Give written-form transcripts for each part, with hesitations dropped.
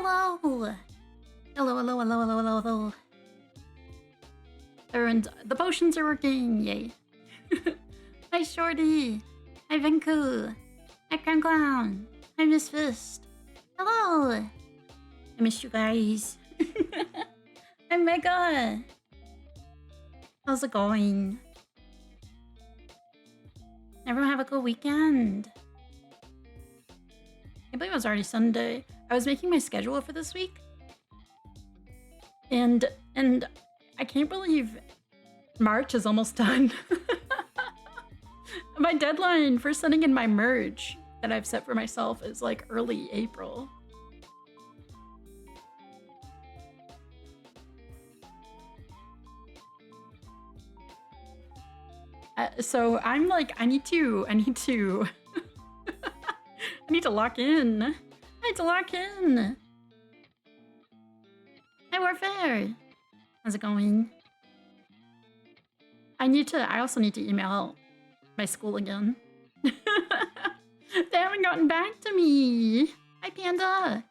Hello! Hello, hello, hello, hello, hello, hello. And the potions are working, yay. Hi, Shorty. Hi, Venku. Hi, Crown Clown. Hi, Miss Fist. Hello! I missed you guys. Hi, Mega. How's it going? Everyone have a good weekend. I believe it was already Sunday. I was making my schedule for this week. And I can't believe March is almost done. My deadline for sending in my merge that I've set for myself is like early April. So I'm like, I need to I need to lock in. I need to lock in. Hi, Warfare. How's it going? I also need to email my school again. They haven't gotten back to me. Hi, Panda.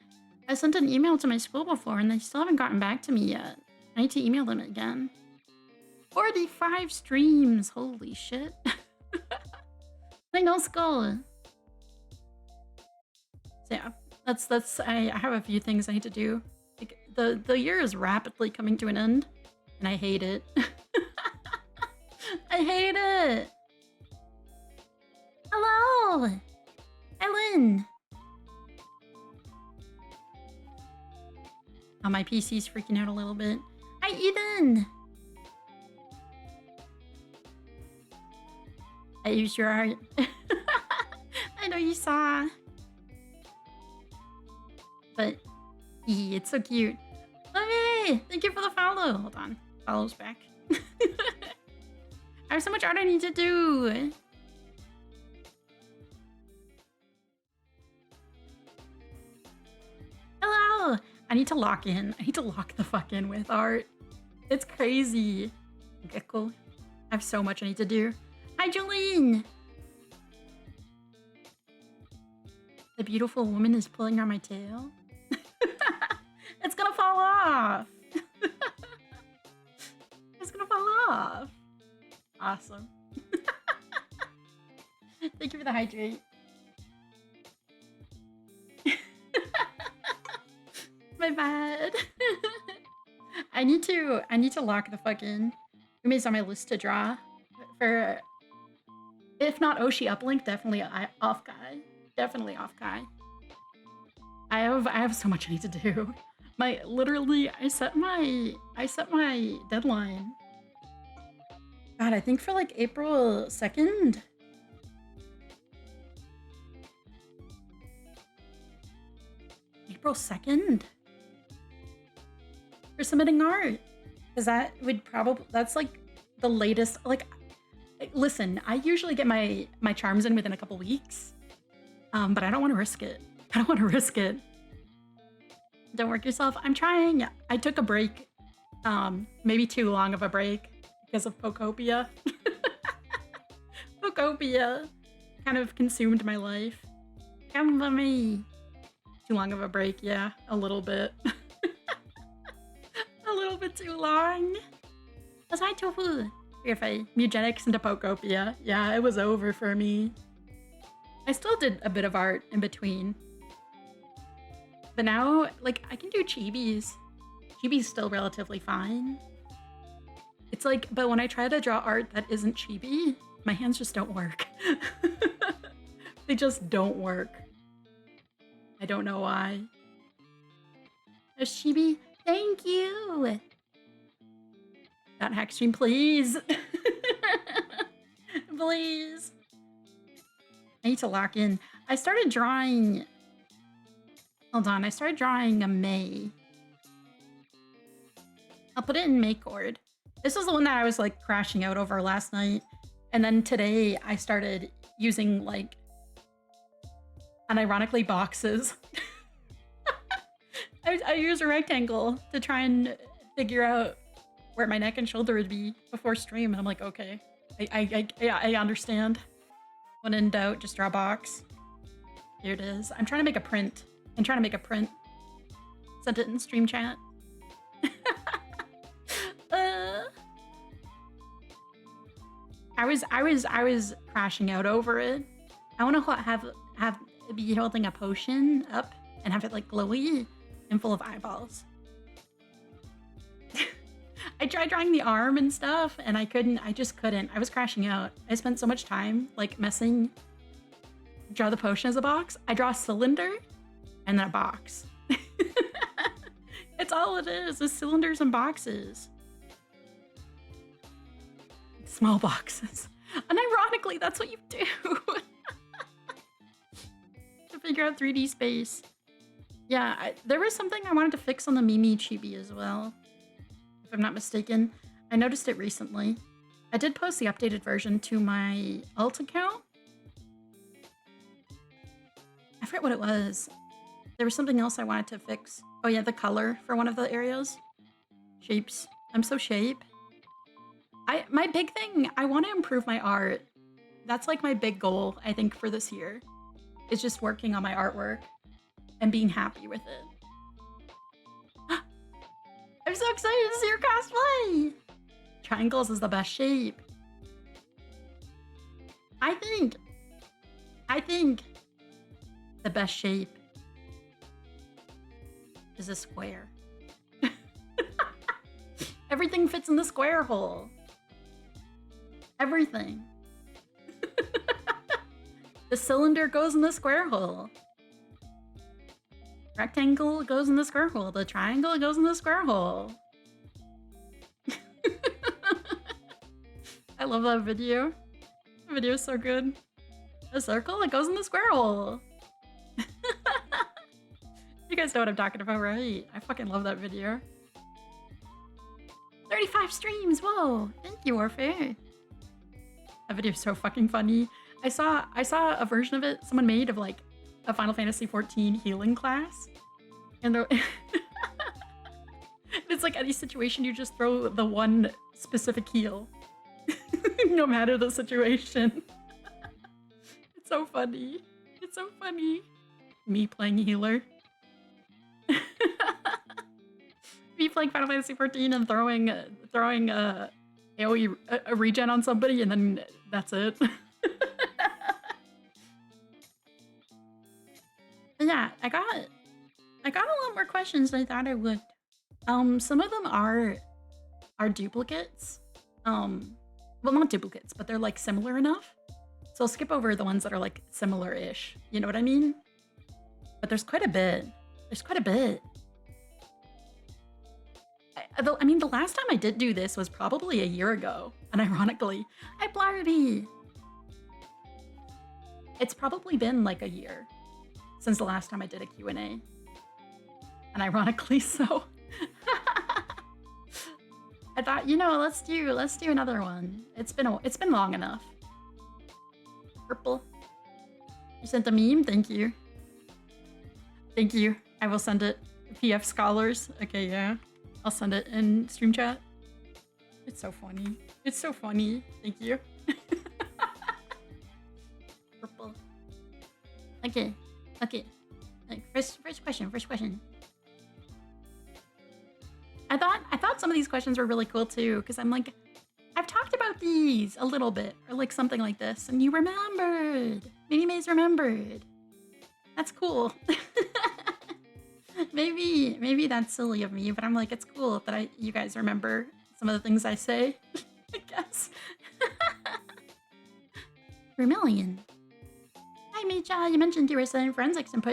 I sent an email to my school before and they still haven't gotten back to me yet. I need to email them again. 45 streams, holy shit. Like, no skull. So yeah, that's I have a few things I need to do. Like, the year is rapidly coming to an end, and I hate it. I hate it. Hello, Ellen. Oh, my PC's freaking out a little bit. Hi, Ethan. I used your art. I know you saw. But, it's so cute. Lovey! Thank you for the follow. Hold on. Follow's back. I have so much art I need to do. Hello! I need to lock in. I need to lock the fuck in with art. It's crazy. Geco. I have so much I need to do. Hi, Jolene! The beautiful woman is pulling on my tail. It's gonna fall off! It's gonna fall off! Awesome. Thank you for the hydrate. My bad. I need to lock the fuck in. Rumi's on my list to draw. For if not Oshi uplink, definitely off guy. Definitely off guy. I have so much I need to do. I set my deadline. God, I think for like April 2nd. April 2nd? For submitting art. Because that would probably, that's like the latest, like, listen, I usually get my charms in within a couple weeks. But I don't want to risk it. I don't want to risk it. Don't work yourself. I'm trying. I took a break. Maybe too long of a break because of Pokopia. Pokopia kind of consumed my life. Come for me. Too long of a break, yeah. A little bit. A little bit too long. That's hi, Tofu. If I mutagenics into Pokopia, yeah, it was over for me. I still did a bit of art in between. But now, like, I can do chibis. Chibi's still relatively fine. It's like, but when I try to draw art that isn't chibi, my hands just don't work. They just don't work. I don't know why. A chibi, thank you! Not hack stream, please! Please! I need to lock in. I started drawing... Hold on, I started drawing a May. I'll put it in Maycord. This was the one that I was like crashing out over last night. And then today I started using like, unironically, boxes. I use a rectangle to try and figure out where my neck and shoulder would be before stream. And I'm like, okay, I understand. When in doubt, just draw a box. Here it is. I'm trying to make a print. Sent it in stream chat. I was crashing out over it. I want to have be holding a potion up and have it like glowy and full of eyeballs. I tried drawing the arm and stuff, and I just couldn't. I was crashing out. I spent so much time like messing. Draw the potion as a box. I draw a cylinder and then a box. It's all it is cylinders and boxes. Small boxes. And ironically, that's what you do. To figure out 3D space. Yeah, there was something I wanted to fix on the Mimi chibi as well. If I'm not mistaken. I noticed it recently. I did post the updated version to my alt account. I forget what it was. There was something else I wanted to fix. Oh yeah, the color for one of the areas. Shapes. I'm so shape. My big thing, I want to improve my art. That's like my big goal, I think, for this year. Is just working on my artwork and being happy with it. I'm so excited to see your cosplay! Triangles is the best shape. I think the best shape is a square. Everything fits in the square hole. Everything. The cylinder goes in the square hole. Rectangle goes in the square hole. The triangle goes in the square hole. I love that video. The video is so good. A circle that goes in the square hole. You guys know what I'm talking about, right? I fucking love that video. 35 streams, whoa! Thank you, Warfare. That video is so fucking funny. I saw a version of it someone made of like a Final Fantasy XIV healing class. And it's like any situation, you just throw the one specific heal. No matter the situation. It's so funny. It's so funny. Me playing healer. Me playing Final Fantasy XIV and throwing AoE a regen on somebody and then that's it. Yeah, I got a lot more questions than I thought I would. Some of them are duplicates. Well, not duplicates, but they're like similar enough. So I'll skip over the ones that are like similar-ish. You know what I mean? But there's quite a bit. There's quite a bit. I mean, the last time I did do this was probably a year ago. And ironically, hi Blarby! It's probably been like a year since the last time I did a Q&A. And ironically so. I thought, you know, let's do another one. It's been long enough. Purple. You sent a meme? Thank you. Thank you. I will send it. PF Scholars. Okay, yeah. I'll send it in stream chat. It's so funny. It's so funny. Thank you. Purple. Okay. Okay. Like, first question. I thought some of these questions were really cool too, because I'm like, I've talked about these a little bit, or like something like this, and you remembered. Minnie Maze remembered. That's cool. Maybe that's silly of me, but I'm like, it's cool that you guys remember some of the things I say. I guess. Vermilion. Hi, Mecha. You mentioned you were studying forensics and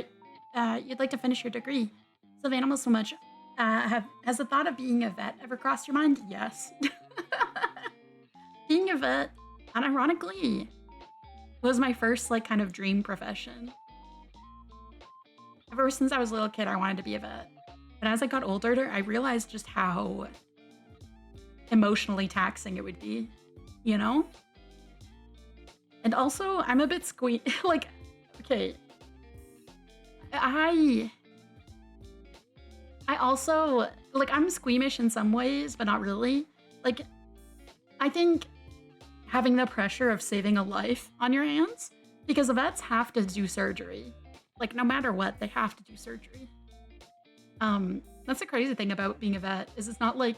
you'd like to finish your degree. So the animals so much. Has the thought of being a vet ever crossed your mind? Yes. Being a vet, unironically, was my first like kind of dream profession. Ever since I was a little kid, I wanted to be a vet. But as I got older, I realized just how emotionally taxing it would be, you know? And also, I'm a bit like, okay. I also, like, I'm squeamish in some ways, but not really. Like, I think having the pressure of saving a life on your hands, because the vets have to do surgery. Like, no matter what, they have to do surgery. That's the crazy thing about being a vet is it's not like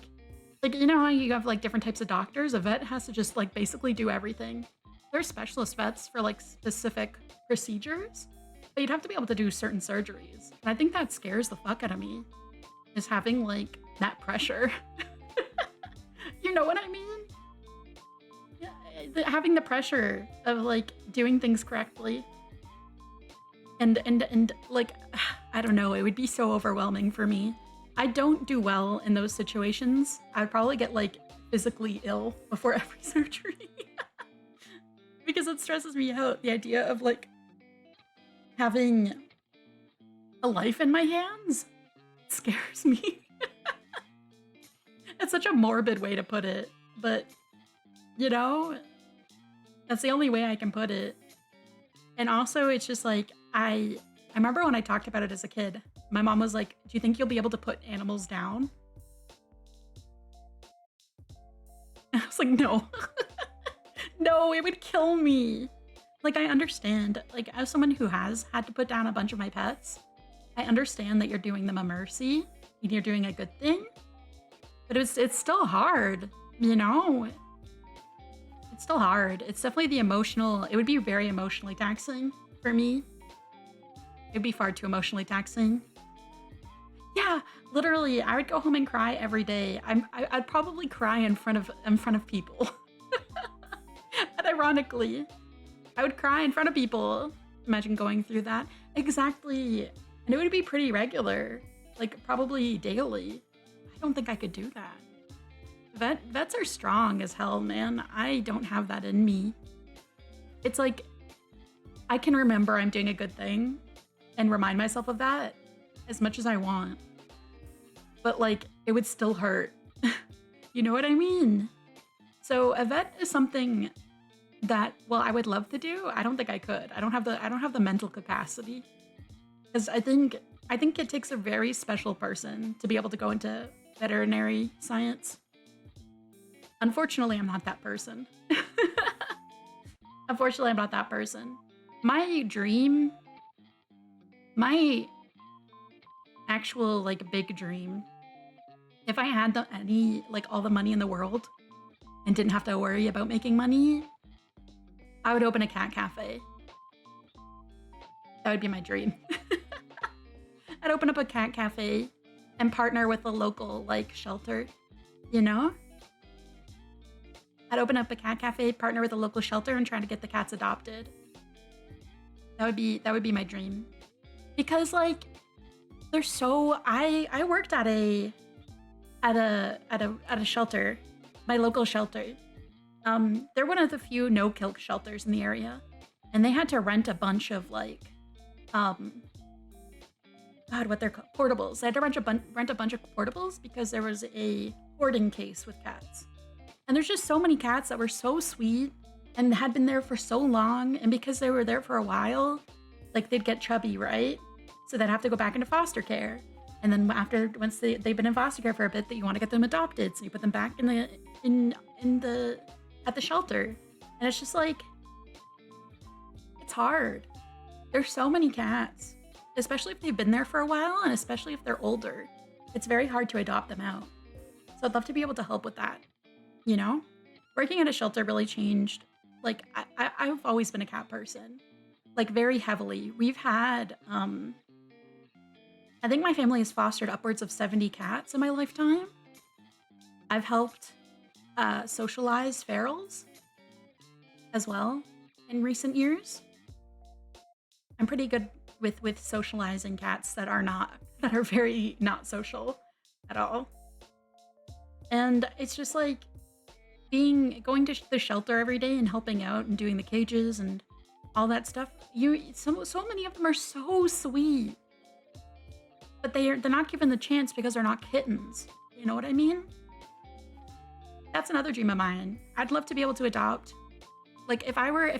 you know how you have like different types of doctors? A vet has to just like basically do everything. There's specialist vets for like specific procedures, but you'd have to be able to do certain surgeries. And I think that scares the fuck out of me is having like that pressure. You know what I mean? Yeah, having the pressure of like doing things correctly. And like I don't know, it would be so overwhelming for me. I don't do well in those situations. I'd probably get like physically ill before every surgery because it stresses me out. The idea of like having a life in my hands scares me. It's such a morbid way to put it, but you know, that's the only way I can put it. And also, it's just like I remember when I talked about it as a kid, my mom was like, "Do you think you'll be able to put animals down?" And I was like, "No." No, it would kill me. Like I understand, like as someone who has had to put down a bunch of my pets, I understand that you're doing them a mercy and you're doing a good thing. But it's still hard, you know? It's still hard. It's definitely the emotional, it would be very emotionally taxing for me. It'd be far too emotionally taxing. Yeah, literally, I would go home and cry every day. I'd probably cry in front of people. And ironically, I would cry in front of people. Imagine going through that. Exactly. And it would be pretty regular, like probably daily. I don't think I could do that. Vets are strong as hell, man. I don't have that in me. It's like I can remember I'm doing a good thing and remind myself of that as much as I want. But like it would still hurt. You know what I mean? So a vet is something that, well, I would love to do. I don't think I could. I don't have the mental capacity. Because I think it takes a very special person to be able to go into veterinary science. Unfortunately, I'm not that person. Unfortunately, I'm not that person. My dream, my actual like big dream, if I had all the money in the world and didn't have to worry about making money, I would open a cat cafe. That would be my dream. I'd open up a cat cafe and partner with a local like shelter, you know? I'd open up a cat cafe, partner with a local shelter and try to get the cats adopted. That would be my dream. Because like they're so I worked at a shelter, my local shelter. They're one of the few no-kill shelters in the area. And they had to rent a bunch of like what they're called, portables. They had to rent a bunch of portables because there was a hoarding case with cats. And there's just so many cats that were so sweet and had been there for so long. And because they were there for a while, like they'd get chubby, right? So they'd have to go back into foster care. And then once they've been in foster care for a bit, that you want to get them adopted. So you put them back at the shelter. And it's just like, it's hard. There's so many cats, especially if they've been there for a while and especially if they're older. It's very hard to adopt them out. So I'd love to be able to help with that. You know, working at a shelter really changed. Like I've always been a cat person, like very heavily. We've had, I think my family has fostered upwards of 70 cats in my lifetime. I've helped socialize ferals as well in recent years. I'm pretty good with socializing cats that are very not social at all. And it's just like going to the shelter every day and helping out and doing the cages and all that stuff. So many of them are so sweet, but they're not given the chance because they're not kittens. You know what I mean? That's another dream of mine. I'd love to be able to adopt. Like if I were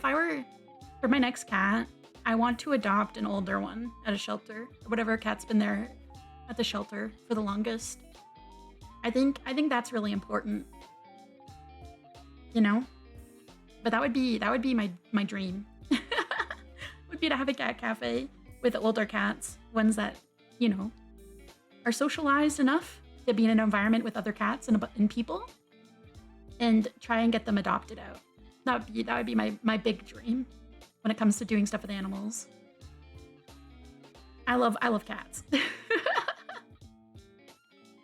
for my next cat, I want to adopt an older one at a shelter, or whatever cat's been there at the shelter for the longest. I think that's really important. You know? But that would be my dream. Would be to have a cat cafe with older cats, ones that, you know, are socialized enough to be in an environment with other cats and people, and try and get them adopted out. That would be my big dream when it comes to doing stuff with animals. I love cats.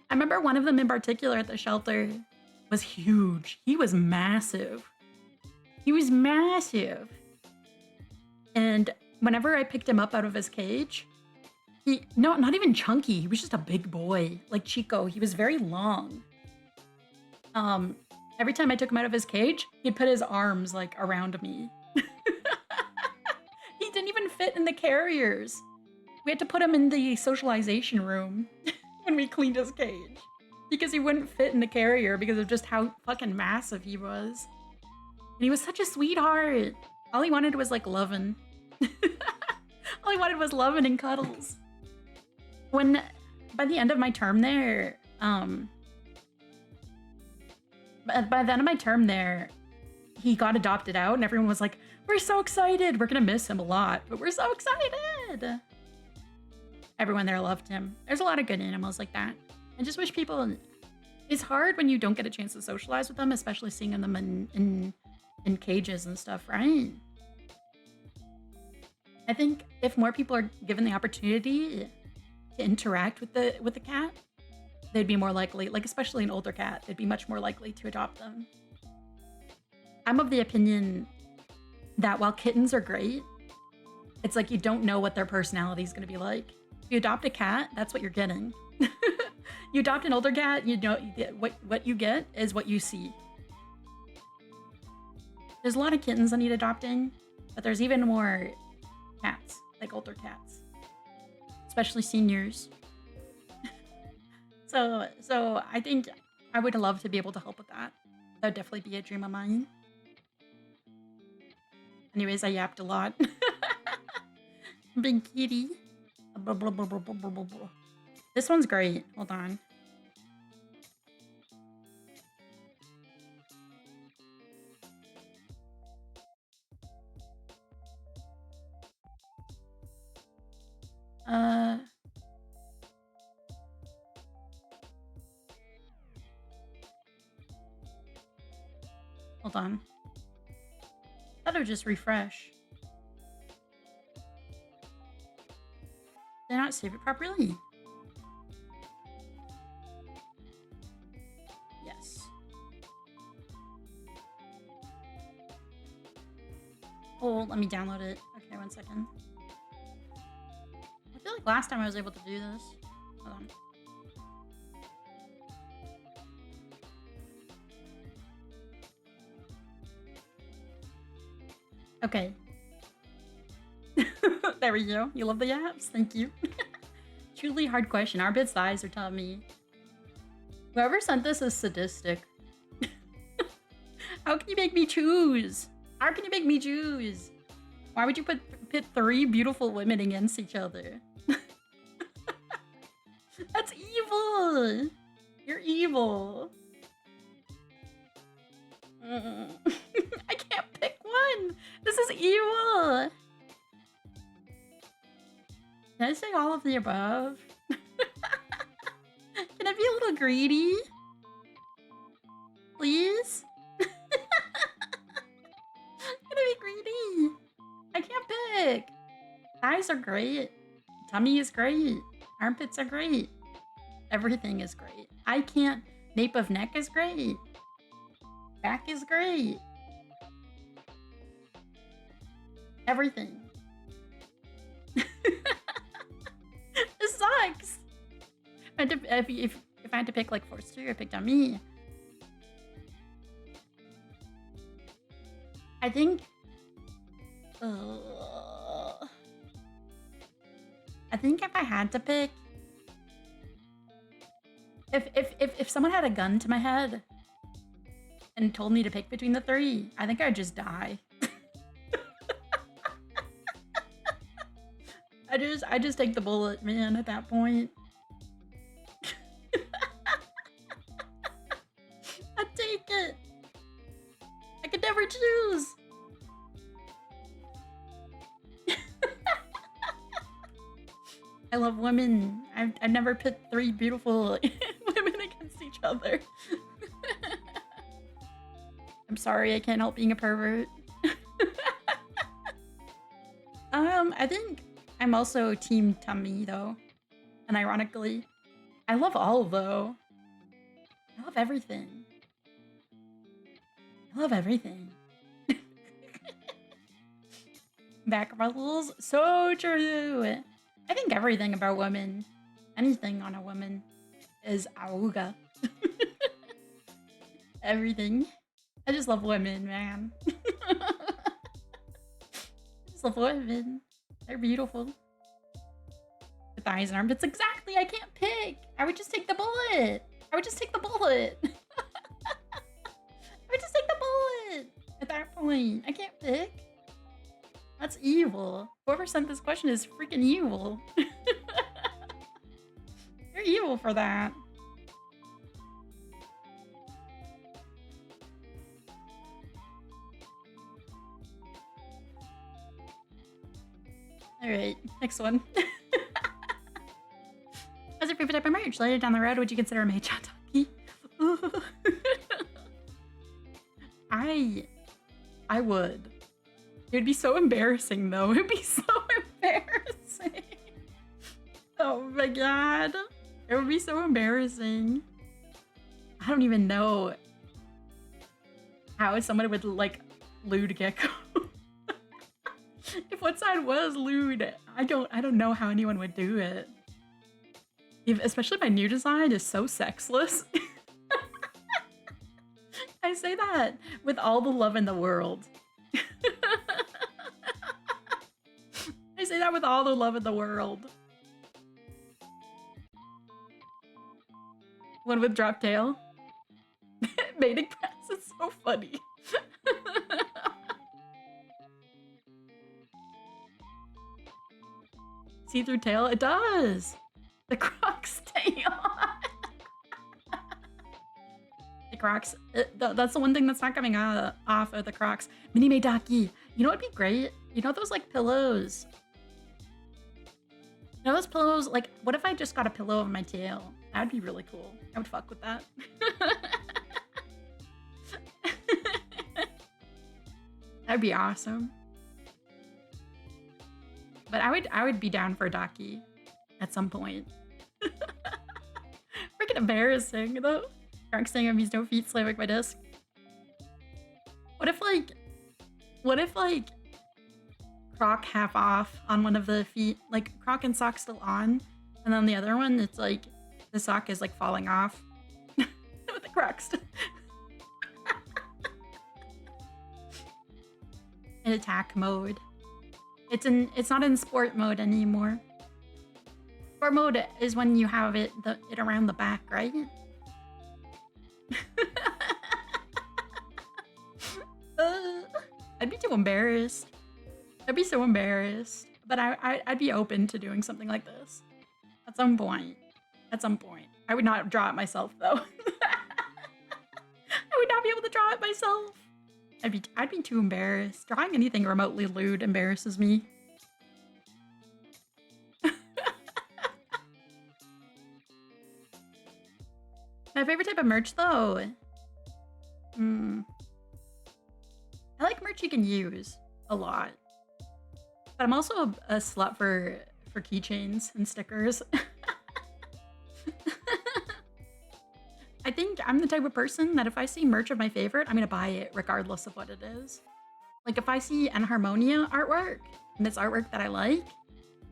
I remember one of them in particular at the shelter was huge. He was massive. He was massive. And whenever I picked him up out of his cage, not even chunky, he was just a big boy, like Chico. He was very long. Every time I took him out of his cage, he'd put his arms like around me. He didn't even fit in the carriers. We had to put him in the socialization room when we cleaned his cage because he wouldn't fit in the carrier because of just how fucking massive he was. And he was such a sweetheart. All he wanted was like loving. All he wanted was loving and cuddles. By the end of my term there, by the end of my term there, he got adopted out and everyone was like, we're so excited. We're gonna miss him a lot, but we're so excited. Everyone there loved him. There's a lot of good animals like that. I just wish people... It's hard when you don't get a chance to socialize with them, especially seeing them in cages and stuff, right? I think if more people are given the opportunity to interact with the cat, they'd be more likely, like especially an older cat, they'd be much more likely to adopt them. I'm of the opinion that while kittens are great, it's like you don't know what their personality is going to be like. If you adopt a cat, that's what you're getting. You adopt an older cat, you know what you get is what you see. There's a lot of kittens that need adopting, but there's even more cats, like older cats, especially seniors. So I think I would love to be able to help with that. That would definitely be a dream of mine. Anyways, I yapped a lot. Big kitty. This one's great. Hold on. Hold on. I thought it would just refresh. Did I not save it properly? Yes. Oh, let me download it. Okay, 1 second. I feel like last time I was able to do this. Hold on. Okay. There we go. You love the apps? Thank you. Truly hard question. Armpit size are telling me. Whoever sent this is sadistic. How can you make me choose? How can you make me choose? Why would you pit 3 beautiful women against each other? That's evil! You're evil. I can't pick one! This is evil! Can I say all of the above? Can I be a little greedy? Please? Can I be greedy? I can't pick. Thighs are great. Tummy is great. Armpits are great. Everything is great. I can't. Nape of neck is great. Back is great. Everything. This sucks. If I had to pick like Forster, I picked on me. I think. I think if I had to pick, if someone had a gun to my head and told me to pick between the 3, I think I'd just die. I just take the bullet, man, at that point. I'd take it. I could never choose. I love women. I've never pit three beautiful women against each other. I'm sorry, I can't help being a pervert. I think I'm also team tummy though. And ironically, I love all though. I love everything. I love everything. Back muscles, so true. I think everything about women, anything on a woman, is auga. Everything. I just love women, man. I just love women. They're beautiful. The thighs and armpits, exactly. I can't pick. I would just take the bullet. I would just take the bullet. I would just take the bullet at that point. I can't pick. That's evil. Whoever sent this question is freaking evil. You're evil for that. Alright, next one. As your favorite type of merch? Later down the road, would you consider a mage hot doggy? I would. It would be so embarrassing though. It would be so embarrassing. Oh my god. It would be so embarrassing. I don't even know how someone would like lewd gecko. If one side was lewd, I don't know how anyone would do it. Especially my new design is so sexless. I say that with all the love in the world. I say that with all the love in the world. One with drop tail. Mating press is so funny. See-through tail? It does! The Crocs tail! The Crocs. That's the one thing that's not coming off of the Crocs. Mini Meidaki. You know what'd be great? You know those like pillows? You know those pillows? Like, what if I just got a pillow of my tail? That'd be really cool. I would fuck with that. That'd be awesome. But I would be down for a Daki at some point. Freaking embarrassing though. Croc saying I'm used no feet slamming my disc. What if like Croc half off on one of the feet, like Croc and sock still on, and then the other one it's like the sock is like falling off with the Crocs. In attack mode. It's not in sport mode anymore. Sport mode is when you have it around the back, right? I'd be too embarrassed. I'd be so embarrassed. But I'd be open to doing something like this. At some point. At some point. I would not draw it myself though. I would not be able to draw it myself. I'd be too embarrassed. Drawing anything remotely lewd embarrasses me. My favorite type of merch though? I like merch you can use a lot. But I'm also a slut for keychains and stickers. I think I'm the type of person that if I see merch of my favorite, I'm gonna buy it regardless of what it is. Like if I see Enharmonia artwork, and it's artwork that I like,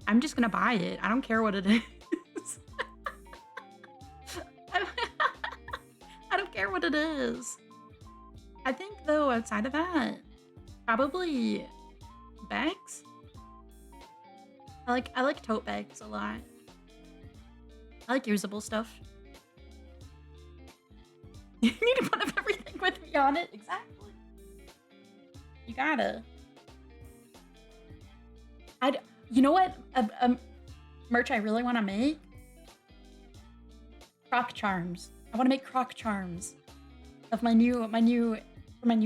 I'm just gonna buy it. I don't care what it is. I don't care what it is. I think though, outside of that, probably bags. I like tote bags a lot. I like usable stuff. You need one of everything with me on it. Exactly. You gotta. You know what? Merch I really want to make? Croc charms. I want to make croc charms of my new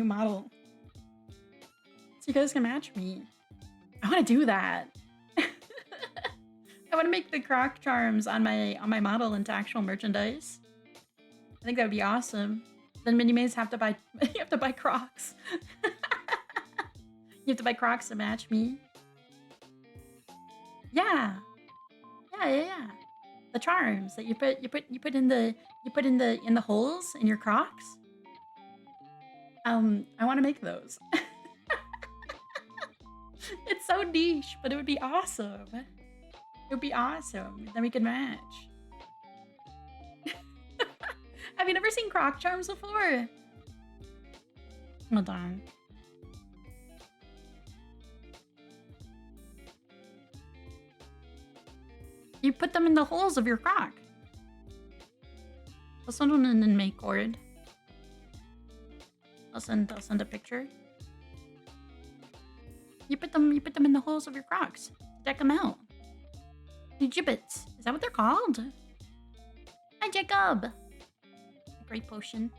model. So you guys can match me. I want to do that. I want to make the croc charms on my model into actual merchandise. I think that would be awesome. Then mini mays have to buy you have to buy Crocs. You have to buy Crocs to match me. Yeah. Yeah. The charms that you put in the holes in your Crocs. I want to make those. It's so niche, but it would be awesome. It would be awesome. Then we could match. Have you never seen Croc charms before? Hold on. You put them in the holes of your Croc. I'll send one in May cord. I'll send a picture. You put them in the holes of your Crocs. Deck them out. Gibbets. Is that what they're called? Hi, Jacob. Great potion.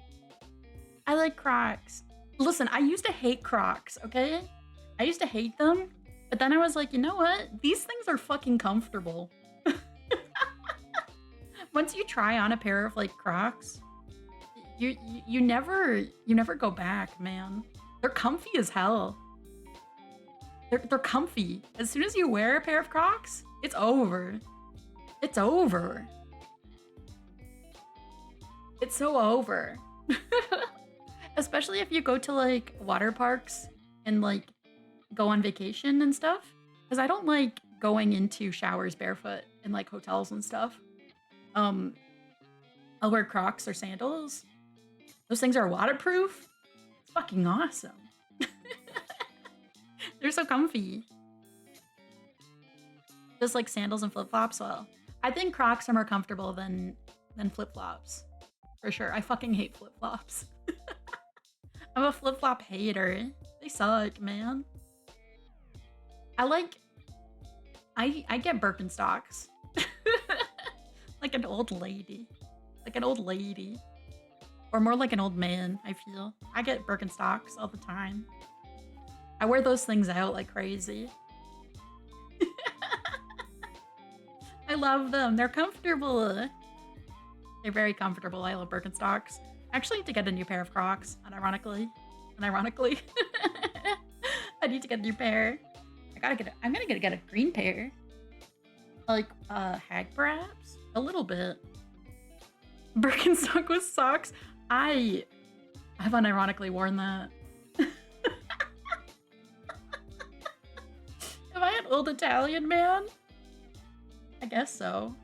I like Crocs. Listen, I used to hate Crocs, okay? I used to hate them, but then I was like, you know what? These things are fucking comfortable. Once you try on a pair of like Crocs, you never go back, man. They're comfy as hell. They're comfy. As soon as you wear a pair of Crocs, it's over. It's over. It's so over. Especially if you go to like water parks and like go on vacation and stuff. Because I don't like going into showers barefoot in like hotels and stuff. I'll wear Crocs or sandals. Those things are waterproof. It's fucking awesome. They're so comfy. Just like sandals and flip-flops. Well, I think Crocs are more comfortable than flip-flops. For sure. I fucking hate flip-flops. I'm a flip-flop hater. They suck, man. I get Birkenstocks. Like an old lady. Like an old lady. Or more like an old man, I feel. I get Birkenstocks all the time. I wear those things out like crazy. I love them. They're comfortable. They're very comfortable. I love Birkenstocks. I actually need to get a new pair of Crocs, unironically. I need to get a new pair. I'm gonna get a green pair. Like, hag perhaps? A little bit. Birkenstock with socks. I've unironically worn that. Am I an old Italian man? I guess so.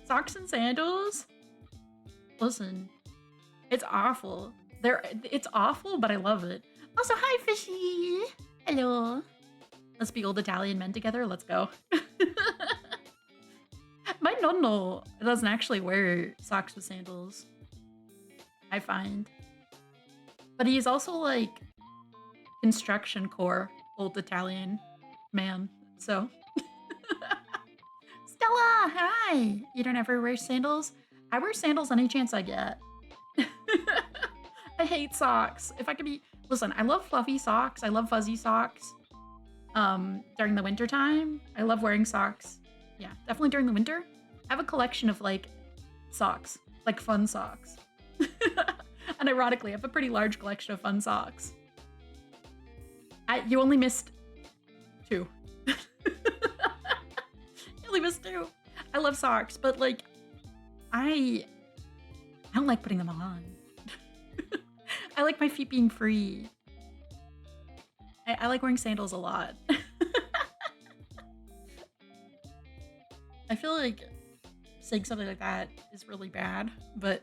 Socks and sandals? Listen, it's awful. It's awful, but I love it. Also, hi, Fishy. Hello. Let's be old Italian men together. Let's go. My nonno doesn't actually wear socks with sandals, I find. But he's also like construction core old Italian man, so. Stella, hi! You don't ever wear sandals? I wear sandals any chance I get. I hate socks. If I could be... Listen, I love fluffy socks. I love fuzzy socks. During the winter time, I love wearing socks. Yeah, definitely during the winter. I have a collection of like socks, like fun socks. And ironically, I have a pretty large collection of fun socks. You only missed 2. You only missed 2. I love socks, but like, I don't like putting them on. I like my feet being free. I like wearing sandals a lot. I feel like saying something like that is really bad, but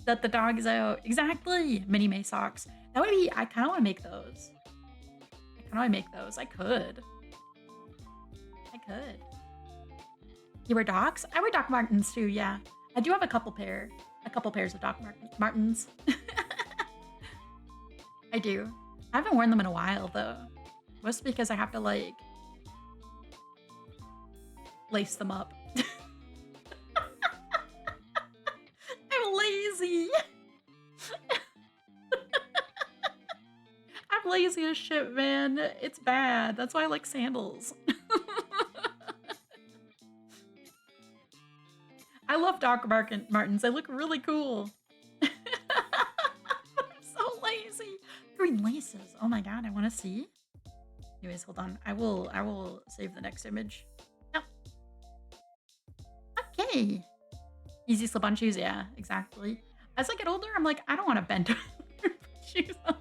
that the dog is out. Exactly. Mini May socks. That would be, I kind of want to make those. I could. You wear Docs? I wear Doc Martens too, yeah. I do have a couple pairs of Doc Martens. I do. I haven't worn them in a while though. Mostly because I have to like lace them up. I'm lazy. I'm lazy as shit, man. It's bad. That's why I like sandals. I love Doc Martens. They look really cool. I'm so lazy. Green laces. Oh my god, I want to see. Anyways, hold on. I will save the next image. No. Okay. Easy slip-on shoes. Yeah, exactly. As I get older, I'm like, I don't want to bend shoes on.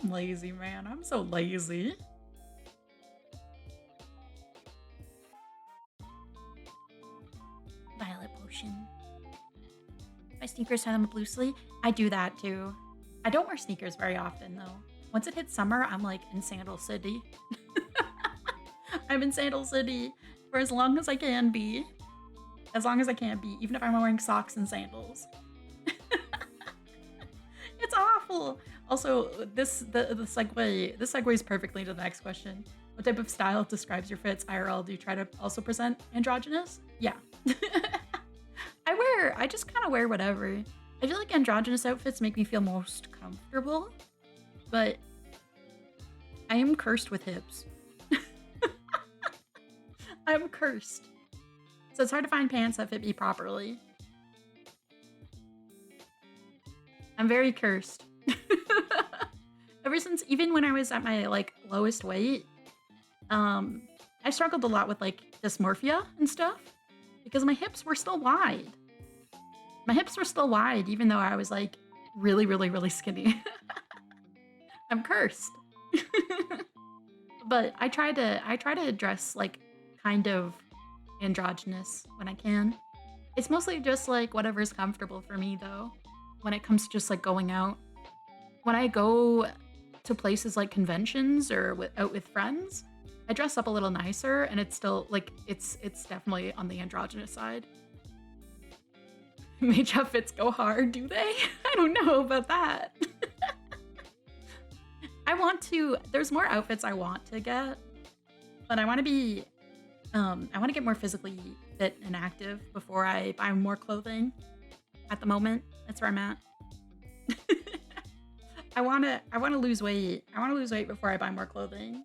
I'm lazy, man. I'm so lazy. Violet potion. My sneakers have them up loosely. I do that too. I don't wear sneakers very often though. Once it hits summer, I'm like in Sandal City. I'm in Sandal City for as long as I can be. As long as I can be, even if I'm wearing socks and sandals. It's awful. Also, the segues perfectly into the next question. What type of style describes your fits IRL? Do you try to also present androgynous? Yeah. I just kind of wear whatever. I feel like androgynous outfits make me feel most comfortable, but I am cursed with hips. I'm cursed. So it's hard to find pants that fit me properly. I'm very cursed. Ever since, even when I was at my like lowest weight, I struggled a lot with like dysmorphia and stuff because my hips were still wide. My hips were still wide even though I was like really, really, really skinny. I'm cursed. But I try to dress like kind of androgynous when I can. It's mostly just like whatever's comfortable for me though. When it comes to just like going out. When I go to places like conventions or out with friends, I dress up a little nicer and it's still like it's definitely on the androgynous side. Mage outfits go hard, do they? I don't know about that. There's more outfits I want to get, but I want to get more physically fit and active before I buy more clothing. At the moment, that's where I'm at. I want to lose weight. I want to lose weight before I buy more clothing.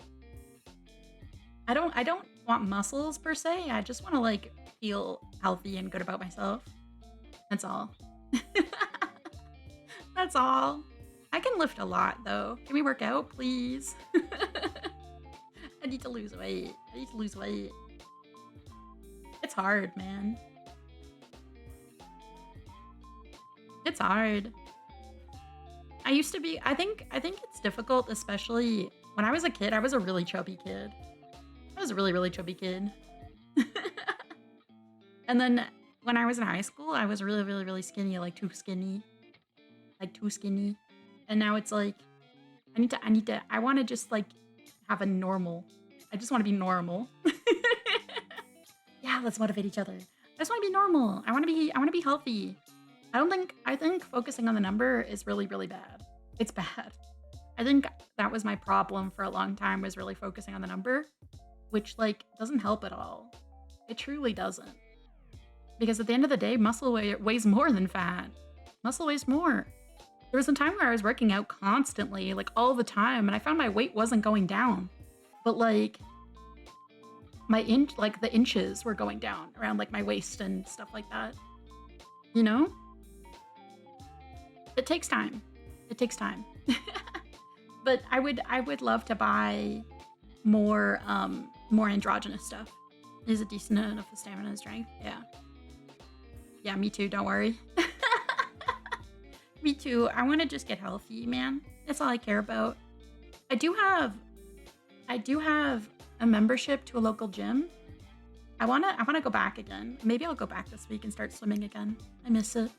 I don't want muscles per se. I just want to like feel healthy and good about myself. That's all. That's all. I can lift a lot though. Can we work out, please? I need to lose weight. I need to lose weight. It's hard, man. It's hard. I used to be, I think it's difficult, especially when I was a kid. I was a really chubby kid. I was a really, really chubby kid. And then when I was in high school, I was really, really, really skinny, like too skinny. Like too skinny. And now it's like, I want to just like have a normal. I just want to be normal. Yeah, let's motivate each other. I just want to be normal. I want to be healthy. I think focusing on the number is really, really bad. It's bad. I think that was my problem for a long time, was really focusing on the number, which like doesn't help at all. It truly doesn't. Because at the end of the day, muscle weighs more than fat. Muscle weighs more. There was a time where I was working out constantly, like all the time, and I found my weight wasn't going down. But like the inches were going down around like my waist and stuff like that. You know? It takes time. It takes time. But I would love to buy more androgynous stuff. Is it decent enough for stamina and strength? Yeah. Yeah, me too, don't worry. Me too. I want to just get healthy, man. That's all I care about. I do have a membership to a local gym. I wanna go back again. Maybe I'll go back this week and start swimming again. I miss it.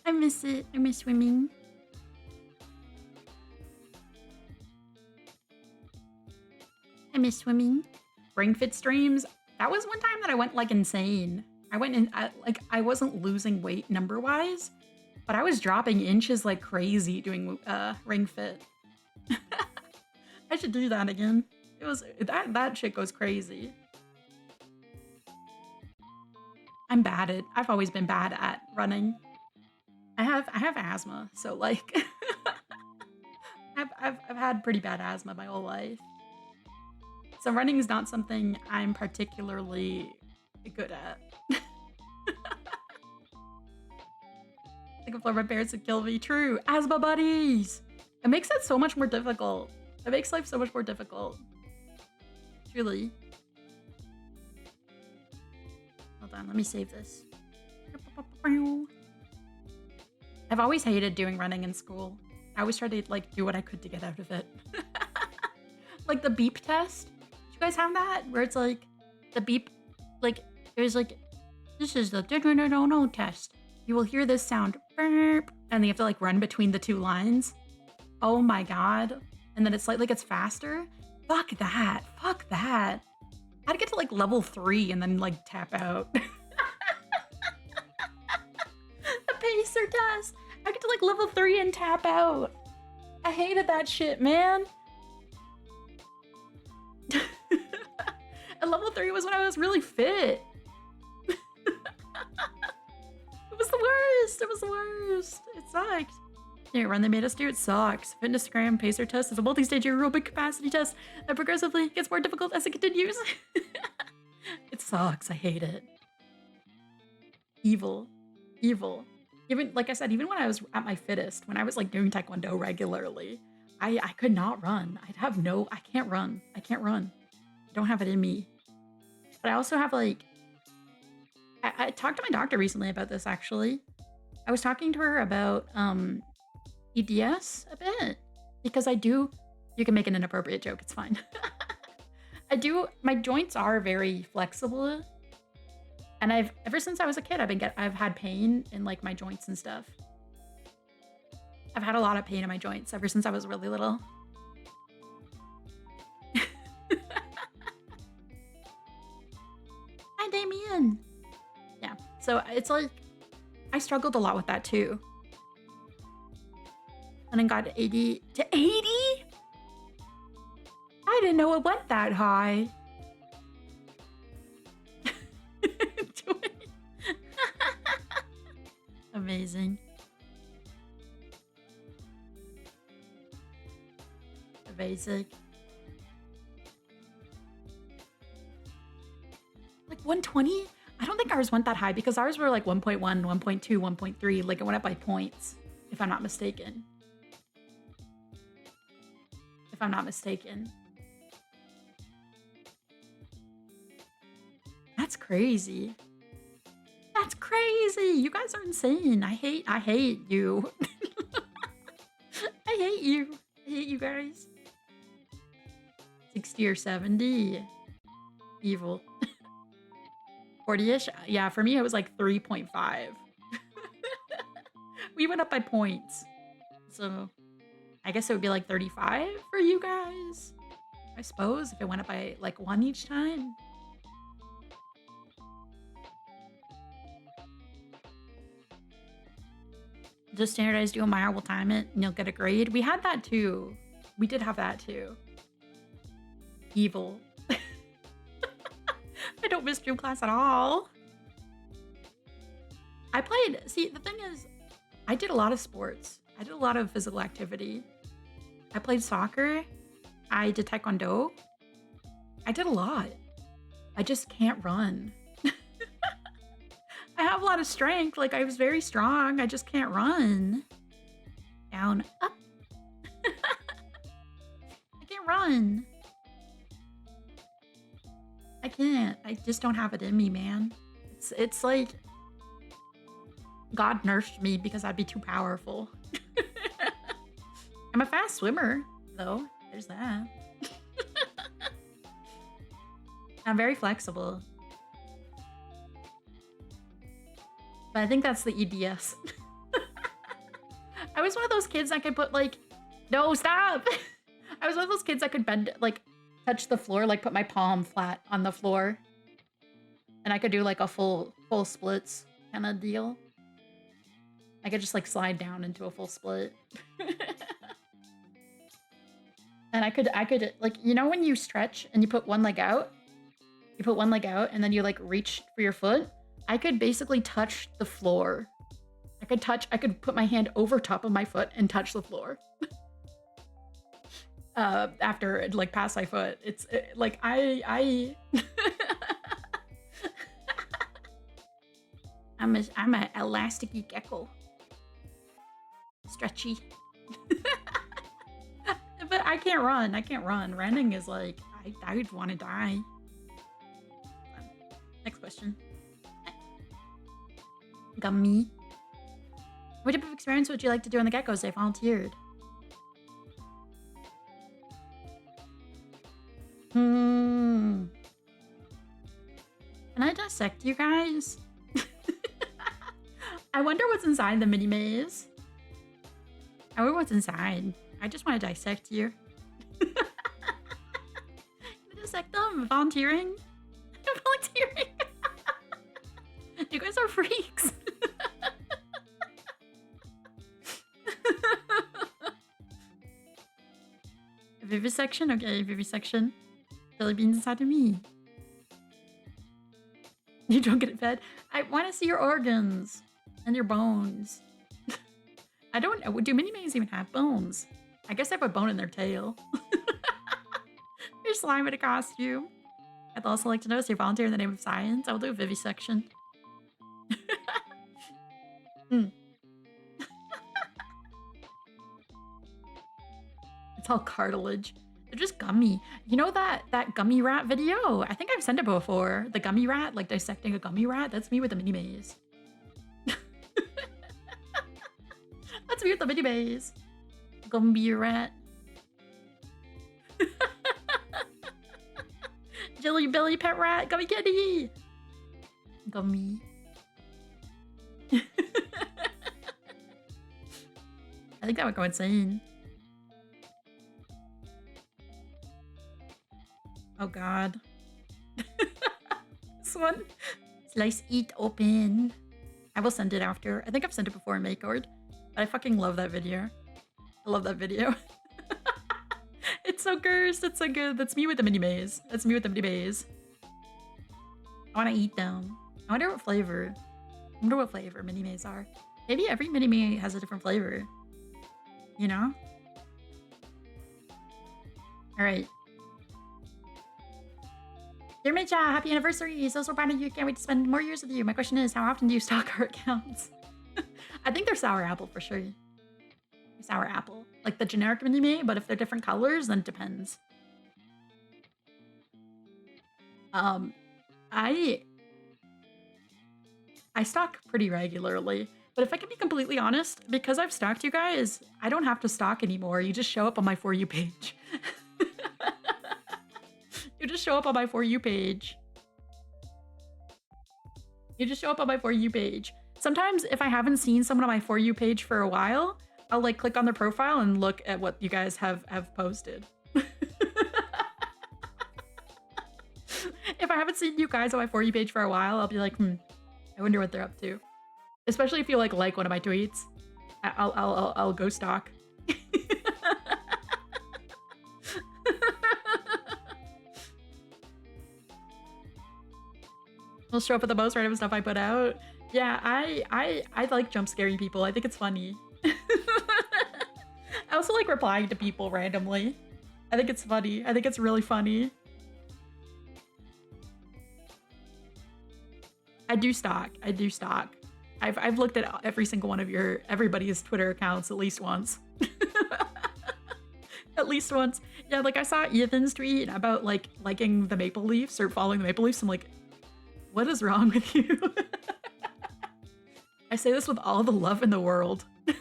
I miss it. I miss swimming. I miss swimming. Ring Fit streams. That was one time that I went like insane. I went in, I wasn't losing weight number wise, but I was dropping inches like crazy doing Ring Fit. I should do that again. It was that shit goes crazy. I've always been bad at running. I have asthma, so like I've had pretty bad asthma my whole life. So running is not something I'm particularly good at. Like if my parents would kill me. True. Asthma buddies! It makes it so much more difficult. It makes life so much more difficult. Truly. Hold on, let me save this. I've always hated doing running in school. I always tried to like do what I could to get out of it. Like the beep test. Do you guys have that? Where it's like the beep, like it was like, this is the no test. You will hear this sound, burp, and you have to like run between the two lines. Oh my god. And then it's like it's faster. Fuck that. Fuck that. I'd get to like level 3 and then like tap out. The pacer test. I get to like level 3 and tap out. I hated that shit, man. And level 3 was when I was really fit. It was the worst. It was the worst. It sucked. Can't run, they made us do it. Sucks. Fitnessgram pacer test is a multi-stage aerobic capacity test that progressively gets more difficult as it continues. It sucks. I hate it. Evil. Evil. Even, like I said, even when I was at my fittest, when I was like doing Taekwondo regularly, I could not run. I can't run. I can't run. I don't have it in me. But I also have like, I talked to my doctor recently about this actually. I was talking to her about EDS a bit because you can make an inappropriate joke, it's fine. My joints are very flexible. And ever since I was a kid, I've had pain in like my joints and stuff. I've had a lot of pain in my joints ever since I was really little. Hi, Damien. Yeah, so it's like, I struggled a lot with that too. And then got 80 to 80? I didn't know it went that high. Amazing. Basic. Like 120? I don't think ours went that high because ours were like 1.1, 1.2, 1.3. Like it went up by points, if I'm not mistaken. If I'm not mistaken. That's crazy. That's crazy. You guys are insane. I hate you. I hate you. I hate you guys. 60 or 70. Evil. 40-ish? Yeah, for me it was like 3.5. We went up by points. So I guess it would be like 35 for you guys. I suppose if it went up by like 1 each time. Just standardize, do a mile, we'll time it, and you'll get a grade. We had that too. We did have that too. Evil. I don't miss gym class at all. See, the thing is, I did a lot of sports. I did a lot of physical activity. I played soccer. I did Taekwondo. I did a lot. I just can't run. I have a lot of strength. Like, I was very strong. I just can't run. Down, up. I can't run. I can't. I just don't have it in me, man. It's like God nerfed me because I'd be too powerful. I'm a fast swimmer, though. There's that. I'm very flexible. But I think that's the EDS. I was one of those kids that could put like, no, stop. I was one of those kids that could bend, like touch the floor, like put my palm flat on the floor. And I could do like a full splits kind of deal. I could just like slide down into a full split. And I could like, you know, when you stretch and you put one leg out, and then you like reach for your foot. I could basically touch the floor. I could put my hand over top of my foot and touch the floor. after like past my foot. It's like I I'm a elasticy gecko. Stretchy. But I can't run. I can't run. Running is like I would want to die. Next question. Gummy. What type of experience would you like to do on the geckos? They volunteered. Can I dissect you guys? I wonder what's inside the mini maze. I wonder what's inside. I just want to dissect you. Dissect them? Volunteering? Volunteering? You guys are freaks. Vivisection? Okay, vivisection. Jelly beans inside of me. You don't get it fed? I want to see your organs and your bones. I don't know. Do mini-mays even have bones? I guess they have a bone in their tail. Your slime in a costume. I'd also like to know if you volunteer in the name of science. I will do a vivisection. It's all cartilage. They're just gummy. You know that gummy rat video? I think I've sent it before. The gummy rat, like dissecting a gummy rat. That's me with the mini maze. That's me with the mini maze. Gummy rat. Jelly belly pet rat. Gummy kitty. Gummy. I think that would go insane. Oh god. This one. Slice, eat, open. I will send it after. I think I've sent it before in Makeord. But I fucking love that video. I love that video. It's so cursed. It's so good. That's me with the mini maze. That's me with the mini maze. I want to eat them. I wonder what flavor. I wonder what flavor mini maze are. Maybe every mini maze has a different flavor. You know? Alright. Dear Mitcha, happy anniversary! So proud of you. Can't wait to spend more years with you. My question is, how often do you stock our accounts? I think they're sour apple for sure. Sour apple. Like the generic mini-me, but if they're different colors, then it depends. I stock pretty regularly. But if I can be completely honest, because I've stalked you guys, I don't have to stalk anymore. You just show up on my For You page. You just show up on my For You page. You just show up on my For You page. Sometimes if I haven't seen someone on my For You page for a while, I'll like click on their profile and look at what you guys have posted. If I haven't seen you guys on my For You page for a while, I'll be like, I wonder what they're up to. Especially if you like one of my tweets. I'll go stalk. I'll show up with the most random stuff I put out. Yeah, I like jump scaring people. I think it's funny. I also like replying to people randomly. I think it's funny. I think it's really funny. I do stalk. I do stalk. I've looked at every single one of everybody's Twitter accounts at least once. At least once. Yeah, like I saw Ethan's tweet about like liking the Maple Leafs or following the Maple Leafs. I'm like, what is wrong with you? I say this with all the love in the world. But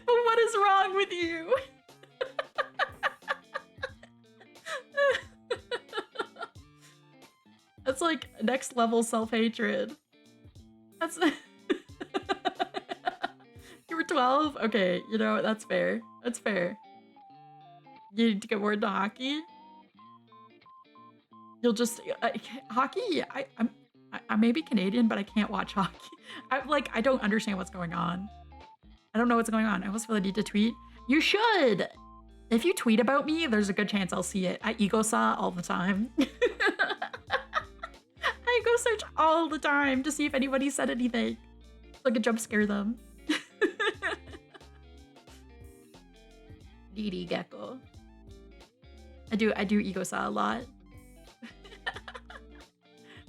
what is wrong with you? That's like next level self-hatred. That's You were 12? Okay, you know, that's fair. That's fair. You need to get more into hockey? You'll just hockey. I may be Canadian, but I can't watch hockey. I don't understand what's going on. I don't know what's going on. I almost feel the need to tweet. You should. If you tweet about me, there's a good chance I'll see it. I ego saw all the time. I go search all the time to see if anybody said anything, so I could jump scare them. DD Gecko. I do Egosaw a lot.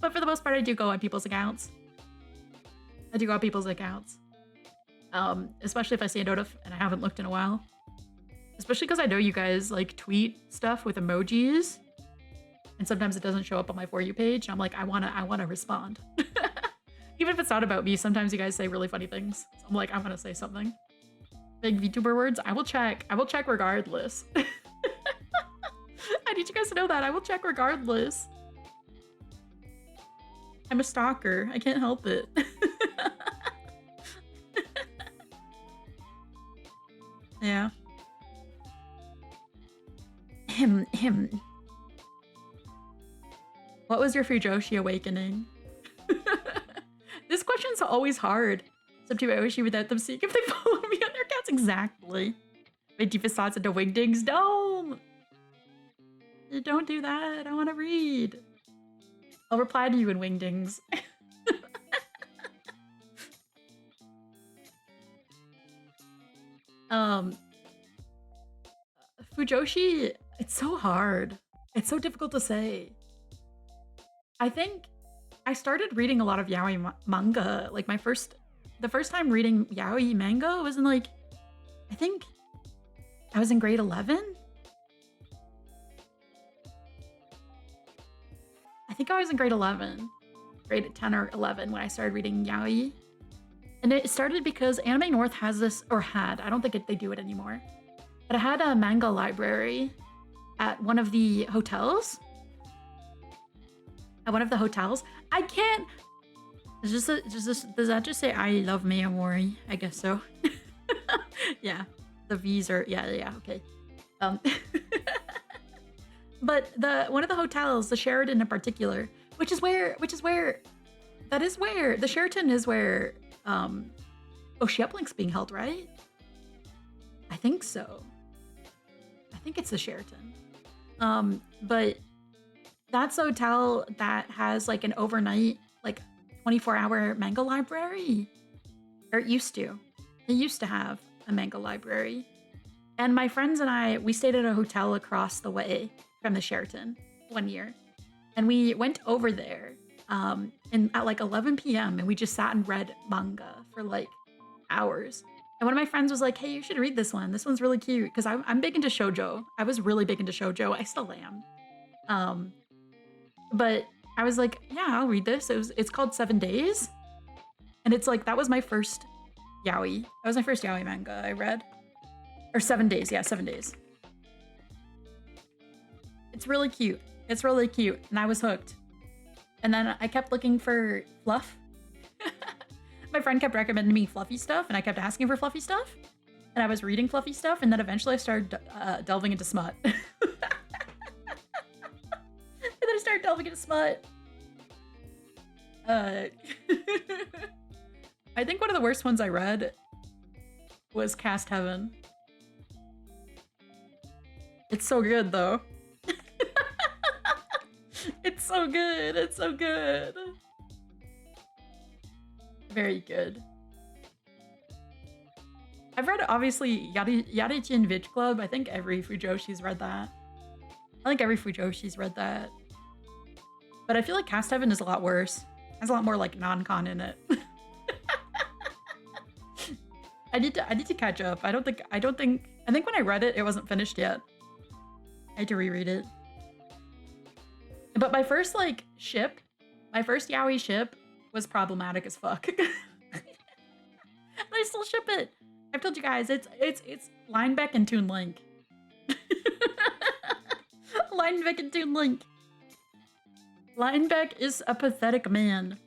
But for the most part, I do go on people's accounts. Especially if I see a notif and I haven't looked in a while. Especially because I know you guys like tweet stuff with emojis. And sometimes it doesn't show up on my For You page. And I'm like, I wanna respond. Even if it's not about me, sometimes you guys say really funny things. So I'm like, I wanna say something. Big VTuber words, I will check regardless. I need you guys to know that. I will check regardless. I'm a stalker. I can't help it. Yeah. Him. What was your Fujoshi awakening? This question's always hard. Some people I wish you without them seeing if they follow me on their accounts. Exactly. My deepest thoughts into wingdings. Don't do that. I want to read. I'll reply to you in wingdings. Fujoshi, it's so hard. It's so difficult to say. I think I started reading a lot of yaoi manga. Like the first time reading yaoi manga was in like, I think I was in grade 11. I think I was in grade 11, grade 10 or 11 when I started reading yaoi. And it started because Anime North has this, or had, I don't think they do it anymore, but it had a manga library at one of the hotels. At one of the hotels. I can't, does that just say I love me Amori? I guess so. Yeah, the V's are, yeah, okay. But one of the hotels, the Sheraton in particular, which is where the Sheraton is where Oshieplink's being held, right? I think so. I think it's the Sheraton. But that's a hotel that has like an overnight, like 24-hour manga library. Or it used to. It used to have a manga library. And my friends and I, we stayed at a hotel across the way from the Sheraton one year. And we went over there at like 11 p.m. and we just sat and read manga for like hours. And one of my friends was like, hey, you should read this one. This one's really cute. Because I'm big into shoujo. I was really big into shoujo. I still am. But I was like, yeah, I'll read this. It's called 7 Days. And it's like, that was my first yaoi. That was my first yaoi manga I read. Or 7 Days. Yeah, 7 Days. It's really cute. It's really cute. And I was hooked. And then I kept looking for fluff. My friend kept recommending me fluffy stuff, and I kept asking for fluffy stuff. And I was reading fluffy stuff, and then eventually I started delving into smut. And then I started delving into smut. I think one of the worst ones I read was Cast Heaven. It's so good, though. It's so good. It's so good. Very good. I've read, obviously, Yarichin Vitch Club. I think every Fujoshi's read that. But I feel like Cast Heaven is a lot worse. Has a lot more, like, non-con in it. I need to catch up. I think when I read it, it wasn't finished yet. I had to reread it. But my first, like, yaoi ship was problematic as fuck. I still ship it. I've told you guys, it's Linebeck and Toon Link. Linebeck and Toon Link. Linebeck is a pathetic man.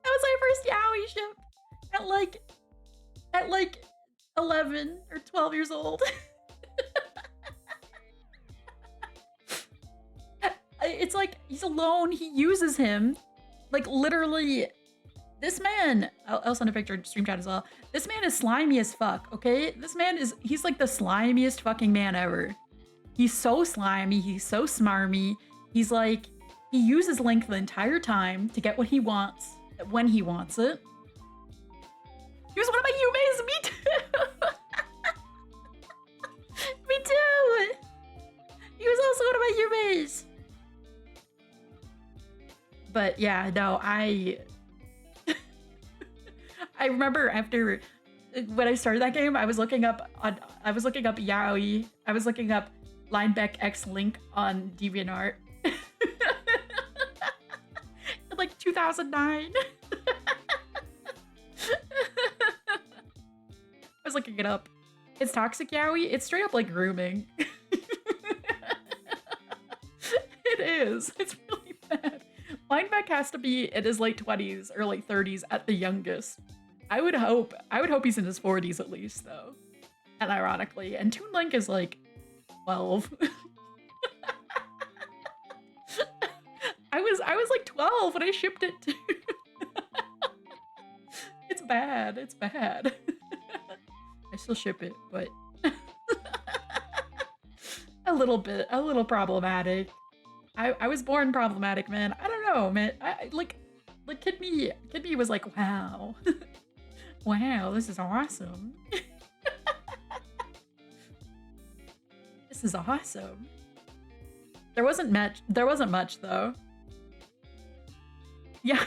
That was my first yaoi ship. At like 11 or 12 years old. It's like, he's alone, he uses him. Like, literally, this man, I'll send a picture stream chat as well. This man is slimy as fuck, okay? He's like the slimiest fucking man ever. He's so slimy, he's so smarmy. He's like, he uses Link the entire time to get what he wants, when he wants it. He was one of my Yumeis. Me too. Me too. He was also one of my Yumeis. But yeah, no, I remember after when I started that game, I was looking up Yaoi. I was looking up Lineback X Link on DeviantArt. Like 2009. I was looking it up. It's toxic yaoi. It's straight up like grooming. It is. It's really bad. Lineback has to be in his late 20s or late 30s at the youngest. I would hope he's in his 40s at least though. And ironically, and Toon Link is like 12. I was like 12 when I shipped it too. It's bad. It's bad. I still ship it, but a little problematic. I was born problematic, man. I don't know, man. I like Kid Me was like, wow. Wow, this is awesome. This is awesome. There wasn't much though. Yeah,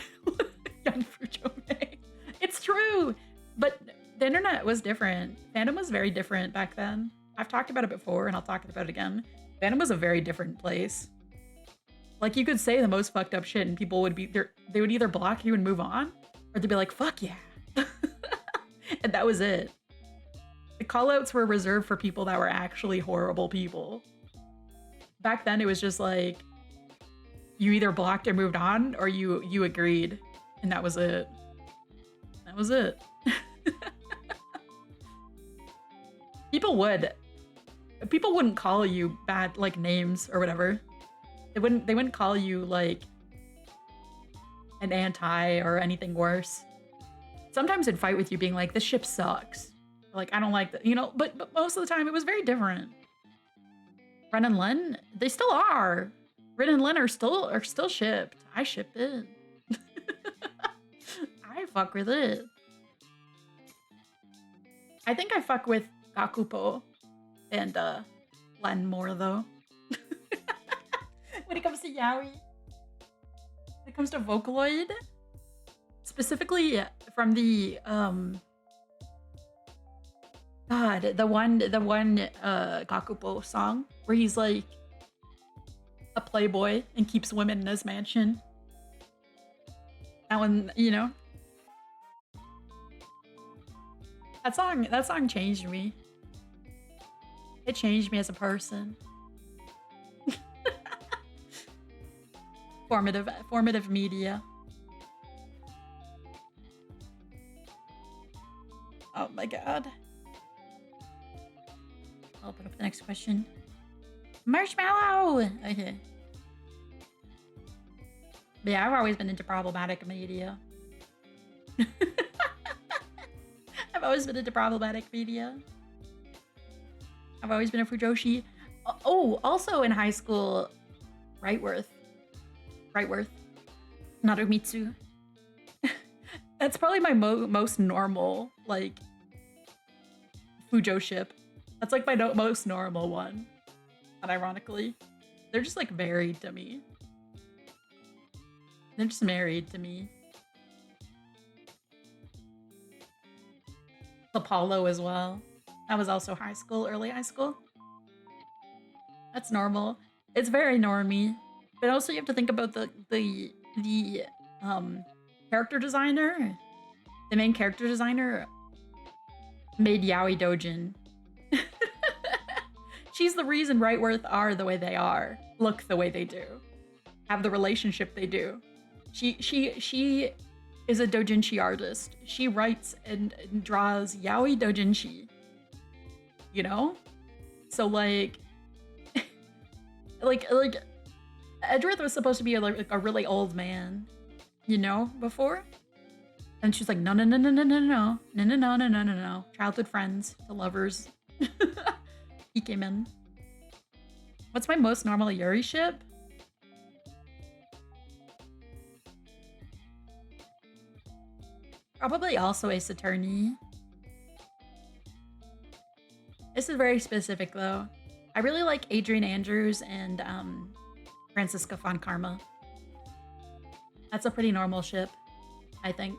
young Fujome. It's true, but the internet was different. Fandom was very different back then. I've talked about it before, and I'll talk about it again. Fandom was a very different place. Like, you could say the most fucked up shit, and people would be there. They would either block you and move on, or they'd be like, "Fuck yeah," and that was it. The callouts were reserved for people that were actually horrible people. Back then, it was just like, you either blocked or moved on, or you agreed, and that was it. That was it. People wouldn't call you bad like names or whatever. They wouldn't call you like an anti or anything worse. Sometimes they'd fight with you being like, this ship sucks. Like, I don't like that, you know, but most of the time it was very different. Ren and Len, they still are. Ren and Len are still shipped. I shipped it. I fuck with it. I think I fuck with Gakupo and Len more though. When it comes to yaoi. When it comes to Vocaloid, specifically from the God, the one Gakupo song where he's like a playboy and keeps women in his mansion. That one, you know. That song changed me. It changed me as a person. Formative media. Oh my god. I'll open up the next question. Marshmallow! Okay. But yeah, I've always been into problematic media. I've always been into problematic media. I've always been a Fujoshi. Oh, also in high school, Rightworth. Narumitsu. That's probably my most normal, like, Fujo ship. That's like my most normal one. Unironically. They're just like married to me. They're just married to me. Apollo as well. That was also high school, early high school. That's normal. It's very normie. But also you have to think about the character designer. The main character designer made Yaoi Dojin. She's the reason Rightworth are the way they are, look the way they do, have the relationship they do. She is a doujinshi artist. She writes and draws yaoi doujinshi. You know? So like like Edgeworth was supposed to be a really old man, you know, before? And she's like, no. Childhood friends to lovers. He came in. What's my most normal Yuri ship? Probably also Ace Attorney. This is very specific though. I really like Adrian Andrews and Francisca Von Karma. That's a pretty normal ship, I think.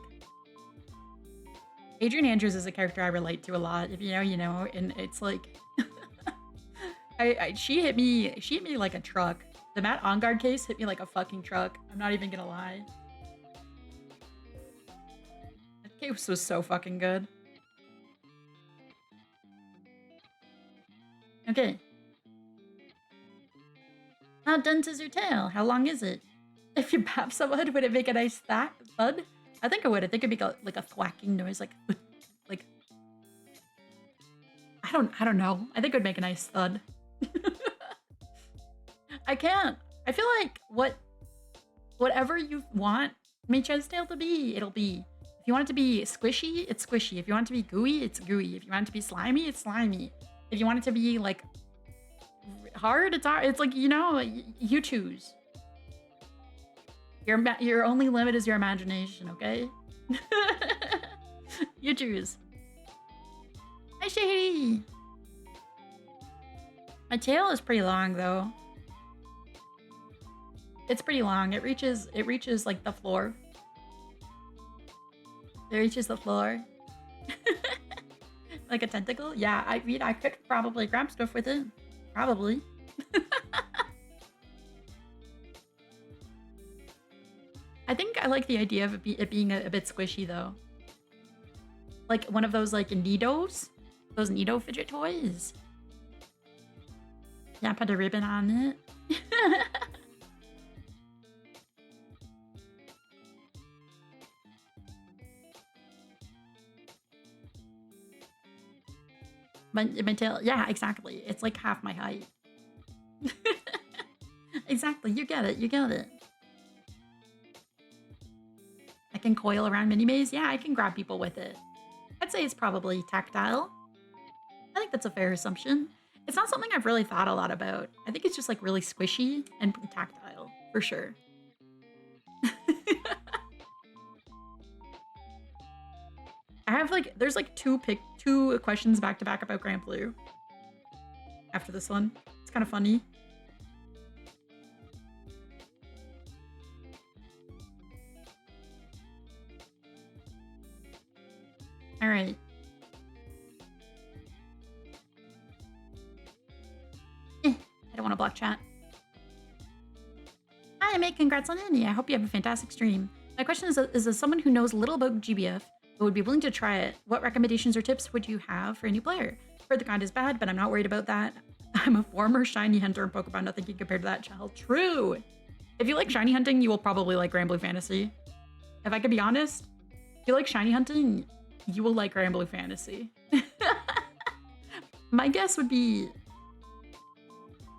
Adrian Andrews is a character I relate to a lot. If you know, you know, and it's like she hit me like a truck. The Matt Ongard case hit me like a fucking truck. I'm not even gonna lie. That case was so fucking good. Okay. How dense is your tail? How long is it? If you bap someone, would it make a nice thud? I think it would. I think it'd be like a thwacking noise, like I don't know. I think it would make a nice thud. I can't. I feel like whatever you want Meicha's tail to be, it'll be. If you want it to be squishy, it's squishy. If you want it to be gooey, it's gooey. If you want it to be slimy, it's slimy. If you want it to be like hard, it's hard. It's like, you know, you choose. Your only limit is your imagination, okay? You choose. Hi, Shady! My tail is pretty long, though. It's pretty long. It reaches like the floor. It reaches the floor. Like a tentacle? Yeah, I mean, I could probably grab stuff with it. Probably. I think I like the idea of it being a bit squishy, though. Like one of those, like, Nidos? Those Nido fidget toys? Yeah, put a ribbon on it. My tail, yeah, exactly. It's like half my height. Exactly, you get it, you get it. I can coil around mini maze. Yeah, I can grab people with it. I'd say it's probably tactile. I think that's a fair assumption. It's not something I've really thought a lot about. I think it's just like really squishy and tactile, for sure. I have like, there's like two questions back to back about Grand Blue after this one. It's kind of funny. All right. I don't want to block chat. Hi, mate. Congrats on Annie. I hope you have a fantastic stream. My question is as someone who knows little about GBF, but would be willing to try it, what recommendations or tips would you have for a new player? Heard the grind is bad, but I'm not worried about that. I'm a former shiny hunter in Pokemon. Nothing can compare to that, child. True. If you like shiny hunting, you will probably like Grand Blue Fantasy. If I could be honest, if you like shiny hunting, you will like Grand Blue Fantasy. My guess would be,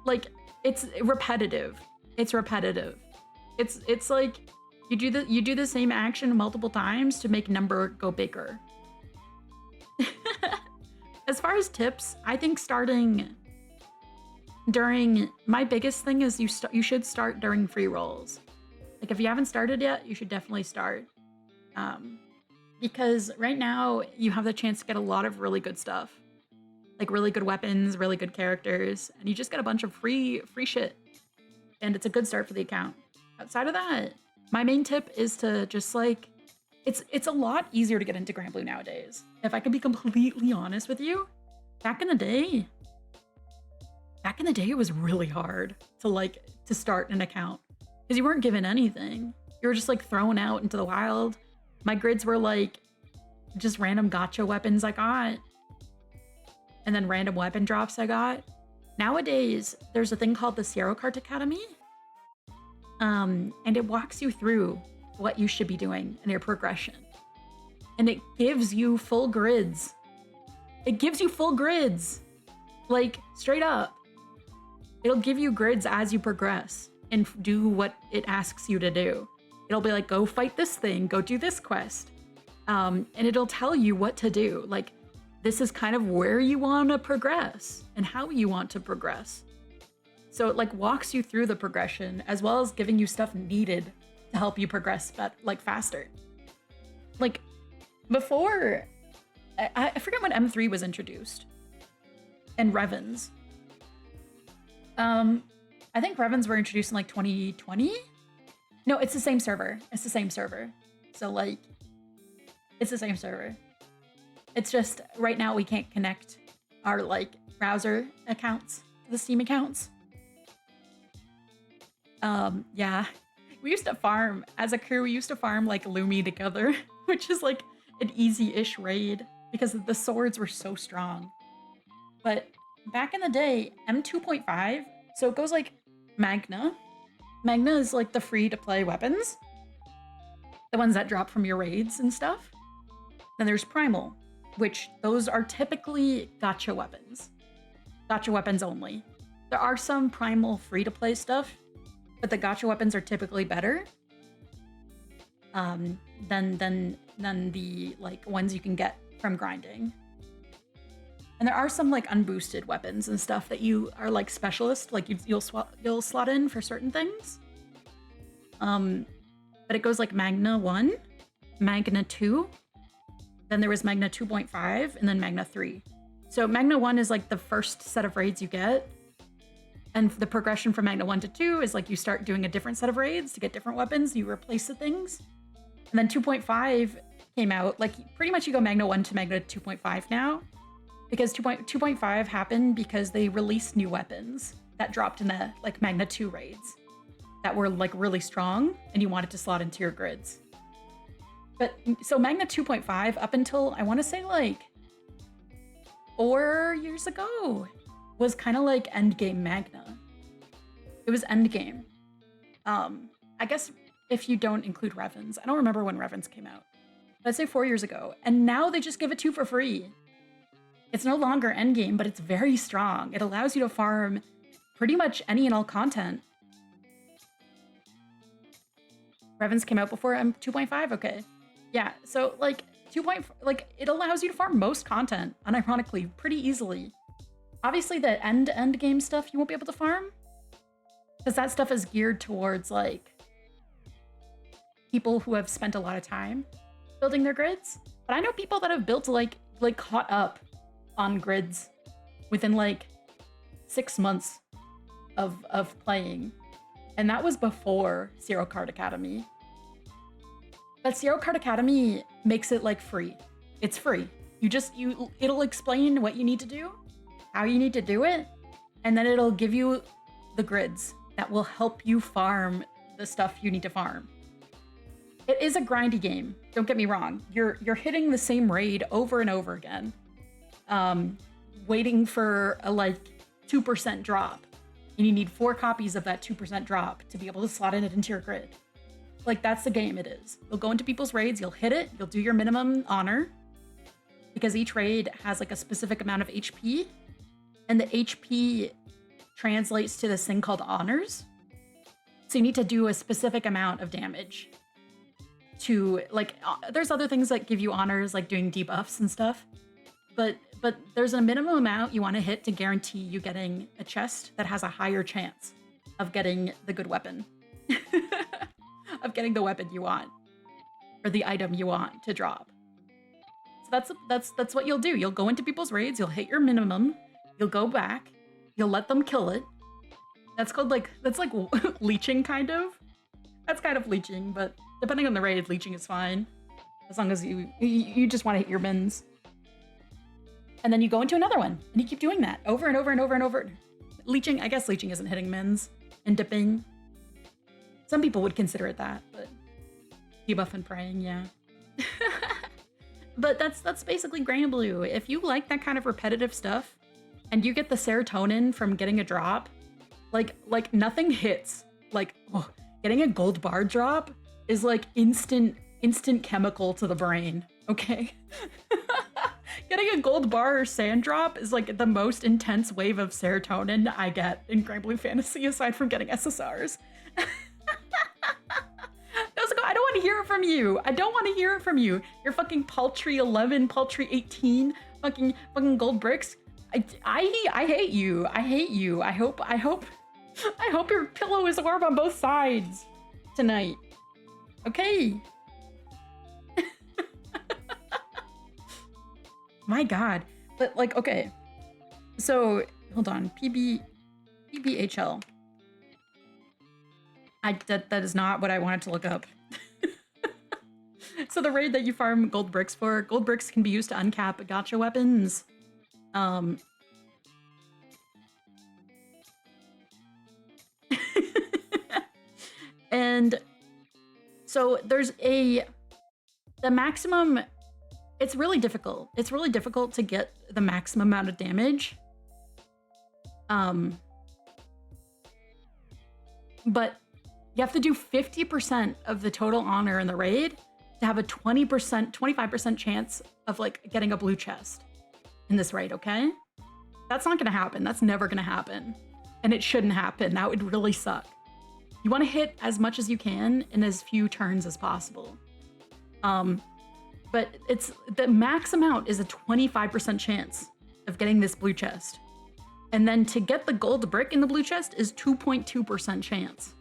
like, it's repetitive. It's repetitive. It's like you do the same action multiple times to make number go bigger. As far as tips, I think starting during, my biggest thing is you should start during free rolls. Like if you haven't started yet, you should definitely start. Because right now you have the chance to get a lot of really good stuff. Like really good weapons, really good characters, and you just get a bunch of free shit. And it's a good start for the account. Outside of that, my main tip is to just like, it's a lot easier to get into Grand Blue nowadays. If I can be completely honest with you, back in the day it was really hard to start an account because you weren't given anything. You were just like thrown out into the wild. My grids were like just random gacha weapons I got and then random weapon drops I got. Nowadays, there's a thing called the Sierra Kart Academy. And it walks you through what you should be doing in your progression. And it gives you full grids. It gives you full grids. Like, straight up. It'll give you grids as you progress and do what it asks you to do. It'll be like, go fight this thing, go do this quest. And it'll tell you what to do. Like, this is kind of where you want to progress and how you want to progress. So it like walks you through the progression as well as giving you stuff needed to help you progress faster. Like before, I forget when M3 was introduced. And Revens. I think Revens were introduced in like 2020? No, it's the same server. It's the same server. So like, it's the same server. It's just right now we can't connect our like browser accounts to the Steam accounts. Yeah. We used to farm, as a crew, we used to farm like Lumi together, which is like an easy-ish raid because the swords were so strong. But back in the day, M2.5, so it goes like Magna. Magna is like the free-to-play weapons. The ones that drop from your raids and stuff. Then there's Primal, which those are typically gacha weapons. Gacha weapons only. There are some Primal free-to-play stuff, but the gacha weapons are typically better than the like ones you can get from grinding. And there are some like unboosted weapons and stuff that you are like specialist, like you'll slot in for certain things. But it goes like Magna 1, Magna 2, then there was Magna 2.5, and then Magna 3. So Magna 1 is like the first set of raids you get. And the progression from Magna 1 to 2 is like you start doing a different set of raids to get different weapons, you replace the things. And then 2.5 came out, like pretty much you go Magna 1 to Magna 2.5 now. Because 2.5 happened because they released new weapons that dropped in the like Magna 2 raids that were like really strong and you wanted to slot into your grids. But so Magna 2.5 up until I want to say like 4 years ago was kind of like endgame Magna. It was endgame. I guess if you don't include Revens. I don't remember when Revens came out. But I'd say 4 years ago. And now they just give it to you for free. It's no longer endgame, but it's very strong. It allows you to farm pretty much any and all content. Revens came out before 2.5? Okay. Yeah, so like 2.5, like it allows you to farm most content, unironically, pretty easily. Obviously the end game stuff you won't be able to farm, because that stuff is geared towards like people who have spent a lot of time building their grids. But I know people that have built like caught up on grids within like 6 months of playing. And that was before Zero Card Academy. But Zero Card Academy makes it like free. It's free. It'll explain what you need to do, how you need to do it, and then it'll give you the grids that will help you farm the stuff you need to farm. It is a grindy game, don't get me wrong. You're hitting the same raid over and over again. Waiting for a like 2% drop. And you need 4 copies of that 2% drop to be able to slot it into your grid. Like that's the game it is. You'll go into people's raids, you'll hit it, you'll do your minimum honor. Because each raid has like a specific amount of HP. And the HP translates to this thing called honors. So you need to do a specific amount of damage. To like, there's other things that give you honors, like doing debuffs and stuff. But there's a minimum amount you want to hit to guarantee you getting a chest that has a higher chance of getting the good weapon. Of getting the weapon you want. Or the item you want to drop. So that's what you'll do. You'll go into people's raids, you'll hit your minimum, you'll go back, you'll let them kill it. That's like leeching kind of. That's kind of leeching, but depending on the raid, leeching is fine. As long as you just want to hit your mins. And then you go into another one, and you keep doing that over and over and over and over. Leeching, I guess leeching isn't hitting mins. And dipping. Some people would consider it that, but debuff and praying, yeah. But that's basically Granblue. If you like that kind of repetitive stuff, and you get the serotonin from getting a drop, like nothing hits. Like, oh, getting a gold bar drop is like instant chemical to the brain, okay? Getting a gold bar or sand drop is like the most intense wave of serotonin I get in Granblue Fantasy, aside from getting SSRs. I don't want to hear it from you. I don't want to hear it from you. You're fucking paltry 11, paltry 18, fucking gold bricks. I hate you. I hate you. I hope your pillow is warm on both sides tonight. Okay. My God. But like, okay. So hold on. PBHL. That is not what I wanted to look up. So the raid that you farm gold bricks for, gold bricks can be used to uncap gacha weapons. And so there's the maximum, it's really difficult. It's really difficult to get the maximum amount of damage. But you have to do 50% of the total honor in the raid to have a 20%, 25% chance of like getting a blue chest in this raid, okay? That's not gonna happen. That's never gonna happen. And it shouldn't happen. That would really suck. You wanna hit as much as you can in as few turns as possible. But it's the max amount is a 25% chance of getting this blue chest. And then to get the gold brick in the blue chest is 2.2% chance.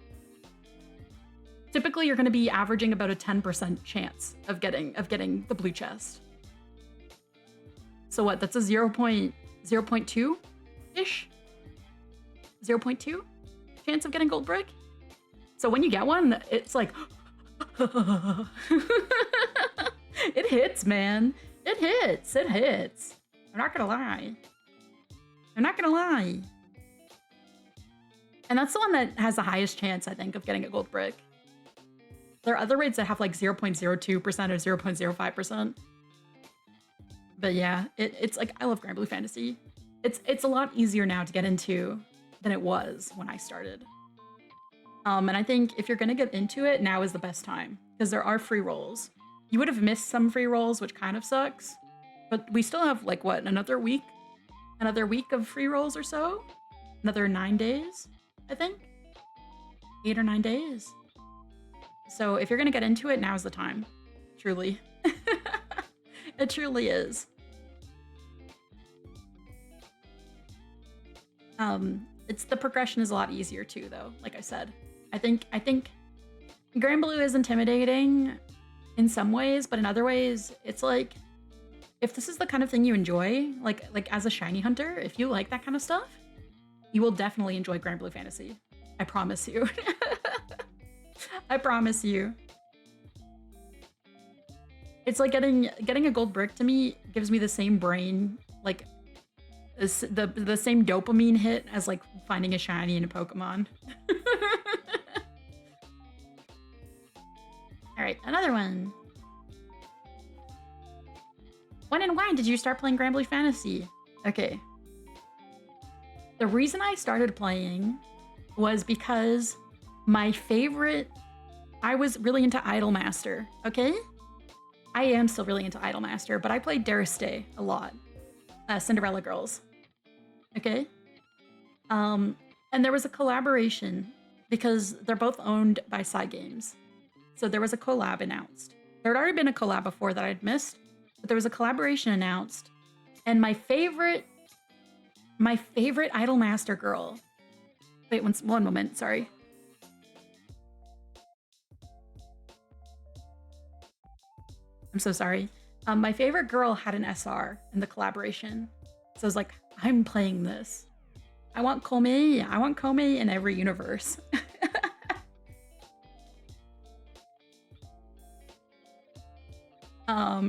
Typically, you're going to be averaging about a 10% chance of getting the blue chest. So what? That's a 0.2-ish? 0.2 chance of getting gold brick? So when you get one, it's like... It hits, man. It hits. It hits. I'm not gonna lie. I'm not gonna lie. And that's the one that has the highest chance, I think, of getting a gold brick. There are other raids that have like 0.02% or 0.05%. But yeah, it's like, I love Grand Blue Fantasy. It's a lot easier now to get into than it was when I started. And I think if you're gonna get into it, now is the best time, because there are free rolls. You would have missed some free rolls, which kind of sucks. But we still have like, what, another week? Another week of free rolls or so? Another 9 days, I think? 8 or 9 days. So if you're gonna get into it, now's the time. Truly. It truly is. It's the progression is a lot easier too, though, like I said. I think Grand Blue is intimidating in some ways, but in other ways, it's like, if this is the kind of thing you enjoy, like as a shiny hunter, if you like that kind of stuff, you will definitely enjoy Grand Blue Fantasy. I promise you. I promise you. It's like getting a gold brick to me gives me the same brain, like the same dopamine hit as like finding a shiny in a Pokemon. All right, another one. When and why did you start playing Grand Blue Fantasy? Okay. The reason I started playing was because I was really into Idolmaster, okay? I am still really into Idolmaster, but I played Dariste a lot. Cinderella Girls, okay? And there was a collaboration because they're both owned by Cygames. So there was a collab announced. There had already been a collab before that I'd missed, but there was a collaboration announced. And my favorite Idolmaster girl. Wait, one moment, sorry. I'm so sorry. My favorite girl had an SR in the collaboration. So I was like, I'm playing this. I want Komei. I want Komei in every universe.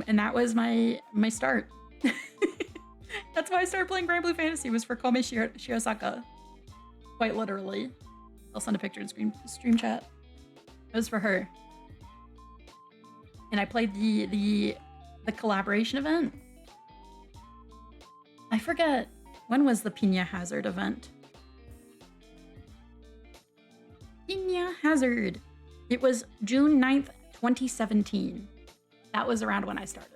And that was my start. That's why I started playing Grand Blue Fantasy, was for Komei Shiosaka. Quite literally. I'll send a picture in stream chat. It was for her. And I played the collaboration event. I forget, when was the Pina Hazard event? Pina Hazard. It was June 9th, 2017. That was around when I started.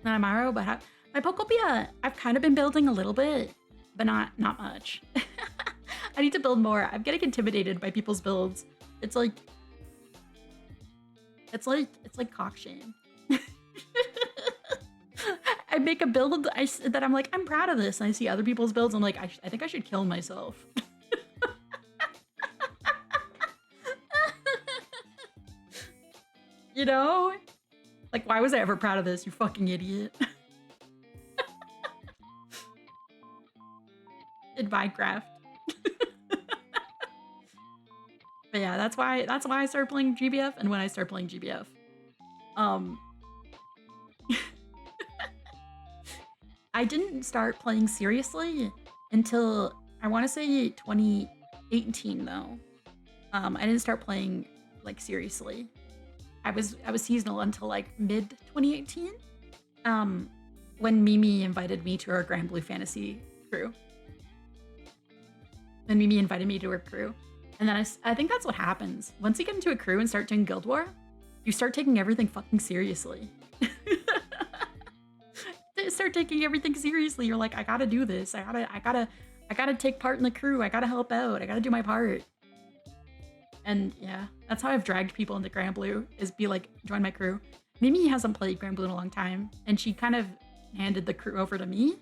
Not Amaro, but my Pokopia, I've kind of been building a little bit, but not much. I need to build more. I'm getting intimidated by people's builds. It's like cock shame. I make a build that I'm like, I'm proud of this. And I see other people's builds. I'm like, I think I should kill myself. You know? Like, why was I ever proud of this, you fucking idiot? In Minecraft. But yeah, that's why I started playing GBF, and when I started playing GBF. I didn't start playing seriously until I want to say 2018 though. I didn't start playing like seriously. I was seasonal until like mid 2018. When Mimi invited me to her Grand Blue Fantasy crew. When Mimi invited me to her crew. And then I think that's what happens. Once you get into a crew and start doing Guild War, you start taking everything fucking seriously. Start taking everything seriously. You're like, I gotta do this. I gotta take part in the crew. I gotta help out. I gotta do my part. And yeah, that's how I've dragged people into Grand Blue, is be like, join my crew. Mimi hasn't played Grand Blue in a long time, and she kind of handed the crew over to me.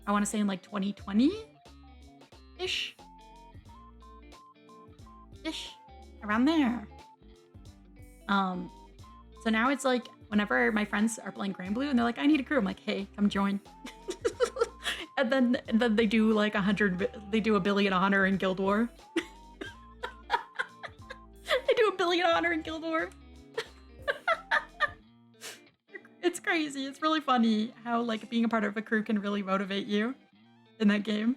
I want to say in like 2020-ish. Around there. So now it's like, whenever my friends are playing Grand Blue and they're like, I need a crew, I'm like, hey, come join. and then they do like 1 billion honor in Guild War. They do 1 billion honor in Guild War. It's crazy. It's really funny how like being a part of a crew can really motivate you in that game.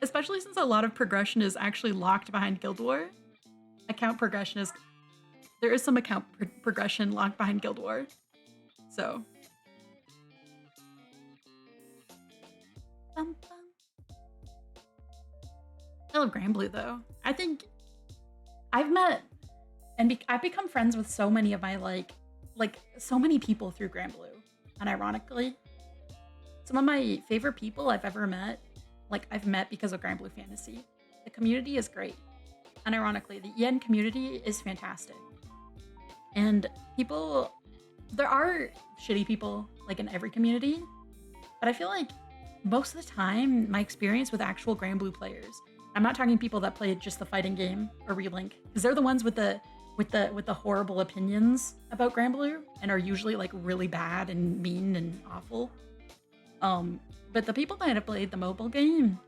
Especially since a lot of progression is actually locked behind Guild War. Account progression is... There is some account progression locked behind Guild War. So... Bum, bum. I love Grand Blue though. I think I've met and I've become friends with so many of my like so many people through Grand Blue. Unironically, some of my favorite people I've ever met, like I've met because of Grand Blue Fantasy. The community is great. Unironically, the EN community is fantastic. And people, there are shitty people like in every community, but I feel like most of the time, my experience with actual Grand Blue players, I'm not talking people that play just the fighting game or Relink, because they're the ones with the horrible opinions about Grand Blue and are usually like really bad and mean and awful. But the people that have played the mobile game,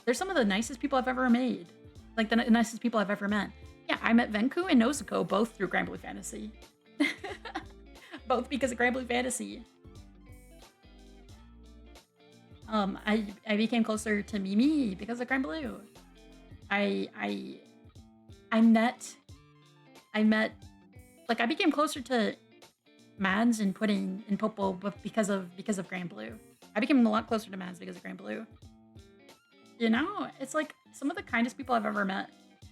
they're some of the nicest people I've ever made. Like the nicest people I've ever met. Yeah, I met Venku and Nozuko both through Grand Blue Fantasy. Both because of Grand Blue Fantasy. I became closer to Mimi because of Grand Blue. I became closer to Mads and Pudding and Popo because of Grand Blue. I became a lot closer to Mads because of Grand Blue. You know, it's like some of the kindest people I've ever met,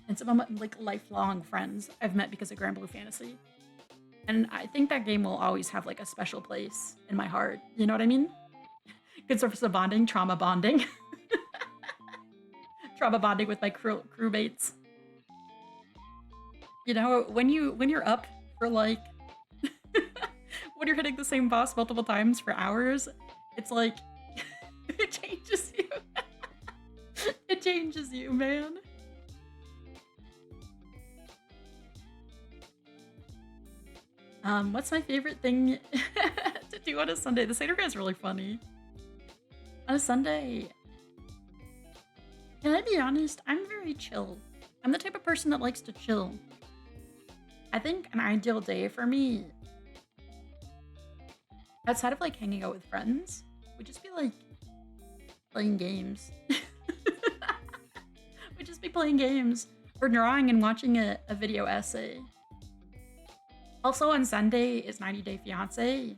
and some of my like lifelong friends I've met because of Grand Blue Fantasy. And I think that game will always have like a special place in my heart. You know what I mean? Good source of bonding, trauma bonding. Trauma bonding with my crewmates. You know, when you're up for like when you're hitting the same boss multiple times for hours, it's like it changes you. It changes you, man. What's my favorite thing to do on a Sunday? The Seder is really funny. On a Sunday, can I be honest? I'm very chill. I'm the type of person that likes to chill. I think an ideal day for me, outside of like hanging out with friends, would just be like playing games. Would just be playing games or drawing and watching a video essay. Also on Sunday is 90 Day Fiancé.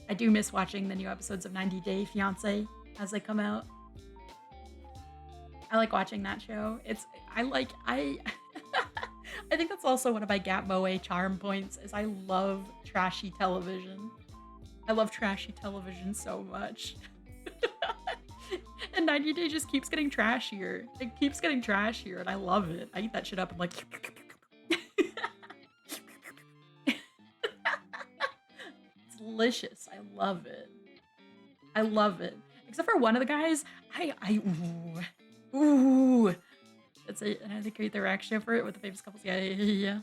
I do miss watching the new episodes of 90 Day Fiancé as they come out. I like watching that show. I think that's also one of my Gap Moe charm points is I love trashy television. I love trashy television so much. And 90 Day just keeps getting trashier. It keeps getting trashier and I love it. I eat that shit up. I'm like... It's delicious. I love it. I love it. Except for one of the guys, ooh. That's it. And I think the reaction for it with the famous couples. Yeah.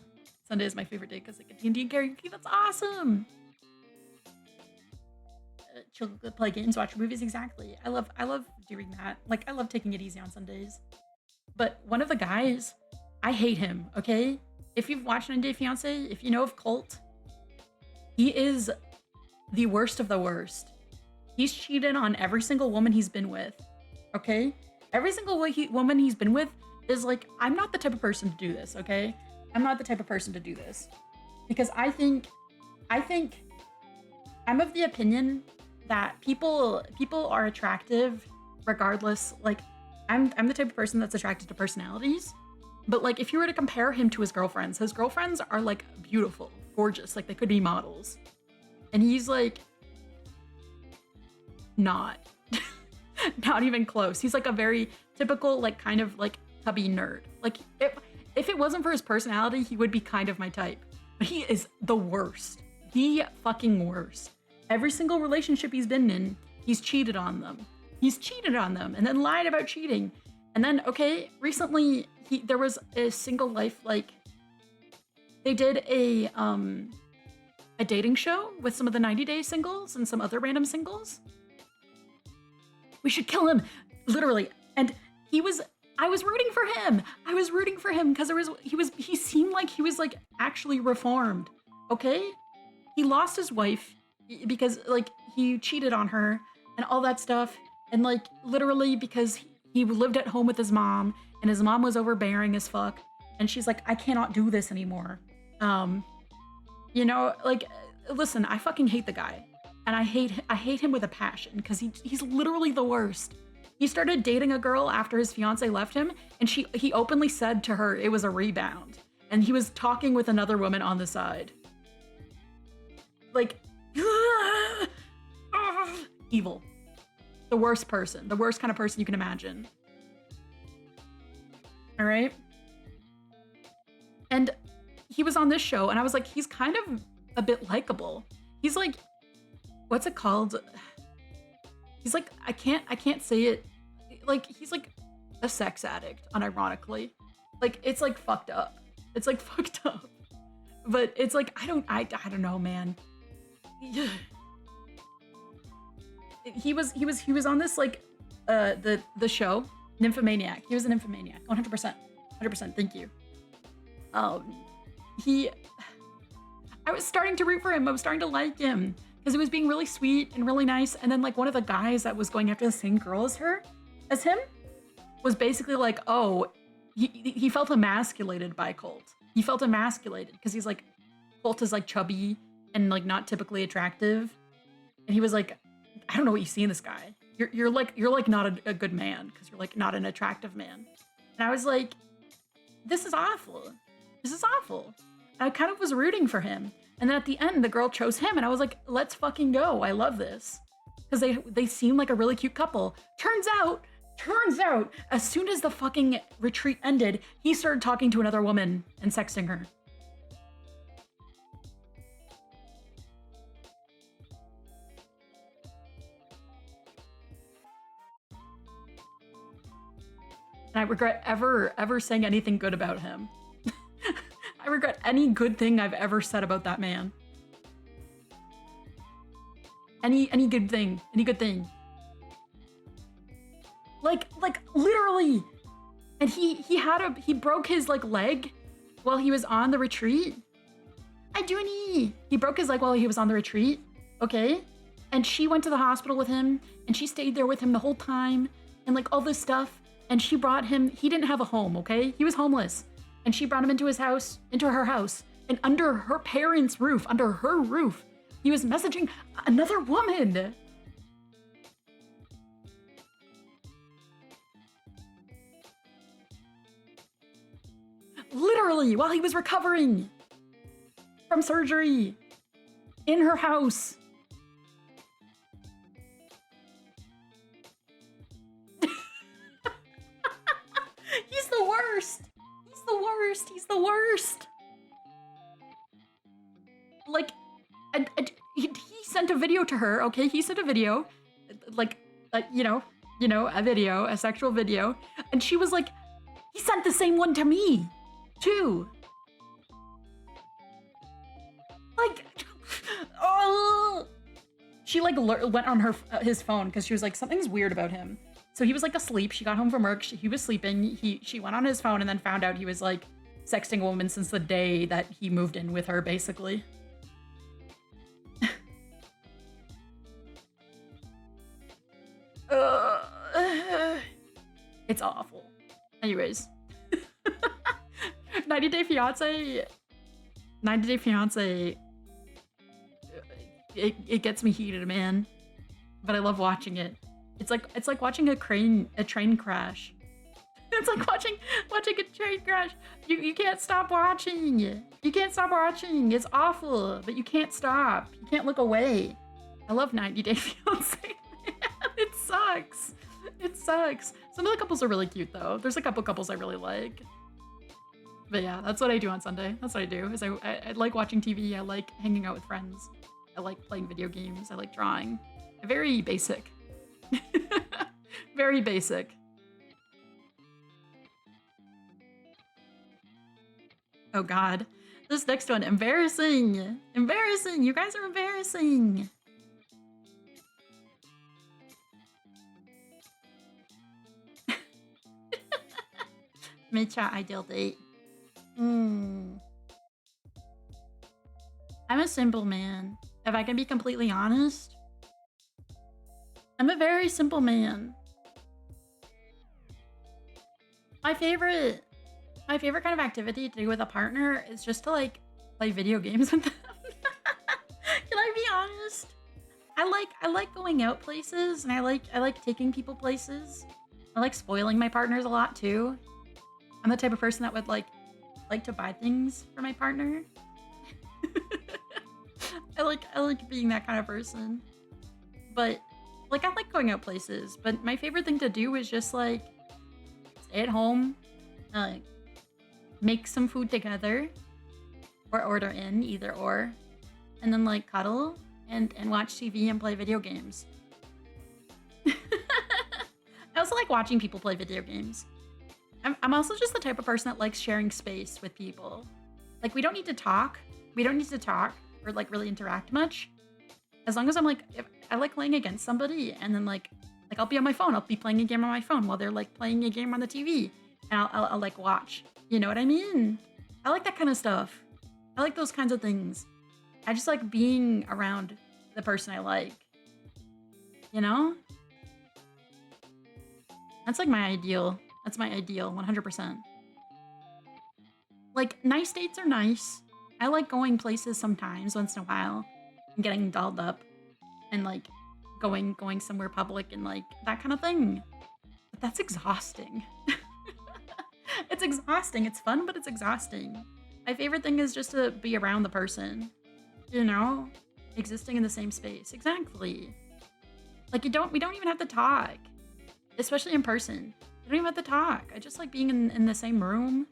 Sunday is my favorite day because like a D&D and karaoke. That's awesome. Chill, play games, watch movies. Exactly. I love doing that. Like I love taking it easy on Sundays. But one of the guys, I hate him. Okay, if you've watched 90 Day Fiance, if you know of Colt, he is the worst of the worst. He's cheated on every single woman he's been with. Okay, every single woman he's been with is like, I'm not the type of person to do this. Okay, I'm not the type of person to do this because I think I'm of the opinion that people are attractive regardless. Like I'm the type of person that's attracted to personalities, but like if you were to compare him to his girlfriends are like beautiful, gorgeous, like they could be models, and he's like not not even close. He's like a very typical like kind of like tubby nerd. Like if it wasn't for his personality, he would be kind of my type, but he is the worst. The fucking worst. Every single relationship he's been in, he's cheated on them. He's cheated on them and then lied about cheating. And then, okay, recently there was a single life, like they did a dating show with some of the 90 Day singles and some other random singles. We should kill him, literally. And I was rooting for him. I was rooting for him because he seemed like he was like actually reformed. Okay, he lost his wife because like he cheated on her and all that stuff, and like literally because he lived at home with his mom and his mom was overbearing as fuck, and she's like, I cannot do this anymore. You know, like listen, I fucking hate the guy, and I hate him with a passion because he's literally the worst. He started dating a girl after his fiance left him, and he openly said to her it was a rebound, and he was talking with another woman on the side. Like evil. The worst person. The worst kind of person you can imagine. All right? And he was on this show, and I was like, he's kind of a bit likable. He's like, what's it called? He's like, I can't say it. Like, he's like a sex addict, unironically. Like, it's like fucked up. It's like fucked up. But it's like, I don't know, man. He was on this like the show Nymphomaniac. He was a nymphomaniac. 100%. Thank you. I was starting to root for him. I was starting to like him because he was being really sweet and really nice. And then like one of the guys that was going after the same girl as him was basically like, oh, he felt emasculated by Colt. He felt emasculated because he's like, Colt is like chubby and like not typically attractive, and he was like, I don't know what you see in this guy. You're like not a good man because you're like not an attractive man. And I was like, this is awful. This is awful. And I kind of was rooting for him. And then at the end, the girl chose him, and I was like, let's fucking go. I love this because they seem like a really cute couple. Turns out, as soon as the fucking retreat ended, he started talking to another woman and sexting her. And I regret ever saying anything good about him. I regret any good thing I've ever said about that man. Any good thing. Like literally. And he broke his like leg while he was on the retreat. He broke his leg while he was on the retreat. Okay? And she went to the hospital with him, and she stayed there with him the whole time, and like all this stuff. And she brought him, he didn't have a home, okay? He was homeless. And she brought him into her house, and under her parents' roof, he was messaging another woman. Literally, while he was recovering from surgery in her house. He's the worst. Like, he sent a video to her, okay? He sent a video, like, a video, a sexual video. And she was like, he sent the same one to me, too. like, oh, she like went on his phone because she was like, something's weird about him. So he was like asleep. She got home from work. He was sleeping. She went on his phone and then found out he was like sexting a woman since the day that he moved in with her, basically. It's awful. Anyways. 90 Day Fiancé. 90 Day Fiancé. It gets me heated, man. But I love watching it. It's like watching a train crash. It's like watching a train crash. You can't stop watching. You can't stop watching. It's awful, but you can't stop. You can't look away. I love 90 Day Fiancé. It sucks. It sucks. Some of the couples are really cute though. There's a couple couples I really like. But yeah, that's what I do on Sunday. That's what I do. Is I like watching TV. I like hanging out with friends. I like playing video games. I like drawing. Very basic. Very basic. Oh god. This next one, embarrassing. Embarrassing. You guys are embarrassing. Mid-chat ideal date. I'm a simple man. If I can be completely honest, I'm a very simple man. My favorite kind of activity to do with a partner is just to like play video games with them. Can I be honest? I like going out places and I like taking people places. I like spoiling my partners a lot too. I'm the type of person that would like to buy things for my partner. I like being that kind of person. But like I like going out places, but my favorite thing to do is just like stay at home, make some food together, or order in, either or, and then like cuddle and watch TV and play video games. I also like watching people play video games. I'm also just the type of person that likes sharing space with people. Like we don't need to talk. We don't need to talk or like really interact much. As long as I'm like, if I like playing against somebody and then like I'll be on my phone. I'll be playing a game on my phone while they're like playing a game on the TV. And I'll like watch. You know what I mean? I like that kind of stuff. I like those kinds of things. I just like being around the person I like. You know? That's like my ideal. That's my ideal, 100%. Like, nice dates are nice. I like going places sometimes, once in a while, and getting dolled up, and like going somewhere public and like that kind of thing. But that's exhausting. It's exhausting. It's fun, but it's exhausting. My favorite thing is just to be around the person, you know, existing in the same space. Exactly. Like we don't even have to talk, especially in person. We don't even have to talk. I just like being in the same room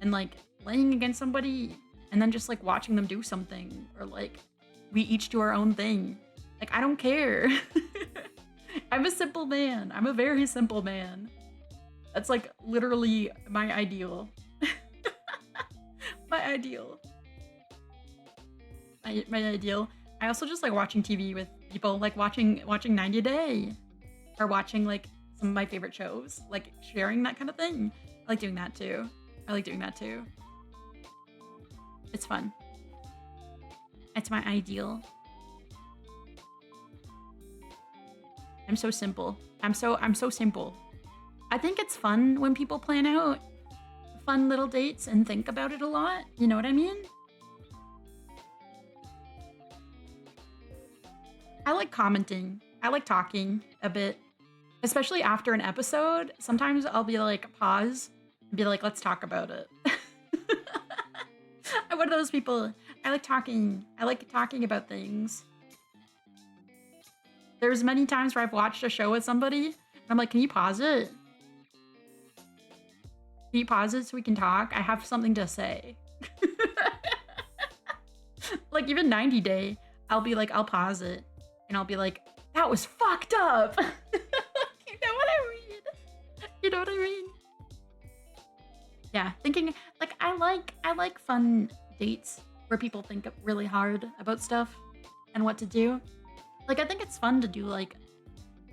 and like laying against somebody and then just like watching them do something, or like we each do our own thing. Like I don't care. I'm a simple man. I'm a very simple man. That's like literally my ideal. My ideal. My ideal. I also just like watching TV with people, like watching 90 Day, or watching like some of my favorite shows, like sharing that kind of thing. I like doing that too. It's fun. It's my ideal. I'm so simple. I'm so simple. I think it's fun when people plan out fun little dates and think about it a lot. You know what I mean? I like commenting. I like talking a bit. Especially after an episode, sometimes I'll be like, pause, and be like, let's talk about it. I'm one of those people. I like talking about things. There's many times where I've watched a show with somebody, and I'm like, can you pause it? Can you pause it so we can talk? I have something to say. Like even 90 Day, I'll be like, I'll pause it, and I'll be like, that was fucked up. You know what I mean? You know what I mean? Yeah, thinking like I like fun dates where people think really hard about stuff and what to do. Like, I think it's fun to do like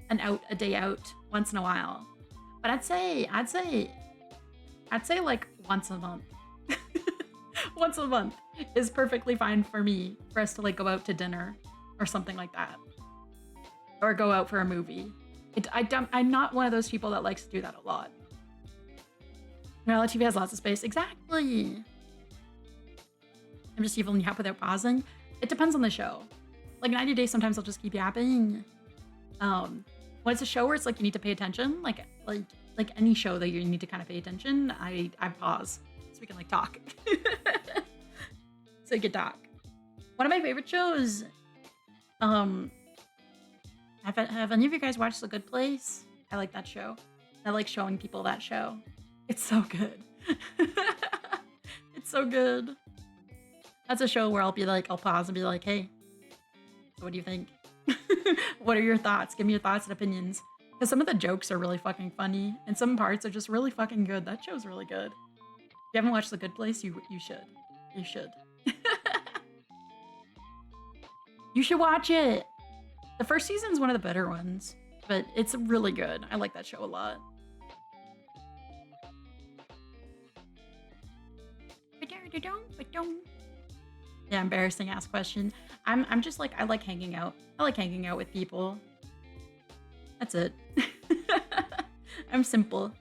a day out once in a while. But I'd say like once a month. Once a month is perfectly fine for me for us to like go out to dinner or something like that. Or go out for a movie. I'm not one of those people that likes to do that a lot. Reality TV has lots of space. Exactly. I'm just even yap without pausing. It depends on the show. Like 90 Days, sometimes I'll just keep yapping. When it's a show where it's like you need to pay attention, like any show that you need to kind of pay attention, I pause so we can like talk. So you can talk. One of my favorite shows, have any of you guys watched The Good Place? I like that show. I like showing people that show. It's so good. It's so good. That's a show where I'll pause and be like, hey, so what do you think? What are your thoughts? Give me your thoughts and opinions. Because some of the jokes are really fucking funny, and some parts are just really fucking good. That show's really good. If you haven't watched The Good Place, you should. You should. You should watch it. The first season's one of the better ones, but it's really good. I like that show a lot. Yeah, embarrassing ass question. I'm just like, I like hanging out. I like hanging out with people. That's it. I'm simple.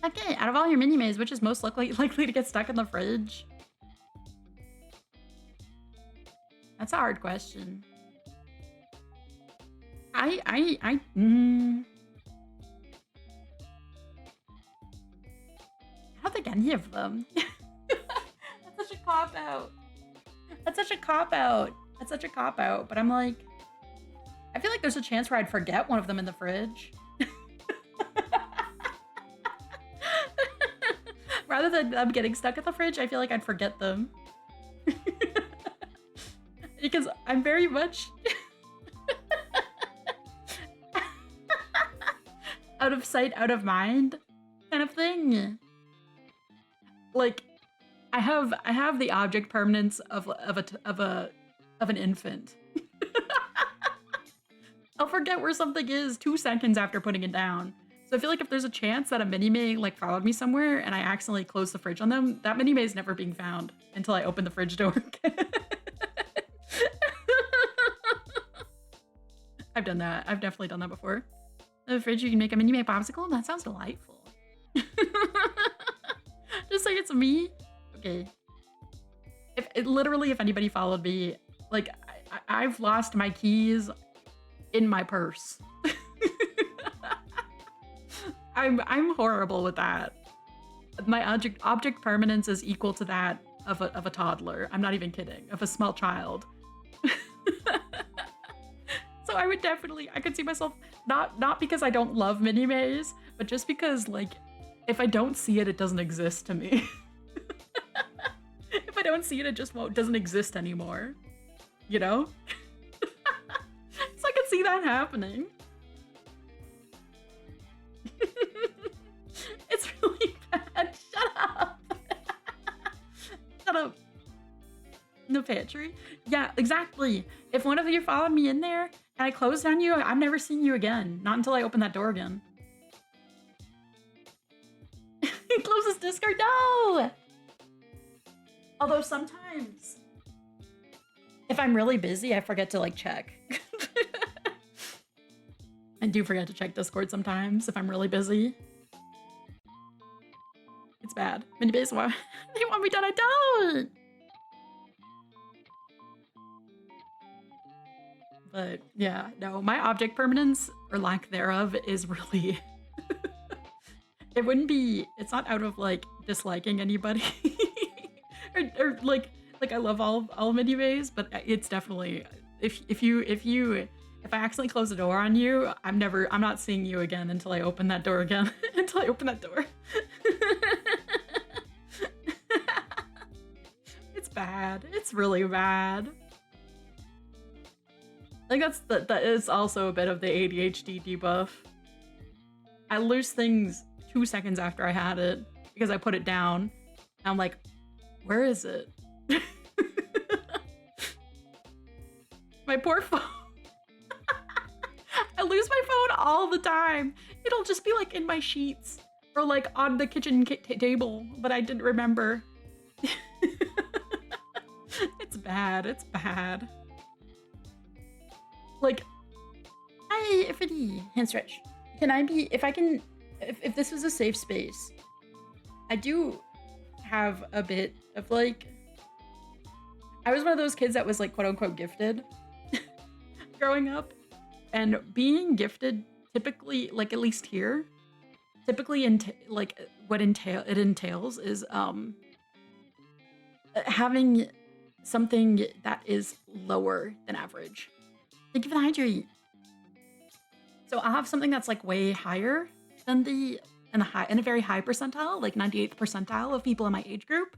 Okay, out of all your mini-maze, which is most likely to get stuck in the fridge? That's a hard question. I don't think any of them. That's such a cop-out. That's such a cop-out. That's such a cop-out. But I'm like, I feel like there's a chance where I'd forget one of them in the fridge. Rather than them getting stuck at the fridge, I feel like I'd forget them. Because I'm very much out of sight, out of mind kind of thing. Like, I have the object permanence of an infant. I'll forget where something is 2 seconds after putting it down. So I feel like if there's a chance that a mini-may like followed me somewhere and I accidentally closed the fridge on them, that mini-may is never being found until I open the fridge door again. I've done that. I've definitely done that before. In the fridge, you can make a mini-may popsicle? That sounds delightful. Just like it's me. Okay. If anybody followed me, like I've lost my keys in my purse. I'm horrible with that. My object permanence is equal to that of a toddler. I'm not even kidding. Of a small child. So I could see myself not because I don't love mini-maze, but just because like if I don't see it, it doesn't exist to me. If I don't see it, it just doesn't exist anymore. You know? So I can see that happening. It's really bad. Shut up. Shut up. The pantry? Yeah, exactly. If one of you followed me in there and I closed on you, I'm never seeing you again. Not until I open that door again. Close this Discord? No! Although sometimes, if I'm really busy, I forget to like check. I do forget to check Discord sometimes if I'm really busy. It's bad. Mini-maze, why they want me done? I don't! But yeah, no, my object permanence, or lack thereof, is really... It's not out of like disliking anybody. or like I love all mini-maze, but it's definitely, if I accidentally close the door on you, I'm not seeing you again until I open that door again. Until I open that door. It's bad. It's really bad. I think that is also a bit of the ADHD debuff. I lose things 2 seconds after I had it because I put it down. And I'm like, where is it? My poor phone. I lose my phone all the time. It'll just be like in my sheets or like on the kitchen table, but I didn't remember. It's bad. It's bad. Like, hi, Ifity, hand stretch. Can I be, if this was a safe space, I do have a bit of like, I was one of those kids that was like quote unquote gifted growing up, and being gifted typically, like at least here, typically what it entails is having something that is lower than average. Thank you for the hydrate. So I'll have something that's like way higher than in a very high percentile, like 98th percentile of people in my age group.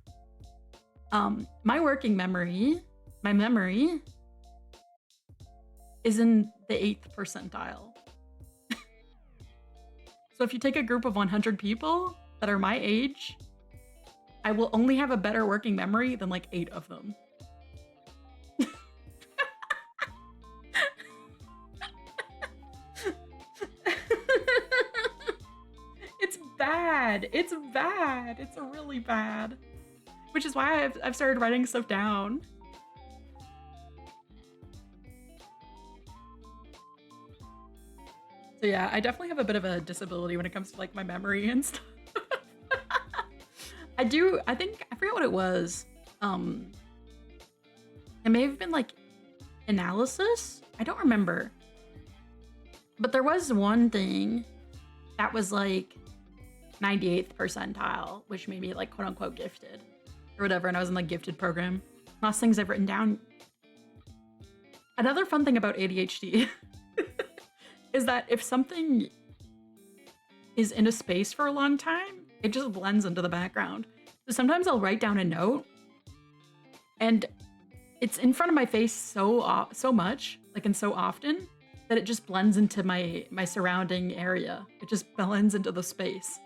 My working memory, my memory is in the 8th percentile. So if you take a group of 100 people that are my age, I will only have a better working memory than like 8 of them. It's bad. It's bad. It's really bad. Which is why I've started writing stuff down. So yeah, I definitely have a bit of a disability when it comes to like my memory and stuff. I forget what it was. It may have been like analysis. I don't remember. But there was one thing that was like 98th percentile, which made me like quote unquote gifted or whatever. And I was in like gifted program. Last things I've written down. Another fun thing about ADHD is that if something is in a space for a long time, it just blends into the background. So sometimes I'll write down a note and it's in front of my face so much, like and so often, that it just blends into my surrounding area. It just blends into the space.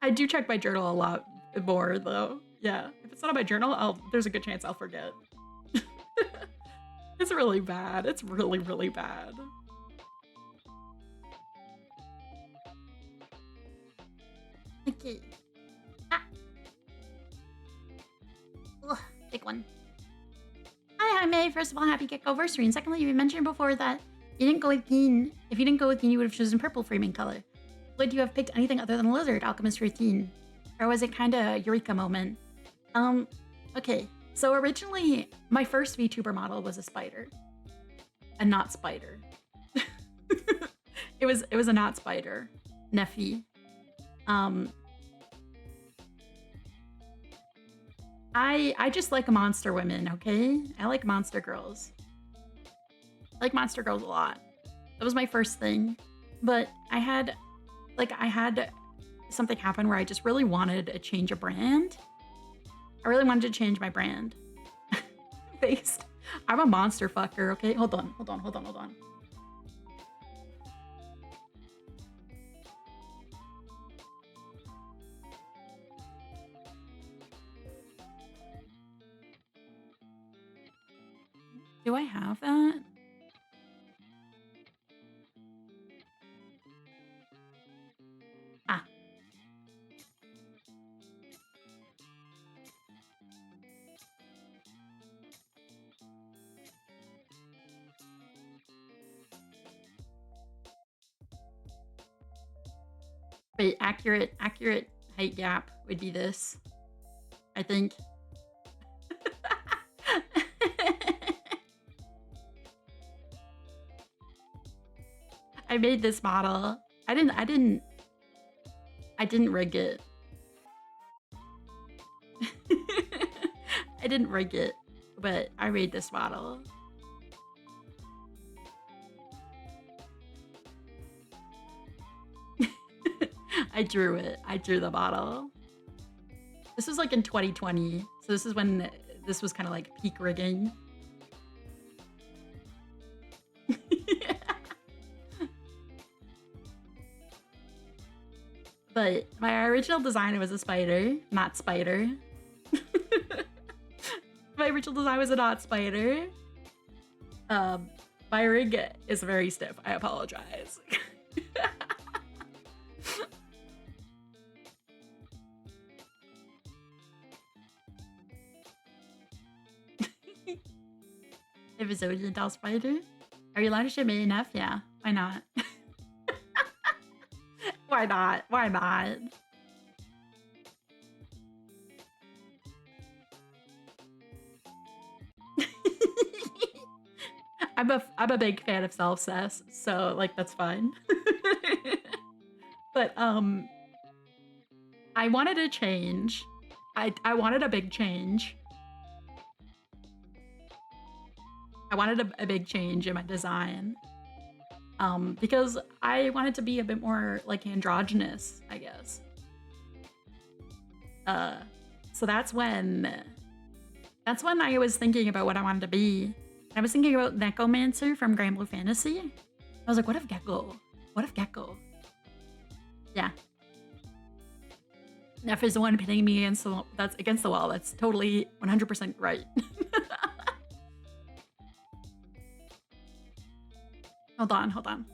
I do check my journal a lot more though. Yeah, if it's not on my journal, there's a good chance I'll forget. It's really bad. It's really, really bad. Okay. Ah. Ugh, big one. Hi, May. First of all, happy Geco-versary. And secondly, you mentioned before that you didn't go with Teen. If you didn't go with Teen, you would have chosen purple for your main color. Would you have picked anything other than Lizard, Alchemist, or Teen? Or was it kind of a eureka moment? Okay. So originally, my first VTuber model was a spider. A not spider. It was a not spider. Neffy. I just like monster women, okay? I like monster girls. I like monster girls a lot. That was my first thing. But I had something happen where I just really wanted a change of brand. I really wanted to change my brand. Based. I'm a monster fucker, okay? Hold on. Do I have that? Ah. Wait, accurate height gap would be this, I think. I made this model. I didn't rig it. I didn't rig it, but I made this model. I drew it. I drew the model. This was like in 2020. So this is when this was kind of like peak rigging. But my original design was a spider, not spider. My original design was a not spider. My rig is very stiff. I apologize. If it's a doll spider, are you allowed to ship me enough? Yeah, why not? Why not? Why not? I'm a big fan of self-cess, so like that's fine. But I wanted a change. I wanted a big change. I wanted a big change in my design. Because I wanted to be a bit more like androgynous, I guess. So that's when I was thinking about what I wanted to be. I was thinking about Necromancer from Grand Blue Fantasy. I was like, what if Gecko? What if Gecko? Yeah. Neff is the one pinning me against the wall. That's totally 100% right. Hold on.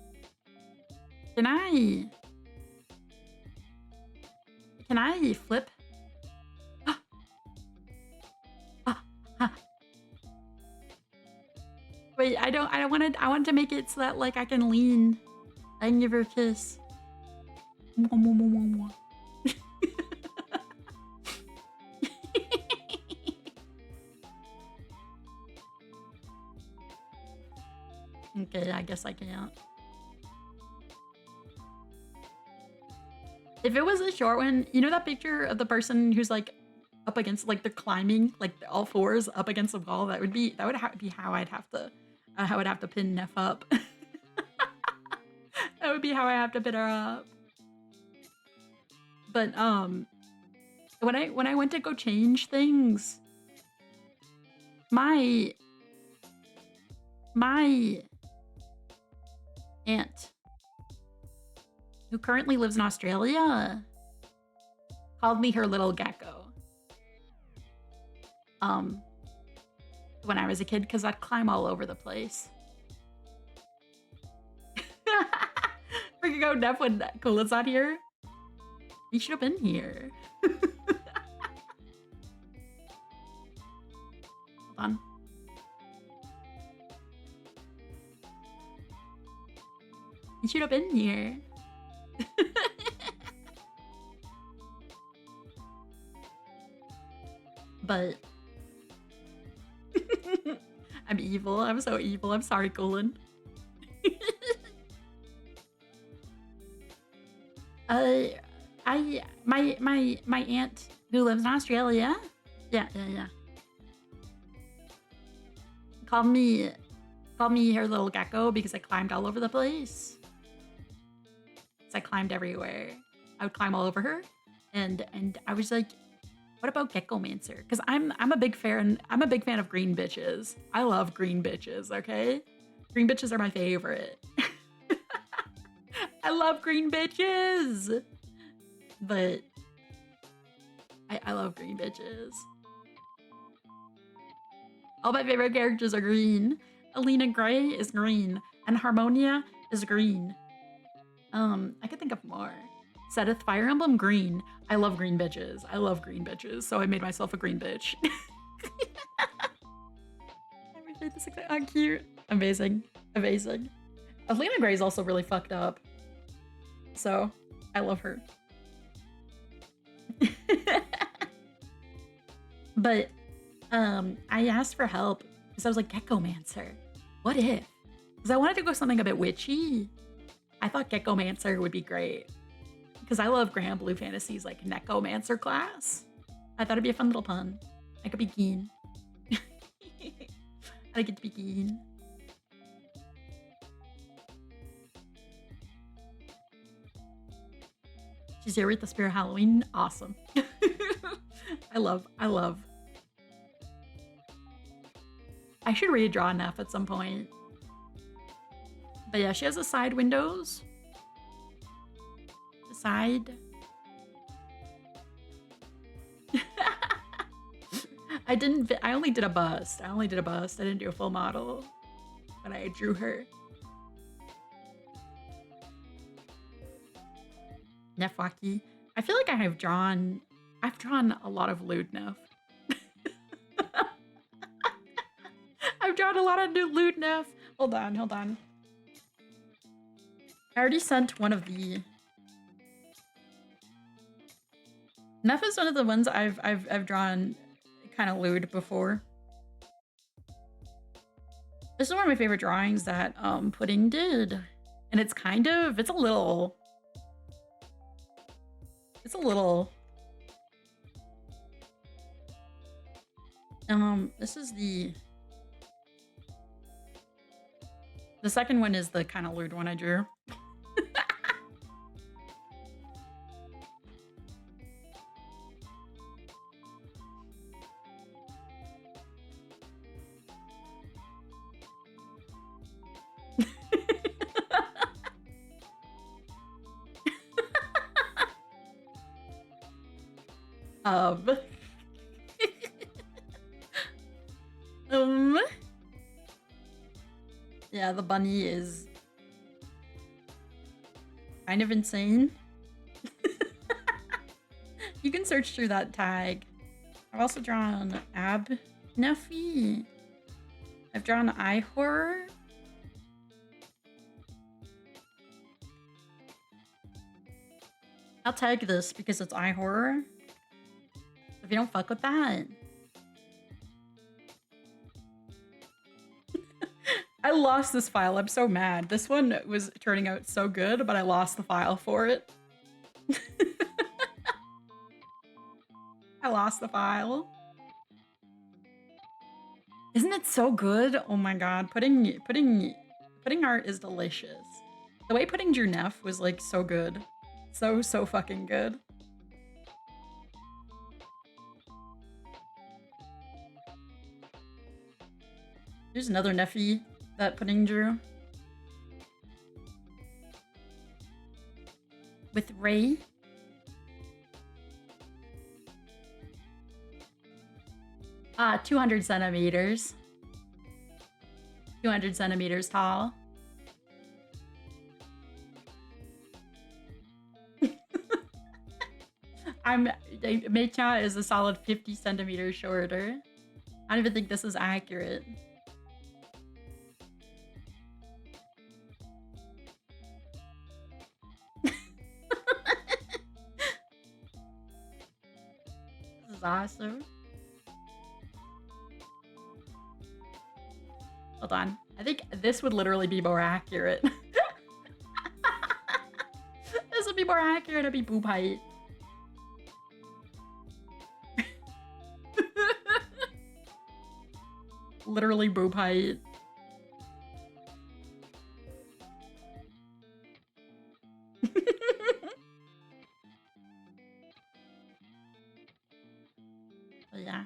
Can I flip? Wait, I want to make it so that like I can lean. I can give her a kiss. Okay, I guess I can't. If it was a short one, you know that picture of the person who's like up against, like they're climbing, like all fours up against the wall? That would be how I'd have to pin Neff up. That would be how I have to pin her up. But when I went to go change things, my aunt, who currently lives in Australia, called me her little gecko. When I was a kid, because I'd climb all over the place. Freaking out Neff when Coola's not here. He should have been here. Hold on. He should have been here. But I'm evil. I'm so evil. I'm sorry, Colin. My aunt who lives in Australia. Yeah. Called me her little gecko because I climbed all over the place. So I climbed everywhere. I would climb all over her, and I was like, what about Geckomancer? Because I'm a big fan of green bitches. I love green bitches, okay? Green bitches are my favorite. I love green bitches. But I love green bitches. All my favorite characters are green. Alina Gray is green. And Harmonia is green. I could think of more. Sedith Fire Emblem green. I love green bitches. I love green bitches. So I made myself a green bitch. I'm cute. Amazing. Alina Gray is also really fucked up. So I love her. But I asked for help because I was like, Geckomancer, what if? Because I wanted to go something a bit witchy. I thought Geckomancer would be great because I love Grand Blue Fantasy's like Necromancer class. I thought it'd be a fun little pun. I could be keen. I get to be keen. She's here with the Spirit of Halloween. Awesome. I love. I should redraw Neff at some point. But yeah, she has the side windows. The side I only did a bust. I didn't do a full model when I drew her. Nefwaki. I feel like I've drawn a lot of lewd Nef. I've drawn a lot of new lewd Nef. Hold on. I already sent one of the... Nef is one of the ones I've drawn kind of lewd before. This is one of my favorite drawings that Pudding did. And it's a little... This is the second one is the kind of lewd one I drew. Yeah, the bunny is kind of insane. You can search through that tag. I've also drawn Ab Nuffy. I've drawn eye horror. I'll tag this because it's eye horror. If you don't fuck with that. I lost this file. I'm so mad. This one was turning out so good, but I lost the file for it. I lost the file. Isn't it so good? Oh my god. Pudding art is delicious. The way Pudding drew Neff was like so good. So fucking good. Here's another Neffy that Pudding drew. With Ray. Ah, 200 centimeters. 200 centimeters tall. Mecha is a solid 50 centimeters shorter. I don't even think this is accurate. This is awesome. Hold on. I think this would literally be more accurate. This would be more accurate. It'd be boob height. Literally boob height. Oh, yeah.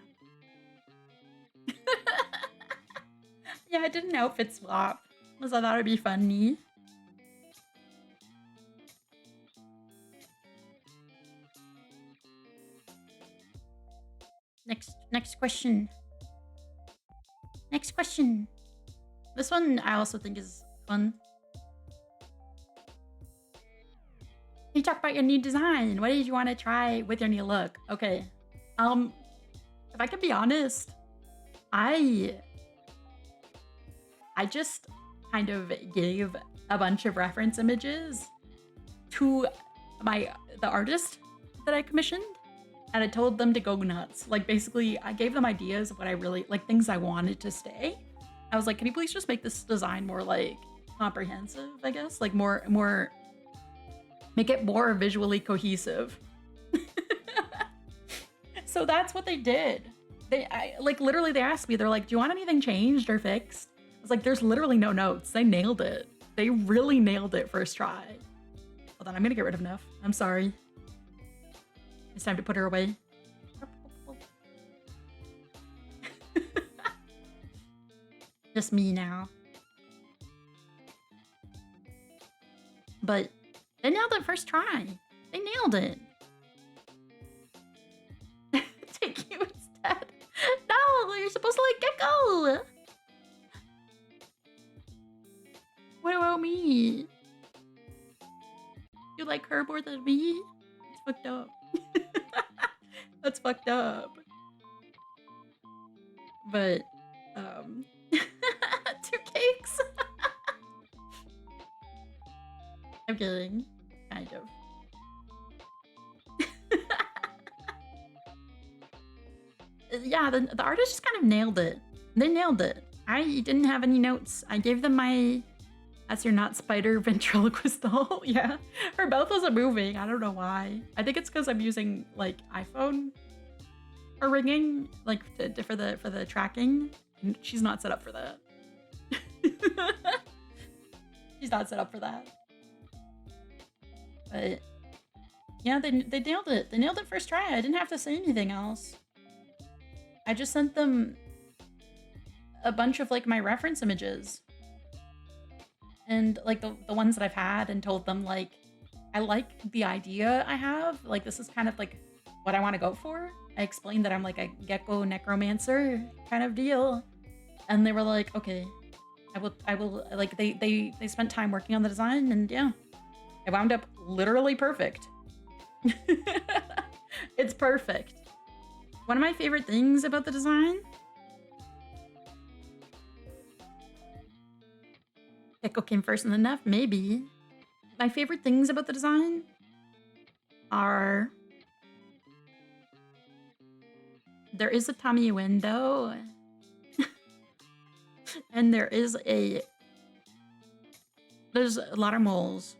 Yeah, I did an outfit swap because I thought it'd be funny. Next question. Next question. This one I also think is fun. Can you talk about your new design? What did you want to try with your new look? Okay. If I can be honest, I just kind of gave a bunch of reference images to the artist that I commissioned, and I told them to go nuts. Like, basically, I gave them ideas of what I really, like, things I wanted to stay. I was like, can you please just make this design more, like, comprehensive, I guess? Like, make it more visually cohesive. So that's what they did. Literally, they asked me, they're like, do you want anything changed or fixed? I was like, there's literally no notes. They nailed it. They really nailed it first try. Hold on, I'm gonna get rid of Neff. I'm sorry. It's time to put her away. Just me now. But they nailed it first try. They nailed it. Take you instead. No! about me? You like her more than me? It's fucked up. That's fucked up. But, 2 cakes? I'm kidding. Kind of. Yeah, the artist just kind of nailed it. They nailed it. I didn't have any notes. I gave them my "That's your not spider" ventriloquist doll. Yeah, her mouth wasn't moving. I don't know why. I think it's because I'm using like iPhone or ringing, like for the tracking. And she's not set up for that. She's not set up for that. But yeah, they nailed it. They nailed it first try. I didn't have to say anything else. I just sent them a bunch of like my reference images and like the ones that I've had, and told them like I like the idea I have. Like this is kind of like what I want to go for. I explained that I'm like a gecko necromancer kind of deal, and they were like, okay, I will. Like they spent time working on the design, and yeah, it wound up literally perfect. It's perfect. One of my favorite things about the design, gecko came first in the Neff, maybe. My favorite things about the design are there is a tummy window and there's a lot of moles.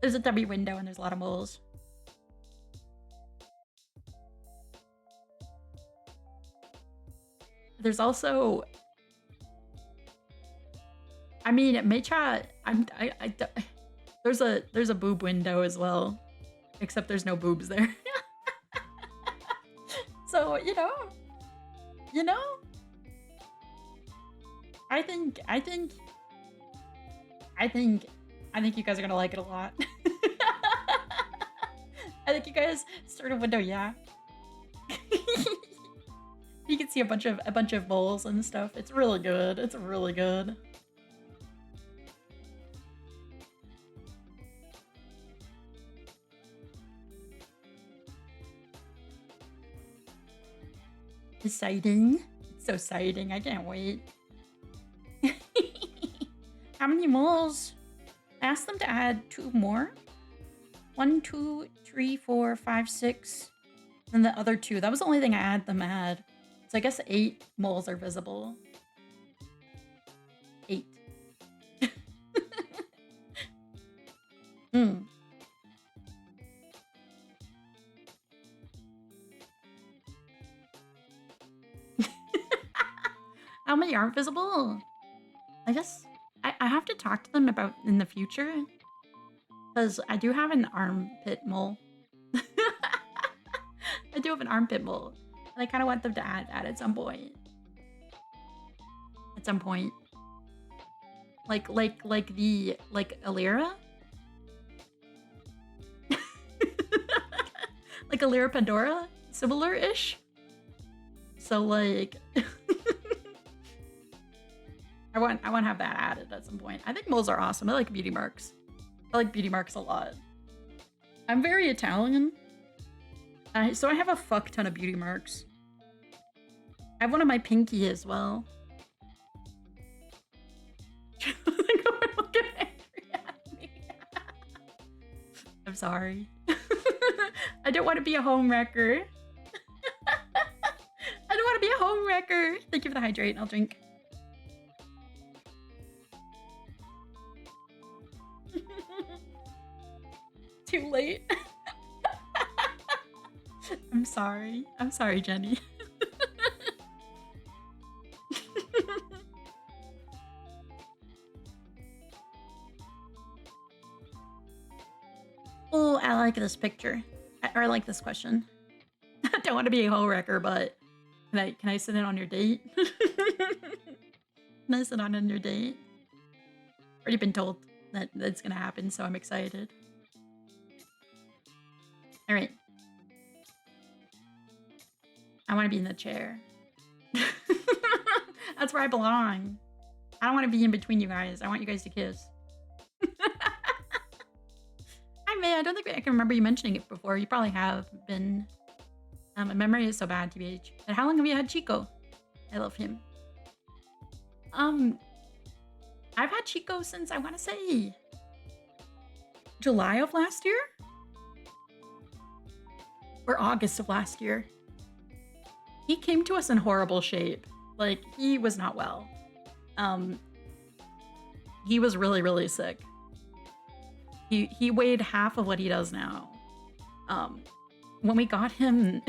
There's a tummy window and there's a lot of moles. There's also, I mean, Mecha, there's a boob window as well, except there's no boobs there. So, you know, I think you guys are gonna like it a lot. I think you guys sort of window, yeah. You can see a bunch of moles and stuff. It's really good. It's really good. Exciting. It's so exciting. I can't wait. How many moles? I asked them to add 2 more. 1, 2, 3, 4, 5, 6. And the other 2. That was the only thing I had them add. So I guess 8 moles are visible. 8. How many aren't visible? I guess I have to talk to them about in the future. Because I do have an armpit mole. I do have an armpit mole. And I kind of want them to add at some point. At some point. Like Alira? Like Alira Pandora? Similar-ish? So like I want to have that added at some point. I think moles are awesome. I like beauty marks. I like beauty marks a lot. I'm very Italian. So I have a fuck ton of beauty marks. I have one on my pinky as well. I'm sorry. I don't want to be a home wrecker. I don't want to be a home wrecker. Thank you for the hydrate. I'll drink. Too late. I'm sorry. I'm sorry, Jenny. Oh, I like this picture. I like this question. I don't want to be a hole wrecker, but can I sit in on your date? Can I sit on your date? Already been told that that's gonna happen, so I'm excited. All right. I want to be in the chair. That's where I belong. I don't want to be in between you guys. I want you guys to kiss. Hi, May. I don't think I can remember you mentioning it before. You probably have been. My memory is so bad, TBH. And how long have you had Chico? I love him. I've had Chico since, I want to say, July of last year? Or August of last year. He came to us in horrible shape. Like, he was not well. He was really, really sick. He weighed half of what he does now. When we got him,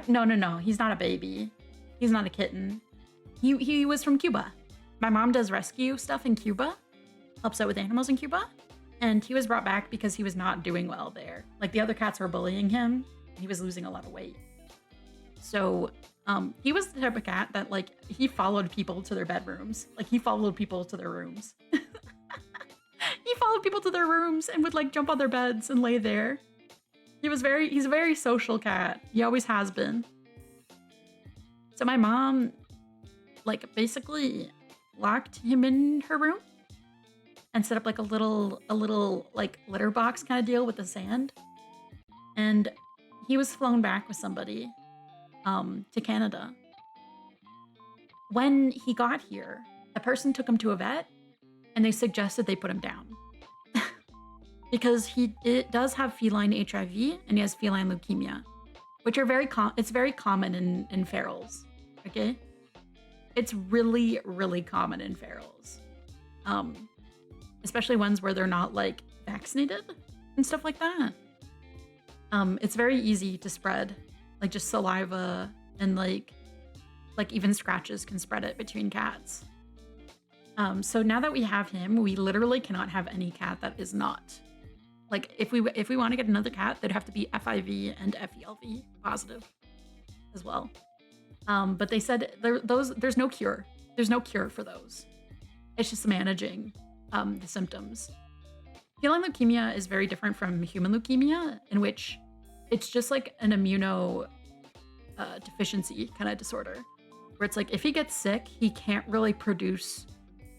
no. He's not a baby. He's not a kitten. He was from Cuba. My mom does rescue stuff in Cuba, helps out with animals in Cuba. And he was brought back because he was not doing well there. Like, the other cats were bullying him. And he was losing a lot of weight. So, he was the type of cat that, like, he followed people to their bedrooms. Like, he followed people to their rooms. He followed people to their rooms and would, like, jump on their beds and lay there. He's a very social cat. He always has been. So my mom, like, basically locked him in her room and set up like a little like litter box kind of deal with the sand. And he was flown back with somebody to Canada. When he got here, the person took him to a vet and they suggested they put him down. Because it does have feline HIV and he has feline leukemia, which are it's very common in ferals, okay? It's really, really common in ferals. Especially ones where they're not, like, vaccinated and stuff like that. It's very easy to spread, like, just saliva and, like even scratches can spread it between cats. So now that we have him, we literally cannot have any cat that is not. Like, if we want to get another cat, they'd have to be FIV and FELV positive as well. But they said there's no cure. There's no cure for those. It's just managing the symptoms. Feline leukemia is very different from human leukemia, in which it's just like an immuno deficiency kind of disorder, where it's like if he gets sick, he can't really produce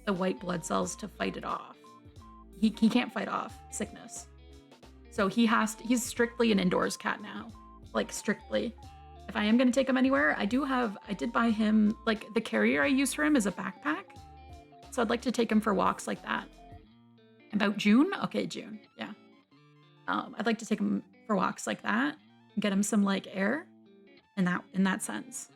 the white blood cells to fight it off. He can't fight off sickness. So he's strictly an indoors cat now, like strictly. If I am going to take him anywhere, I did buy him, like, the carrier I use for him is a backpack. So I'd like to take him for walks like that. About June? Okay, June. Yeah. I'd like to take him for walks like that, and get him some, like, air in that sense.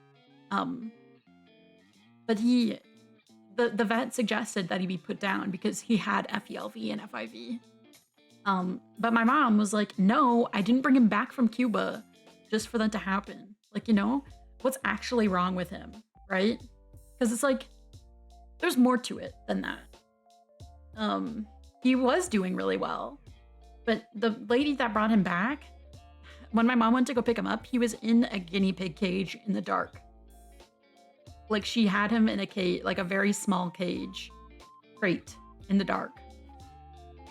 But the vet suggested that he be put down because he had FELV and FIV. But my mom was like, no, I didn't bring him back from Cuba just for that to happen. Like, you know, what's actually wrong with him, right? Because it's like, there's more to it than that. He was doing really well, but the lady that brought him back, when my mom went to go pick him up, he was in a guinea pig cage in the dark. Like, she had him in a cage, like a very small cage, crate in the dark.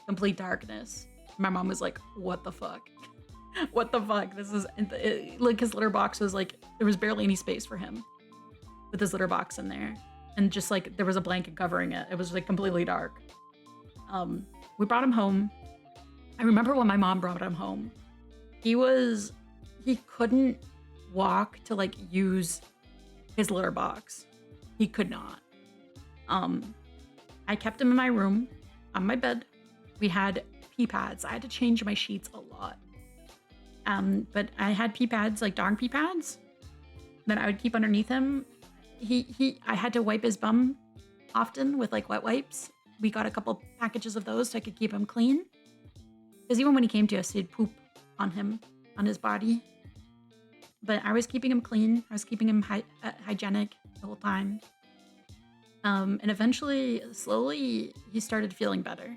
Complete darkness. My mom was like, what the fuck? What the fuck? This is, like, his litter box was like, there was barely any space for him with his litter box in there. And just like, there was a blanket covering it. It was like completely dark. We brought him home. I remember when my mom brought him home, he couldn't walk to, like, use his litter box. He could not. I kept him in my room on my bed. We had pee pads. I had to change my sheets a lot. But I had pee pads, like dog pee pads, that I would keep underneath him. I had to wipe his bum often with, like, wet wipes. We got a couple packages of those so I could keep him clean. Because even when he came to us, he'd poop on his body. But I was keeping him clean. I was keeping him hygienic the whole time. And eventually, slowly, he started feeling better.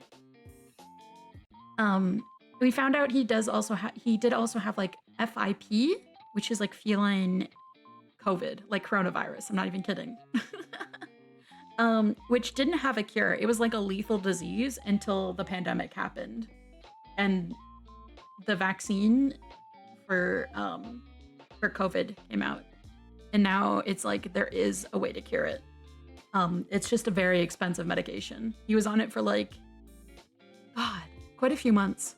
We found out he did also have like FIP, which is like feline COVID, like coronavirus. I'm not even kidding. Which didn't have a cure. It was like a lethal disease until the pandemic happened. And the vaccine for COVID came out. And now it's like there is a way to cure it. It's just a very expensive medication. He was on it for like, God, quite a few months.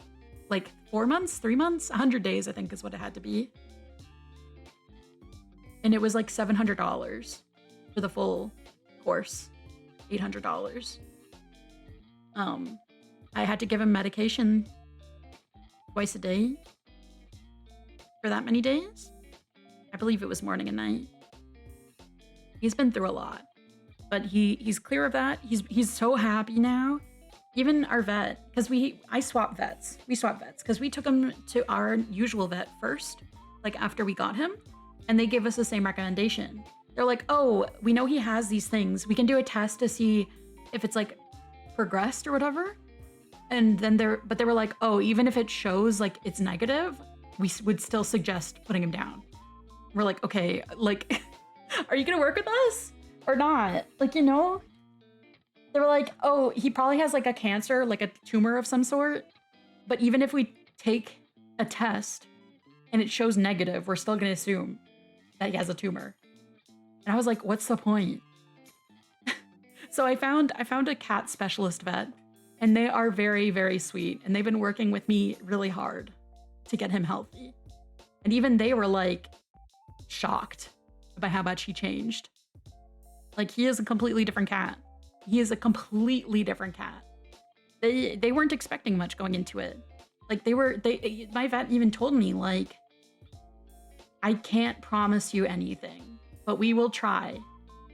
Like 4 months, 3 months, 100 days, I think is what it had to be. And it was like $700 for the full course, $800. I had to give him medication twice a day for that many days. I believe it was morning and night. He's been through a lot, but he's clear of that. He's so happy now. Even our vet, because I swap vets. We swap vets because we took him to our usual vet first, like after we got him, and they gave us the same recommendation. They're like, oh, we know he has these things. We can do a test to see if it's like progressed or whatever. And then they were like, oh, even if it shows like it's negative, we would still suggest putting him down. We're like, okay, like, are you gonna work with us or not? Like, you know? They were like, oh, he probably has like a cancer, like a tumor of some sort. But even if we take a test and it shows negative, we're still gonna assume that he has a tumor. And I was like, what's the point? So I found a cat specialist vet, and they are very, very sweet. And they've been working with me really hard to get him healthy. And even they were like shocked by how much he changed. Like, he is a completely different cat. He is a completely different cat. They weren't expecting much going into it. Like, my vet even told me, like, I can't promise you anything, but we will try.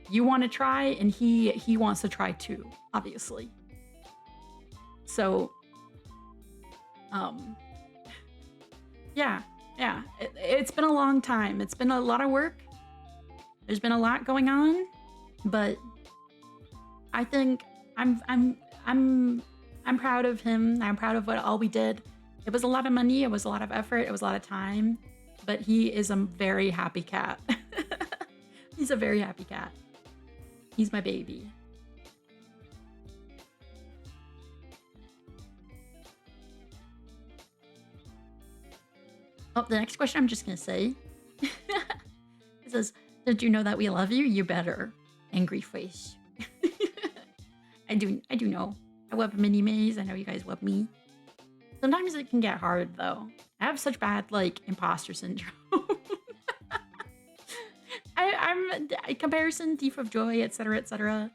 You want to try, and he wants to try too, obviously. So, yeah. It's been a long time. It's been a lot of work. There's been a lot going on, but I think I'm proud of him. I'm proud of all we did. It was a lot of money. It was a lot of effort. It was a lot of time, but he is a very happy cat. He's a very happy cat. He's my baby. Oh, the next question I'm just gonna say. It says, did you know that we love you? You better. Angry face. I do know. I love Mini Maze. I know you guys love me. Sometimes it can get hard though. I have such bad like imposter syndrome. I'm comparison, thief of joy, etc., etc.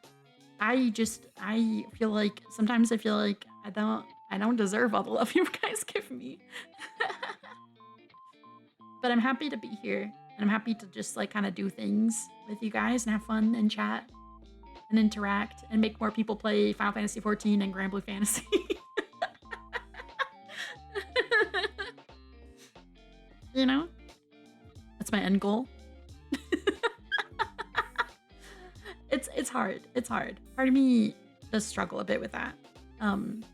I feel like sometimes I feel like I don't deserve all the love you guys give me. But I'm happy to be here, and I'm happy to just like kind of do things with you guys and have fun and chat and interact and make more people play Final Fantasy XIV and Grand Blue Fantasy. You know? That's my end goal. It's hard. It's hard. Part of me does struggle a bit with that. I'm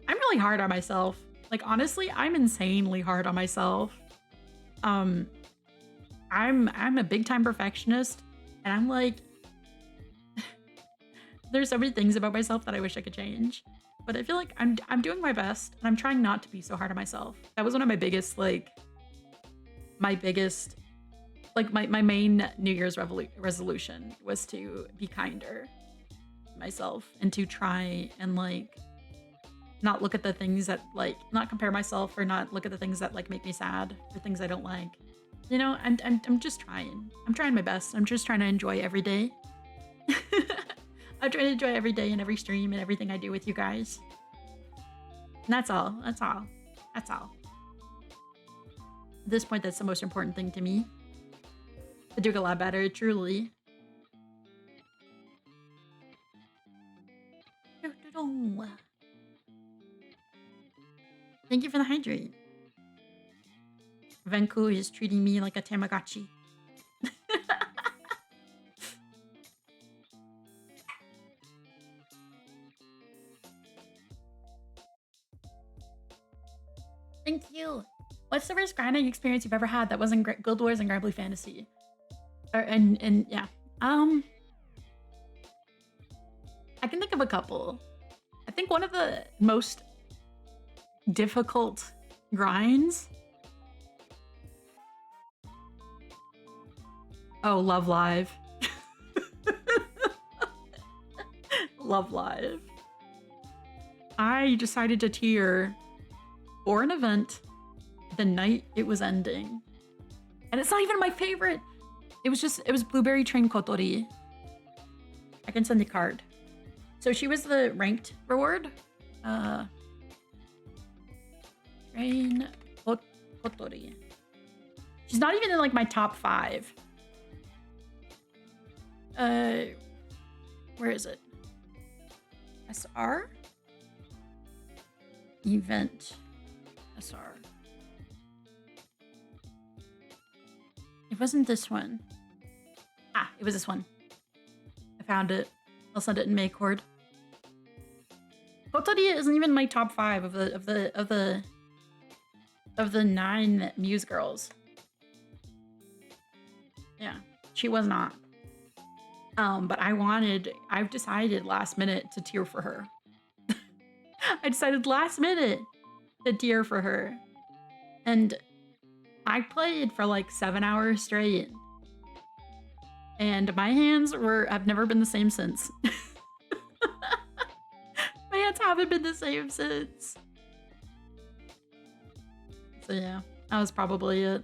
really hard on myself. Like, honestly, I'm insanely hard on myself. I'm a big time perfectionist, and I'm like, there's so many things about myself that I wish I could change, but I feel like I'm doing my best, and I'm trying not to be so hard on myself. That was one of my biggest my main New Year's resolution was to be kinder to myself and to try and like not look at the things that like not compare myself or not look at the things that like make me sad or things I don't like. You know, I'm just trying. I'm trying my best. I'm just trying to enjoy every day. I'm trying to enjoy every day and every stream and everything I do with you guys. And that's all. That's all. That's all. At this point, that's the most important thing to me. I do a lot better, truly. Thank you for the hydrate. Venku is treating me like a Tamagotchi. Thank you. What's the worst grinding experience you've ever had that wasn't Guild Wars and Grand Blue Fantasy? And yeah. I can think of a couple. I think one of the most difficult grinds Oh, Love Live. Love Live. I decided to tear for an event the night it was ending. And it's not even my favorite. It was Blueberry Train Kotori. I can send the card. So she was the ranked reward. Train Kotori. She's not even in like my top 5. Where is it? SR? Event. SR. It wasn't this one. Ah, it was this one. I found it. I'll send it in Maycord. Kotori isn't even my top 5 of the 9 Muse girls. Yeah, she was not. But I've decided last minute to tear for her. I decided last minute to tear for her. And I played for like 7 hours straight. And my hands have never been the same since. My hands haven't been the same since. So yeah, that was probably it.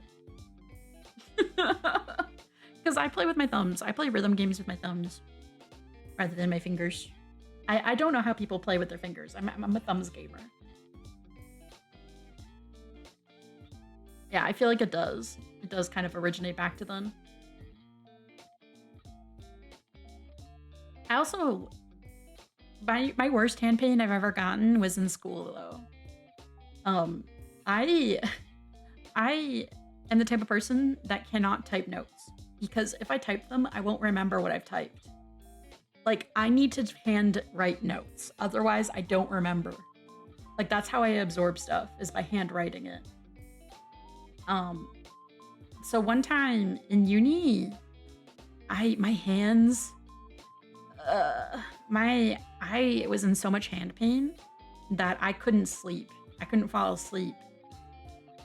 Because I play with my thumbs. I play rhythm games with my thumbs rather than my fingers. I don't know how people play with their fingers. I'm a thumbs gamer. Yeah, I feel like it does. It does kind of originate back to then. I also... My worst hand pain I've ever gotten was in school, though. I am the type of person that cannot type notes. Because if I type them, I won't remember what I've typed. Like, I need to hand write notes. Otherwise, I don't remember. Like, that's how I absorb stuff, is by handwriting it. So one time in uni, my hands, I was in so much hand pain that I couldn't sleep. I couldn't fall asleep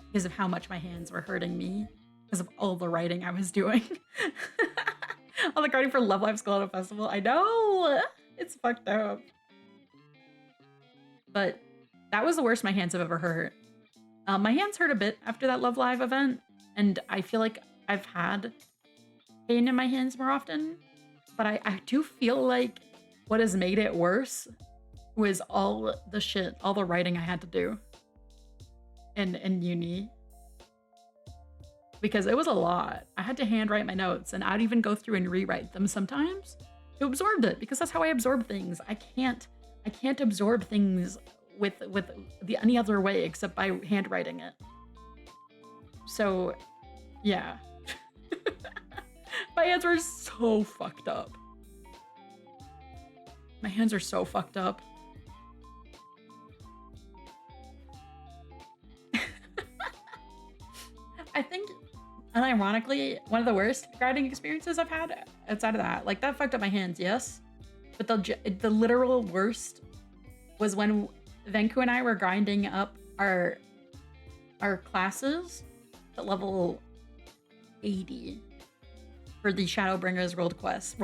because of how much my hands were hurting me because of all the writing I was doing. All the writing for Love Live School at a festival. I know! It's fucked up. But that was the worst my hands have ever hurt. My hands hurt a bit after that Love Live event, and I feel like I've had pain in my hands more often. But I do feel like what has made it worse was all the writing I had to do in uni. Because it was a lot. I had to handwrite my notes, and I'd even go through and rewrite them sometimes to absorb it, because that's how I absorb things. I can't absorb things with any other way except by handwriting it. So, yeah. My hands were so fucked up. My hands are so fucked up. I think, unironically, one of the worst grinding experiences I've had outside of that, like that fucked up my hands, yes. But the literal worst was when Venku and I were grinding up our classes at level 80 for the Shadowbringers world quests.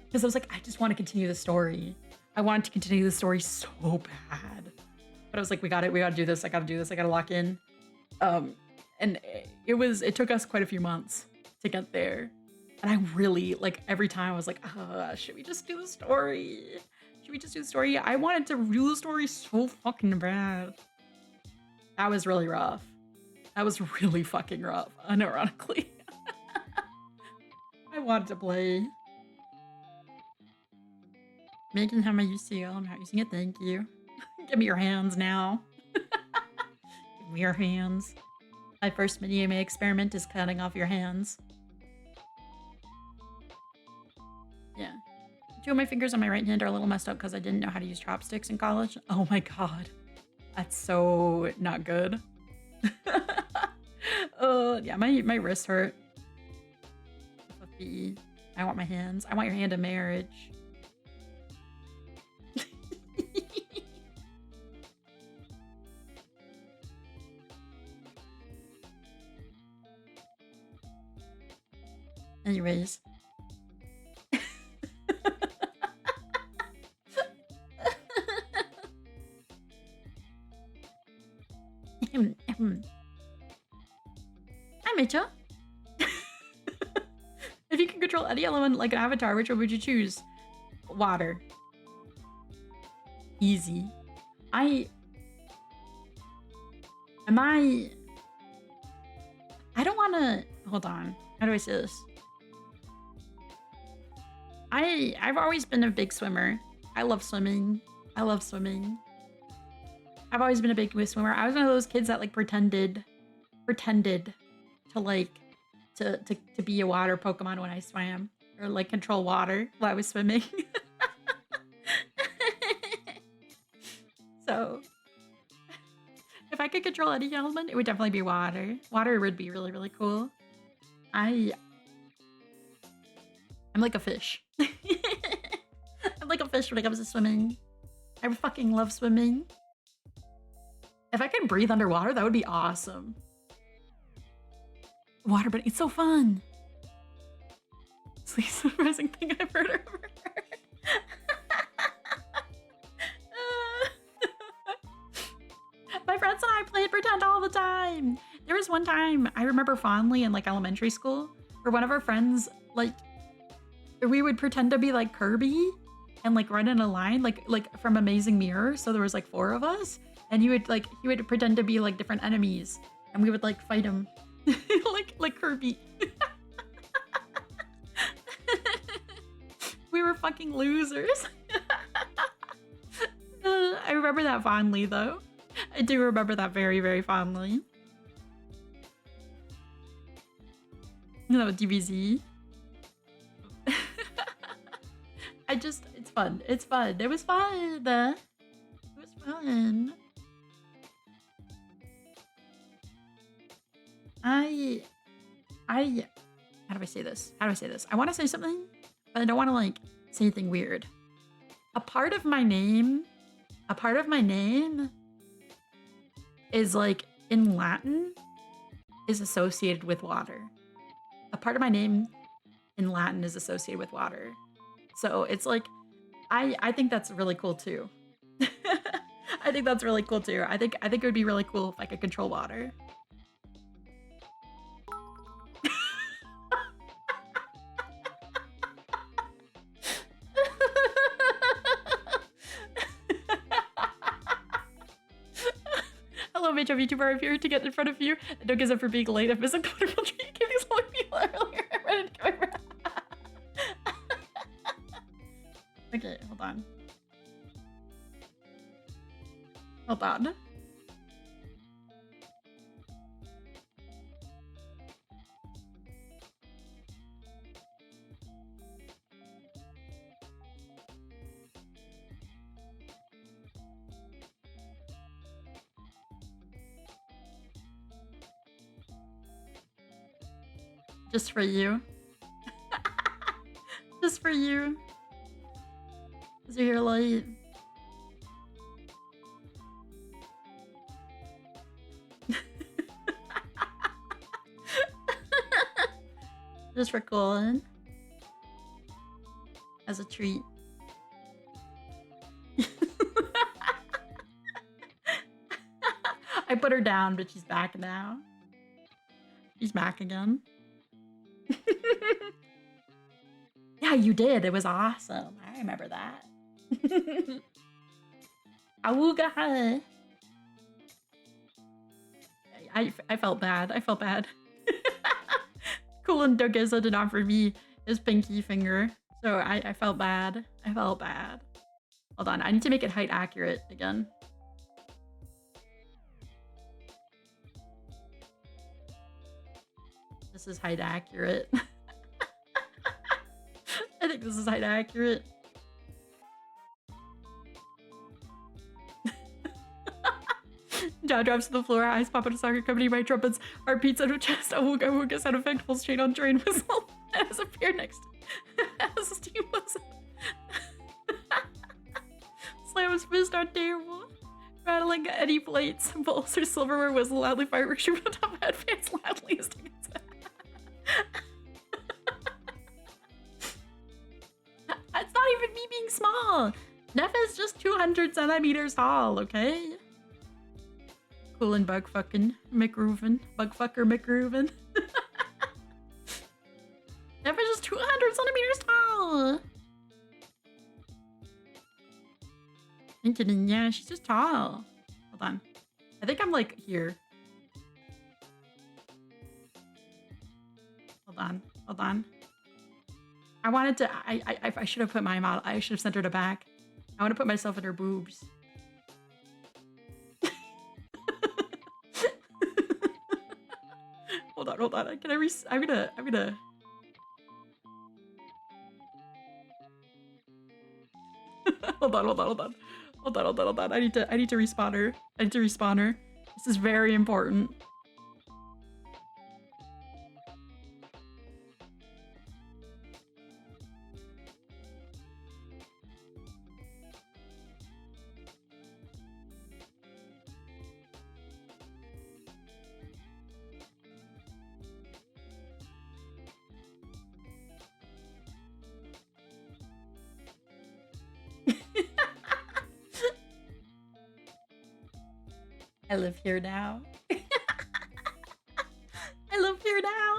Because I was like, I just want to continue the story. I wanted to continue the story so bad. But I was like, we gotta do this. I gotta do this. I gotta lock in. And it took us quite a few months to get there. And I really, like, every time I was like, should we just do the story? Should we just do the story? I wanted to do the story so fucking bad. That was really rough. That was really fucking rough, unironically. I wanted to play. Megan, how am I using it? I'm not using it, thank you. Give me your hands now. Give me your hands. My first mini-anime experiment is cutting off your hands. Yeah. 2 of my fingers on my right hand are a little messed up because I didn't know how to use chopsticks in college. Oh my god. That's so not good. Yeah, my wrists hurt. FFB. I want my hands. I want your hand in marriage. Anyways. Hi, Mitchell. If you can control any element like an avatar, which one would you choose? Water. Easy. I don't want to... Hold on. How do I say this? I've always been a big swimmer. I love swimming. I love swimming. I've always been a big swimmer. I was one of those kids that like pretended to like to be a water Pokemon when I swam, or like control water while I was swimming. So if I could control any element, it would definitely be water. Water would be really, really cool. I'm like a fish. I'm like a fish when it comes to swimming. I fucking love swimming. If I could breathe underwater, that would be awesome. Water, but it's so fun. It's the least surprising thing I've heard ever. My friends and I played pretend all the time. There was one time I remember fondly in like elementary school where one of our friends, like, we would pretend to be like Kirby and like run in a line like from Amazing Mirror. So there was like 4 of us, and he would pretend to be like different enemies, and we would like fight him like Kirby. We were fucking losers. I remember that fondly though. I do remember that very, very fondly. That was DBZ. It's fun. It's fun. It was fun. It was fun. How do I say this? How do I say this? I want to say something, but I don't want to like say anything weird. A part of my name is like in Latin is associated with water. A part of my name in Latin is associated with water. So it's like, I think that's really cool too. I think that's really cool too. I think it would be really cool if I could control water. Hello, Mitch, VTuber. I'm here to get in front of you. And don't get up for being late. I've missed a comfortable treat. Give these lonely people earlier. I'm ready to go. Okay, hold on. Hold on. Just for you. Just for you. Because you're here late. Just for Colin. As a treat. I put her down, but she's back now. She's back again. Yeah, you did. It was awesome. I remember that. Awooga. I felt bad. I felt bad. Coolin Dogiza did offer me his pinky finger, so I felt bad. I felt bad. Hold on, I need to make it height accurate again. This is height accurate. I think this is height accurate. Jaw drops to the floor, eyes pop out of soccer company by trumpets, heartbeats out of chest, awooga awooga sound effect, pulse chain on train whistle, as appear next. As steam was. Slams fist on table, rattling Eddie plates, bowls or silverware whistle loudly, fireworks shoot on top of head fans loudly as tickets. tall. Neff is just 200 centimeters tall, okay? Cool and bug fucking McRuven. Bug fucker McRuven. Neff is just 200 centimeters tall. I'm kidding, yeah, she's just tall. Hold on. I think I'm like here. Hold on. I wanted to, I should have put my model, I should have centered it back. I want to put myself in her boobs. Hold on. Can I'm gonna. Hold on. I need to respawn her. This is very important. I live here now. I live here now.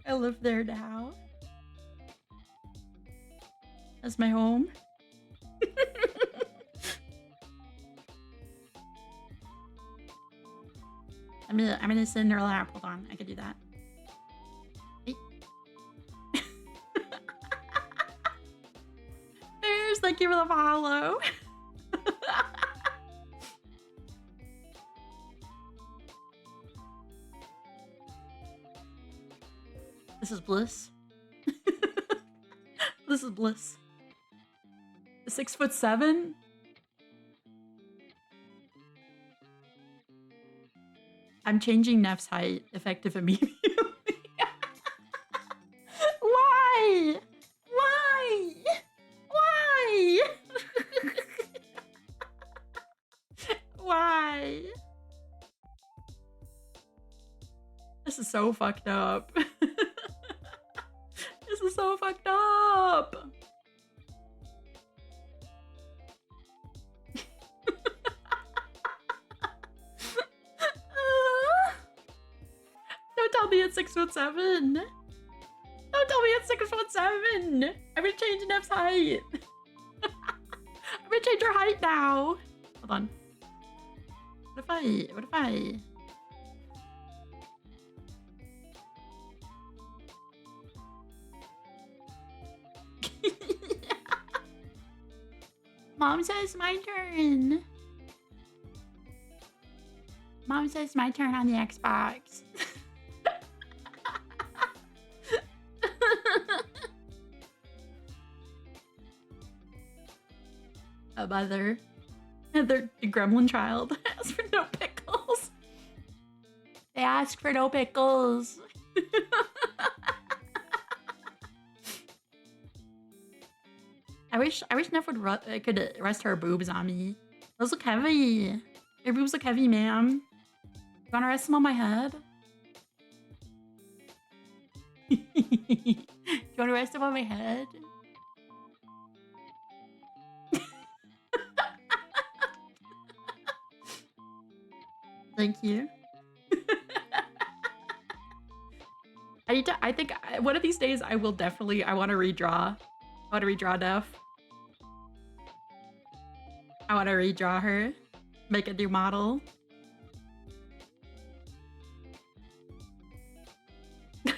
I live there now. That's my home. I'm gonna sit in her lap. Hold on, I can do that. Thank you for the follow. This is bliss. This is bliss. 6'7"? I'm changing Neff's height effective immediately. Why? Why? This is so fucked up. This is so fucked up. Don't tell me it's 6'7". Don't tell me it's 6'7". I'm gonna change Neff's height. I'm gonna change her height now. Hold on. What if I? Mom says my turn. Mom says my turn on the Xbox. A mother. The gremlin child asked for no pickles. They asked for no pickles. I wish Neff would could rest her boobs on me. Those look heavy. Your boobs look heavy, ma'am. You wanna rest them on my head? You wanna rest them on my head? Thank you. I think one of these days I will definitely, I want to redraw Neff. I want to redraw her, make a new model. Cool.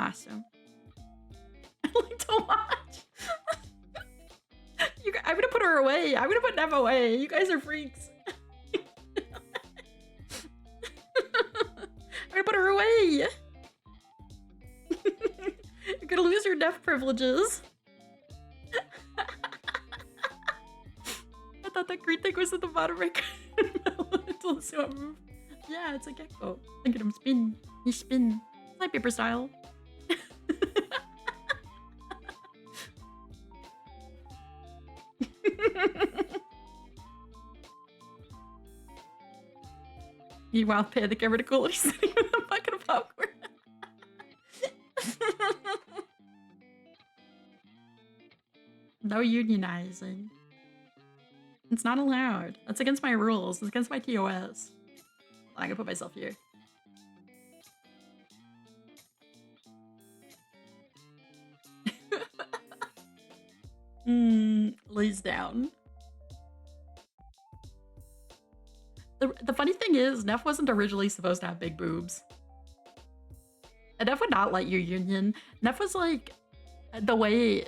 Awesome. I like to watch. I'm gonna put her away. I'm gonna put Nev away. You guys are freaks. I'm gonna put her away. You're gonna lose your Nev privileges. I thought that green thing was at the bottom right corner. Yeah, it's a gecko. Look at him spin. He spin. It's like paper style. Meanwhile, Panic over to cool and he's sitting with a bucket of popcorn. No unionizing. It's not allowed. That's against my rules. It's against my TOS. I'm gonna put myself here. Lays down. The funny thing is, Neff wasn't originally supposed to have big boobs. And Neff would not let you union. Neff was like, the way...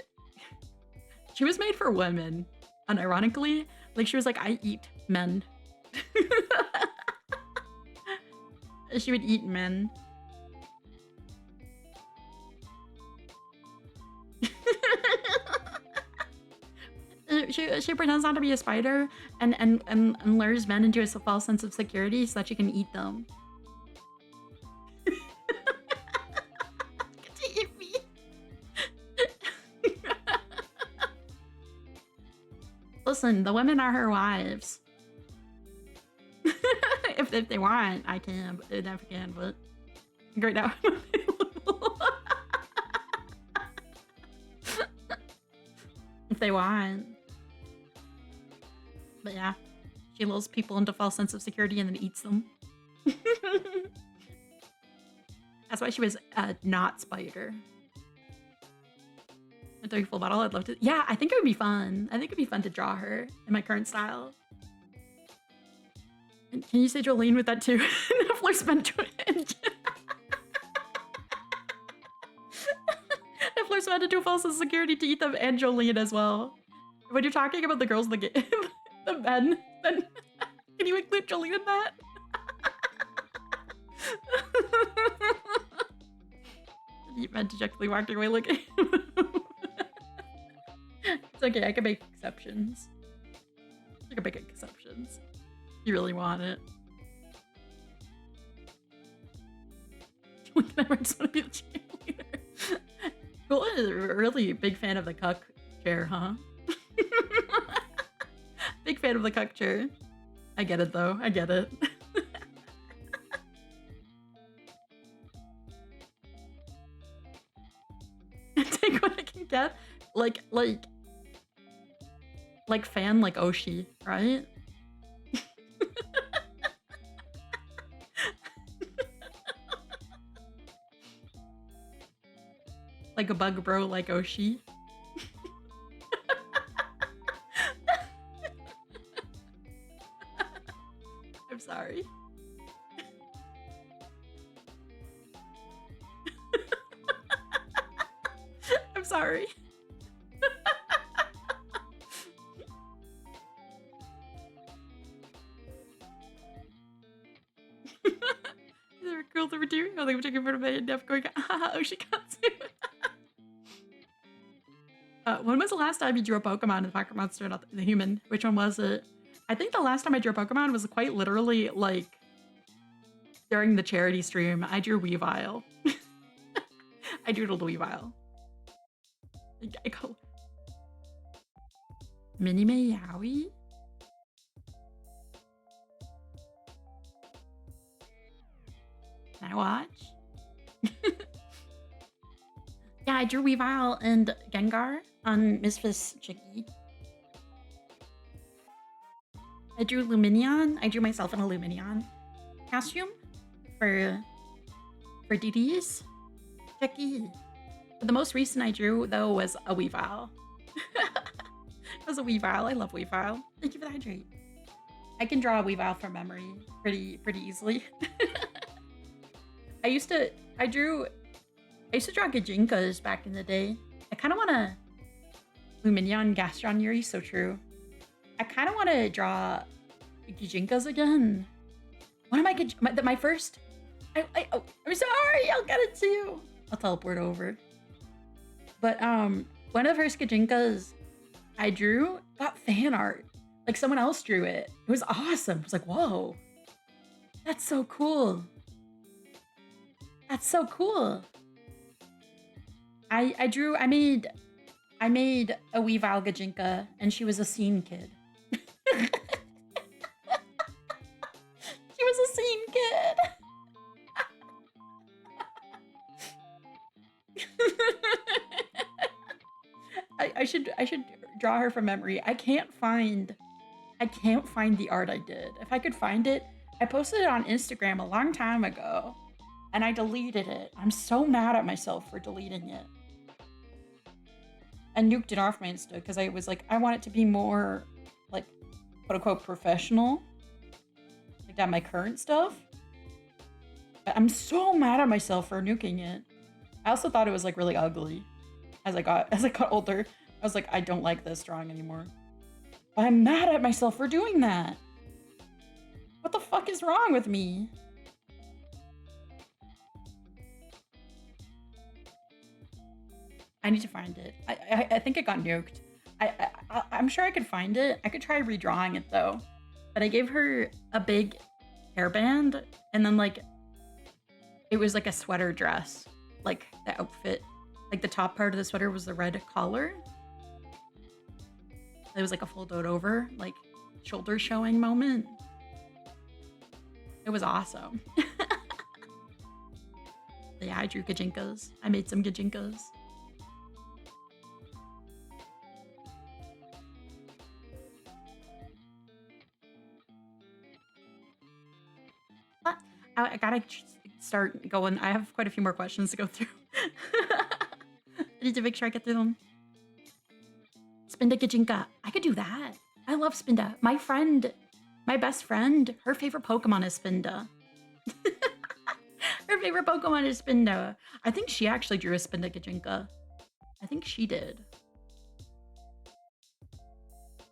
She was made for women. Unironically, like she was like, I eat men. She would eat men. She pretends not to be a spider and lures men into a false sense of security so that she can eat them. Get to eat me. Listen, the women are her wives. if they want, I can. But they never can. But right now, I'm available. If they want. But yeah, she lulls people into false sense of security and then eats them. That's why she was not spider. A 3 full bottle, I'd love to. Yeah, I think it would be fun. I think it'd be fun to draw her in my current style. And can you say Jolene with that too? Niffler's meant to it. Niffler's meant to do false sense of security to eat them and Jolene as well. When you're talking about the girls in the game, the men, then can you include Jolene in that? Eat men dejectedly walking away looking. It's okay, I can make exceptions. I can make exceptions. You really want it. I just want to be the cheerleader. Cool is a really big fan of the cuck chair, huh? Big fan of the cuck chair. I get it though, I get it. Take what I can get. Like fan like Oshi, right? Like a bug bro like Oshi. I'm sorry. I'm sorry. They're cool to redeem. Oh, they were taking for a minute and Neff going, ah, Oshi Katsu. When was the last time you drew a Pokemon, the Pocket Monster, not the human? Which one was it? I think the last time I drew a Pokemon was quite literally, like, during the charity stream. I drew Weavile. I doodled Weavile. I go... Mini Meowie? Can I watch? Yeah, I drew Weavile and Gengar on Misfits Chicky. I drew Lumineon. I drew myself in a Lumineon costume for DDs. Chicky. But the most recent I drew, though, was a Weavile. It was a Weavile. I love Weavile. Thank you for the hydrate. I can draw a Weavile from memory pretty easily. I used to draw Gajinkas back in the day. I kind of want to... Lumineon, Gastron Yuri, so true. I kind of want to draw Gajinkas again. One of my first... I'm sorry, I'll get it to you. I'll teleport over. But one of the first Gajinkas I drew got fan art. Like someone else drew it. It was awesome. I was like, whoa. That's so cool. That's so cool. I made a Weavile Gajinka and she was a scene kid. She was a scene I should draw her from memory. I can't find the art I did. If I could find it, I posted it on Instagram a long time ago and I deleted it. I'm so mad at myself for deleting it. And nuked it off my Insta because I was like, I want it to be more like quote unquote professional. Like that my current stuff. But I'm so mad at myself for nuking it. I also thought it was like really ugly as I got older. I was like, I don't like this drawing anymore. But I'm mad at myself for doing that. What the fuck is wrong with me? I need to find it. I think it got nuked. I'm sure I could find it. I could try redrawing it though. But I gave her a big hairband and then like it was like a sweater dress. Like the outfit. Like the top part of the sweater was the red collar. It was like a folded over, like shoulder showing moment. It was awesome. Yeah, I drew gajinkas. I made some gajinkas. I gotta start going. I have quite a few more questions to go through. I need to make sure I get through them. Spinda Gajinka. I could do that. I love Spinda. My best friend, her favorite Pokemon is Spinda. Her favorite Pokemon is Spinda. I think she actually drew a Spinda Gajinka. I think she did.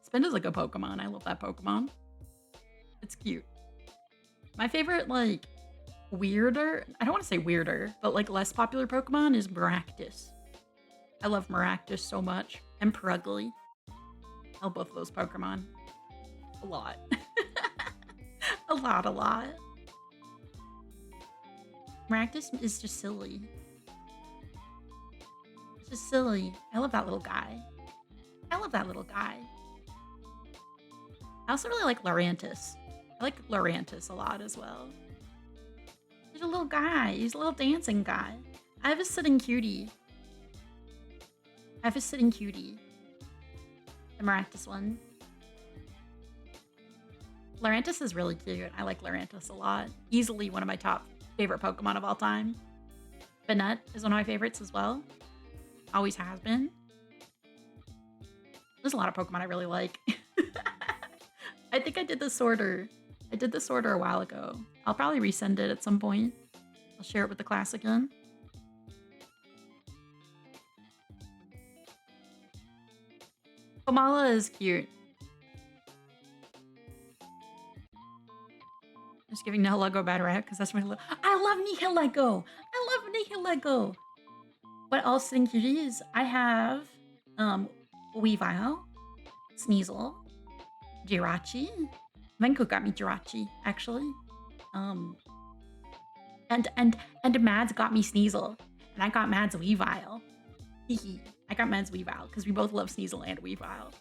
Spinda's a good Pokemon. I love that Pokemon. It's cute. My favorite, like, weirder, I don't want to say weirder, but like less popular Pokemon is Maractus. I love Maractus so much. And Purugly. I love both of those Pokemon. A lot. a lot. Maractus is just silly. It's just silly. I love that little guy. I also really like Lurantis. I like Lurantis a lot as well. He's a little guy. He's a little dancing guy. I have a sitting cutie. The Maractus one. Lurantis is really cute. I like Lurantis a lot. Easily one of my top favorite Pokemon of all time. Banette is one of my favorites as well. Always has been. There's a lot of Pokemon I really like. I think I did the sorter. A while ago. I'll probably resend it at some point. I'll share it with the class again. Komala is cute. Just giving Nihilego a bad rap because that's my I love Nihilego. What else sitting cuties? I have Weavile, Sneasel, Jirachi. Venku got me Jirachi, actually. And Mads got me Sneasel. And I got Mads Weavile. I got Mads Weavile because we both love Sneasel and Weavile.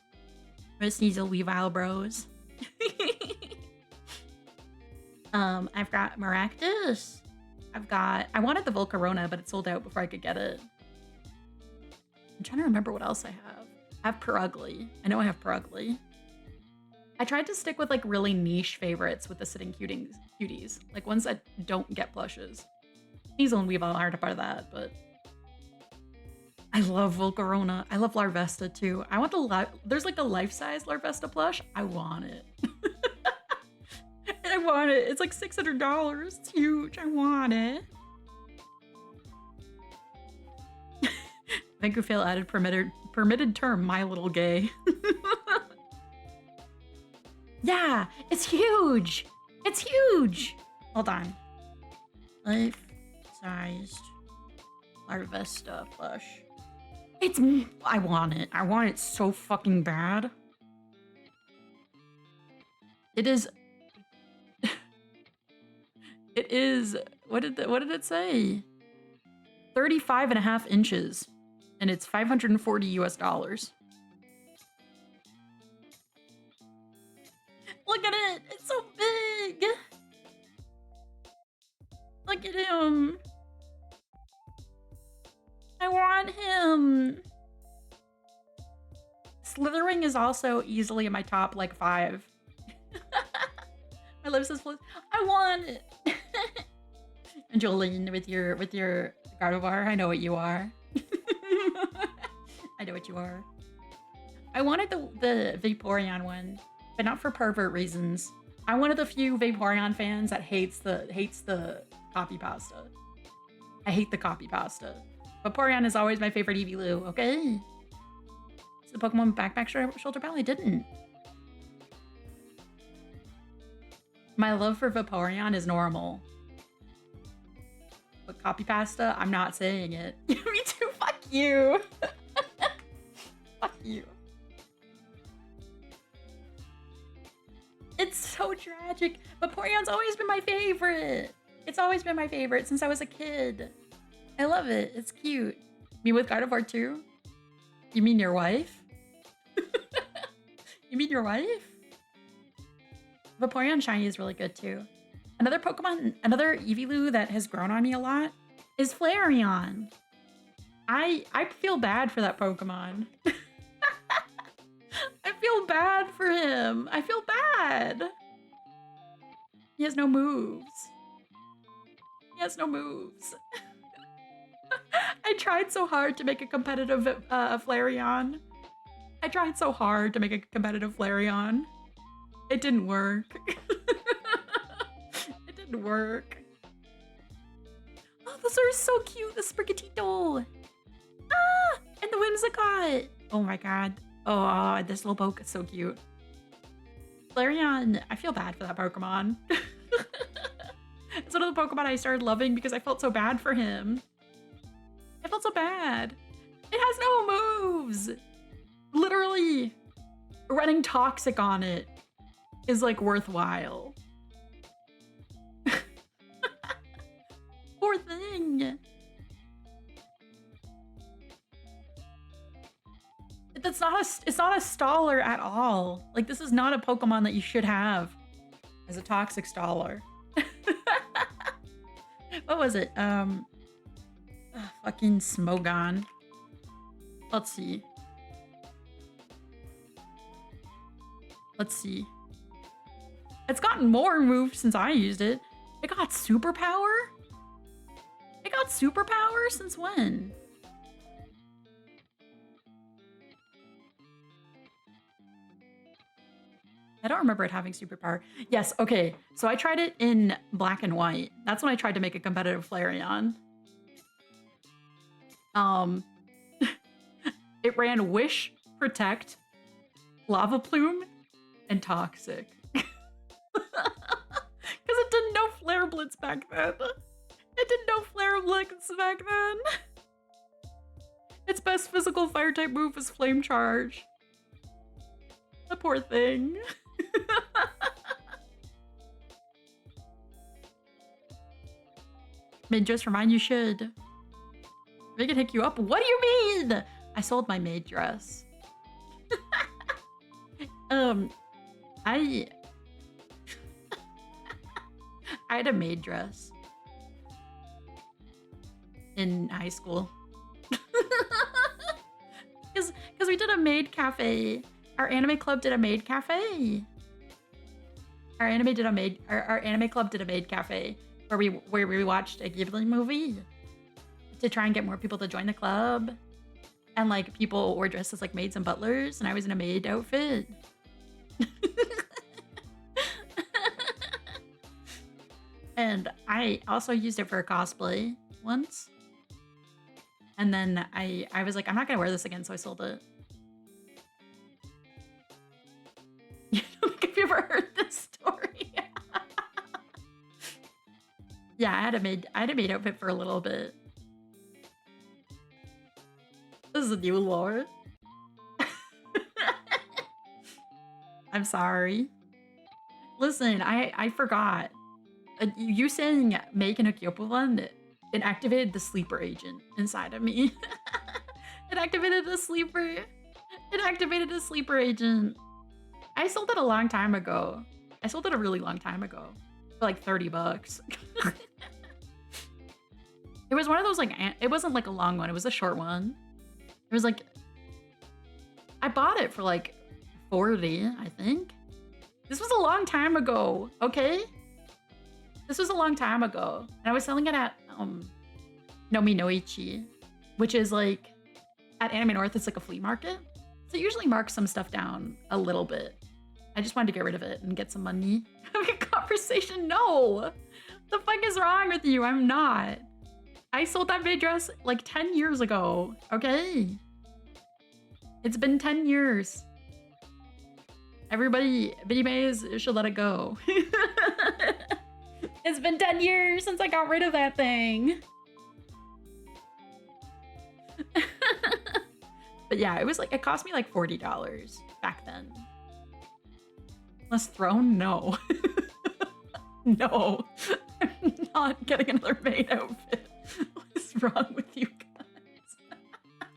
We're Sneasel Weavile bros. I've got Maractus. I wanted the Volcarona, but it sold out before I could get it. I'm trying to remember what else I have. I have Purugly. I know I have Purugly. I tried to stick with like really niche favorites with the sitting cuties. Like ones that don't get plushes. Sneasel and Weavile aren't a part of that, but I love Volcarona. I love Larvesta too. I want there's like a life-size Larvesta plush. I want it. I want it. It's like $600. It's huge. I want it. Vancouver added permitted term, my little gay. Yeah, it's huge. It's huge. Hold on. Life-sized Larvesta plush. I want it. I want it so fucking bad. It is. It is. What did it say? 35.5 inches, and it's $540 US. Look at it. It's so big. Look at him. I want him. Slithering is also easily in my top like 5. My lips is full. I want it. And Jolene with your Gardevoir, I know what you are. I know what you are. I wanted the Vaporeon one, but not for pervert reasons. I'm one of the few Vaporeon fans that hates the copy pasta. I hate the copy pasta. Vaporeon is always my favorite Eevee-Loo, okay? Is the Pokemon Backpack Shoulder Belly? Didn't. My love for Vaporeon is normal. But copy pasta, I'm not saying it. Me too, fuck you. Fuck you. It's so tragic. Vaporeon's always been my favorite. It's always been my favorite since I was a kid. I love it. It's cute. Me with Gardevoir too? You mean your wife? You mean your wife? Vaporeon Shiny is really good too. Another Pokemon, another Eevee-Loo that has grown on me a lot is Flareon. I feel bad for that Pokemon. I feel bad for him. I feel bad. He has no moves. He has no moves. I tried so hard to make a competitive Flareon. I tried so hard to make a competitive Flareon. It didn't work. It didn't work. Oh, those are so cute. The Sprigatito. Ah! And the Whimsicott. Oh my god. Oh, this little poke is so cute. Flareon, I feel bad for that Pokemon. It's one of the Pokemon I started loving because I felt so bad for him. I felt so bad. It has no moves. Literally, running Toxic on it is like worthwhile. Poor thing. It's not a staller at all. Like, this is not a Pokemon that you should have as a Toxic staller. What was it? Fucking Smogon. Let's see. Let's see. It's gotten more moves since I used it. It got superpower? It got superpower since when? I don't remember it having superpower. Yes, okay. So I tried it in black and white. That's when I tried to make a competitive Flareon. It ran Wish, Protect, Lava Plume, and Toxic. Because it didn't know Flare Blitz back then. It didn't know Flare Blitz back then. Its best physical fire type move was Flame Charge. The poor thing. Maid dress for mine, you should. Make it hook you up. What do you mean? I sold my maid dress. I had a maid dress in high school. Because we did a maid cafe. Our anime club did a maid cafe. Our anime club did a maid cafe where we watched a Ghibli movie to try and get more people to join the club. And like people were dressed as like maids and butlers, and I was in a maid outfit. And I also used it for a cosplay once. And then I was like, I'm not gonna wear this again, so I sold it. You know, like, have you ever heard this story? Yeah, I had a maid outfit for a little bit. This is a new lore. I'm sorry. Listen, I forgot. You saying make an Akiopulan, it activated the sleeper agent inside of me. It activated the sleeper agent. I sold it a long time ago. I sold it a really long time ago. For like 30 bucks. It was one of those like, it wasn't like a long one. It was a short one. It was like, I bought it for like 40, I think. This was a long time ago, okay? This was a long time ago. And I was selling it at Nomi Noichi, which is like at Anime North, it's like a flea market. So it usually marks some stuff down a little bit. I just wanted to get rid of it and get some money. Having a conversation? No! The fuck is wrong with you? I'm not. I sold that maid dress like 10 years ago, okay? It's been 10 years. Everybody, Biddy Mays should let it go. It's been 10 years since I got rid of that thing. But yeah, it was like, it cost me like $40 back then. Less thrown? No. No. I'm not getting another maid outfit. What is wrong with you guys?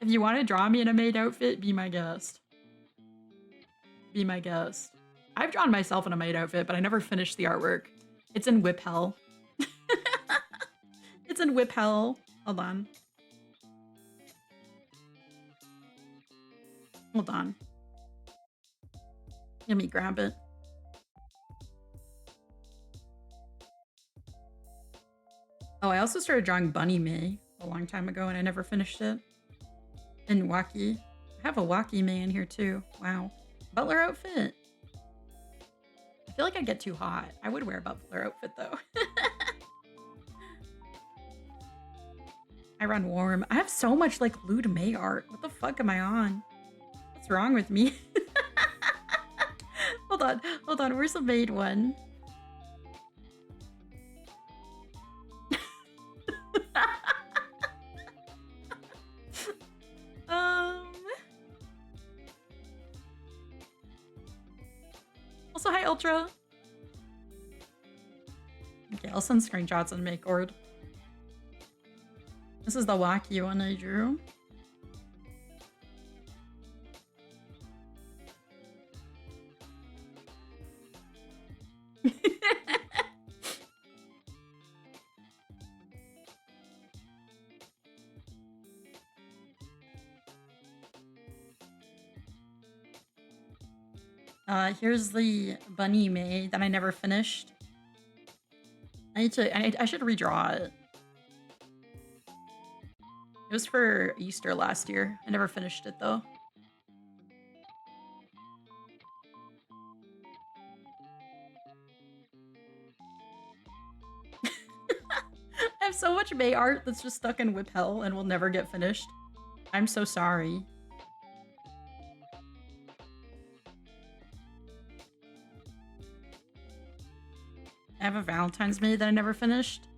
If you want to draw me in a maid outfit, be my guest. Be my guest. I've drawn myself in a maid outfit, but I never finished the artwork. It's in whip hell. It's in whip hell. Hold on. Hold on. Let me grab it. Oh, I also started drawing Bunny May a long time ago and I never finished it. And Waki. I have a Waki May in here too. Wow. Butler outfit. I feel like I'd get too hot. I would wear a butler outfit though. I run warm. I have so much like lewd May art. What the fuck am I on? What's wrong with me? Hold on. Hold on. Where's the maid one? Also, hi, Ultra. Okay, I'll send screenshots and make ord. This is the wacky one I drew. Here's the Bunny May that I never finished. I should redraw it. It was for Easter last year. I never finished it though. I have so much May art that's just stuck in whip hell and will never get finished. I'm so sorry. I have a Valentine's May that I never finished.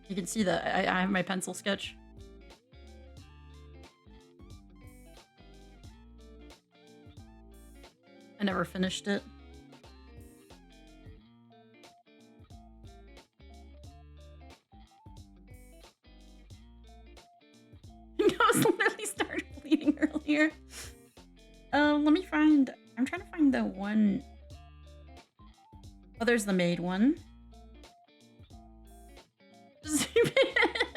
You can see that I have my pencil sketch. I never finished it. I was literally started bleeding earlier. Let me find... I'm trying to find the one... Oh, there's the maid one.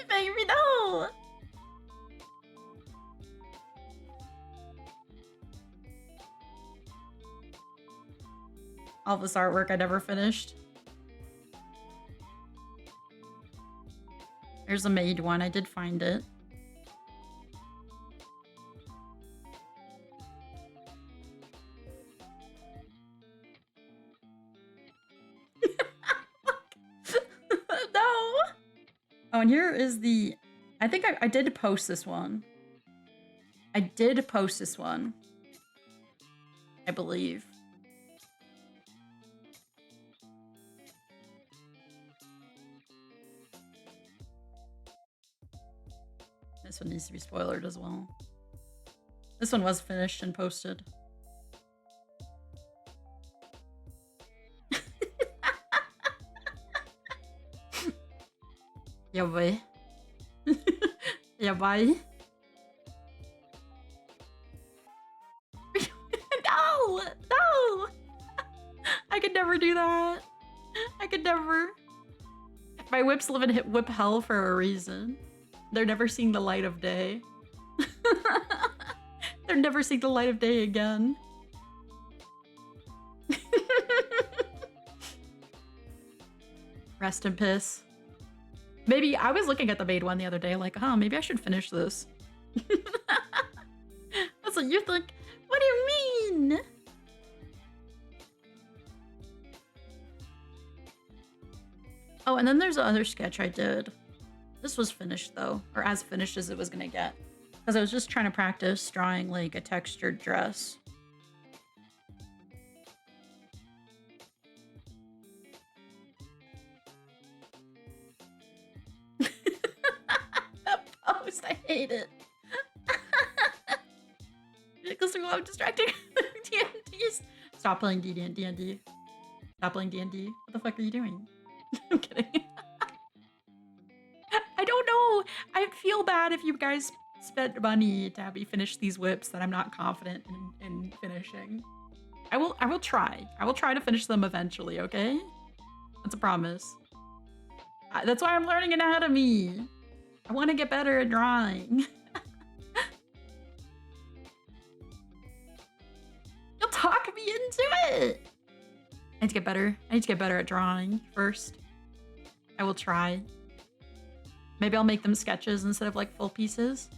Baby, no! All this artwork I never finished. There's a maid one. I did find it. Oh, and here is the... I think I did post this one. I did post this one. I believe. This one needs to be spoilered as well. This one was finished and posted. Yeah, boy. Yeah, bye. No! No! I could never do that. I could never. My whips live in whip hell for a reason. They're never seeing the light of day. They're never seeing the light of day again. Rest in piss. Maybe I was looking at the made one the other day, like, huh, maybe I should finish this. That's what you think. What do you mean? Oh, and then there's the other sketch I did. This was finished though, or as finished as it was gonna get. Because I was just trying to practice drawing like a textured dress. That post, I hate it. Because I'm distracting D&Ds. Stop playing D&D. Stop playing D&D. What the fuck are you doing? I'm kidding. I don't know. I feel bad if you guys spent money to have me finish these whips that I'm not confident in finishing. I will try. I will try to finish them eventually, okay? That's a promise. That's why I'm learning anatomy. I want to get better at drawing. You'll talk me into it. I need to get better. I need to get better at drawing first. I will try. Maybe I'll make them sketches instead of like full pieces.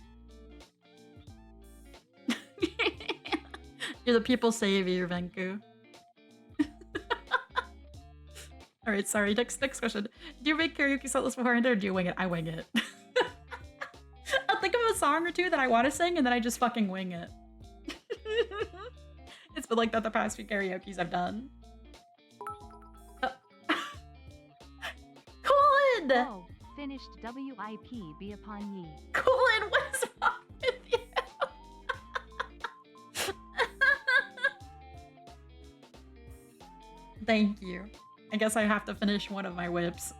You're the people's savior, Venku. Alright, sorry. Next question. Do you make karaoke set lists beforehand or do you wing it? I wing it. I'll think of a song or two that I want to sing and then I just fucking wing it. It's been like that the past few karaokes I've done. Colin! Oh, finished WIP be upon ye. Colin, what is wrong with you? Thank you. I guess I have to finish one of my whips.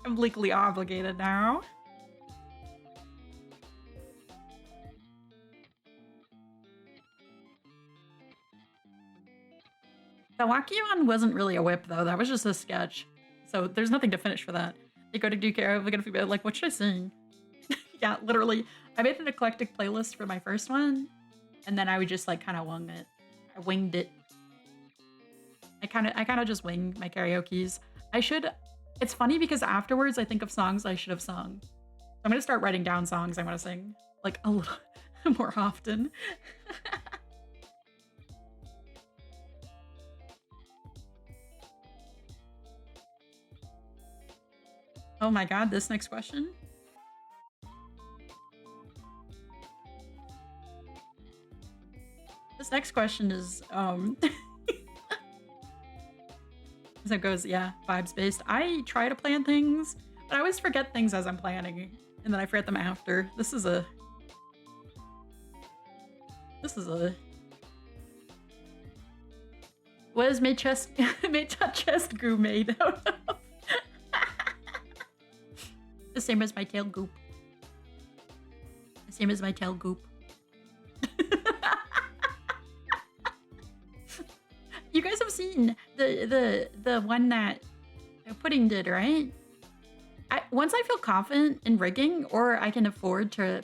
I'm legally obligated now. The Wakiyuan wasn't really a whip though, that was just a sketch. So there's nothing to finish for that. You go to do karaoke, like, what should I sing? Yeah, literally. I made an eclectic playlist for my first one, and then I would just like kind of wing it. I winged it. I kind of just wing my karaokes. I should. It's funny because afterwards I think of songs I should have sung. I'm gonna start writing down songs I want to sing like a little more often. Oh my god, this next question? This next question is, as it goes, yeah, vibes based. I try to plan things, but I always forget things as I'm planning, and then I forget them after. What is my chest goo made out of? The same as my tail goop. The same as my tail goop. You guys have seen the one that Pudding did, right? Once I feel confident in rigging, or I can afford to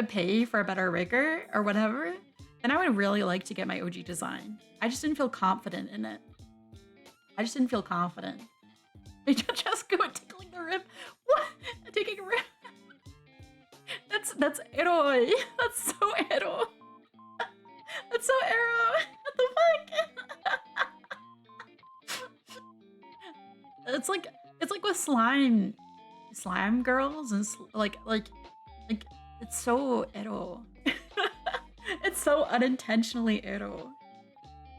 pay for a better rigger or whatever, then I would really like to get my OG design. I just didn't feel confident in it. I just didn't feel confident. Just go and tickling the rib. What? Taking a rib? That's eroi. That's so ero. That's so ero. What the fuck? It's like with slime girls and like it's so ero. It's so unintentionally ero.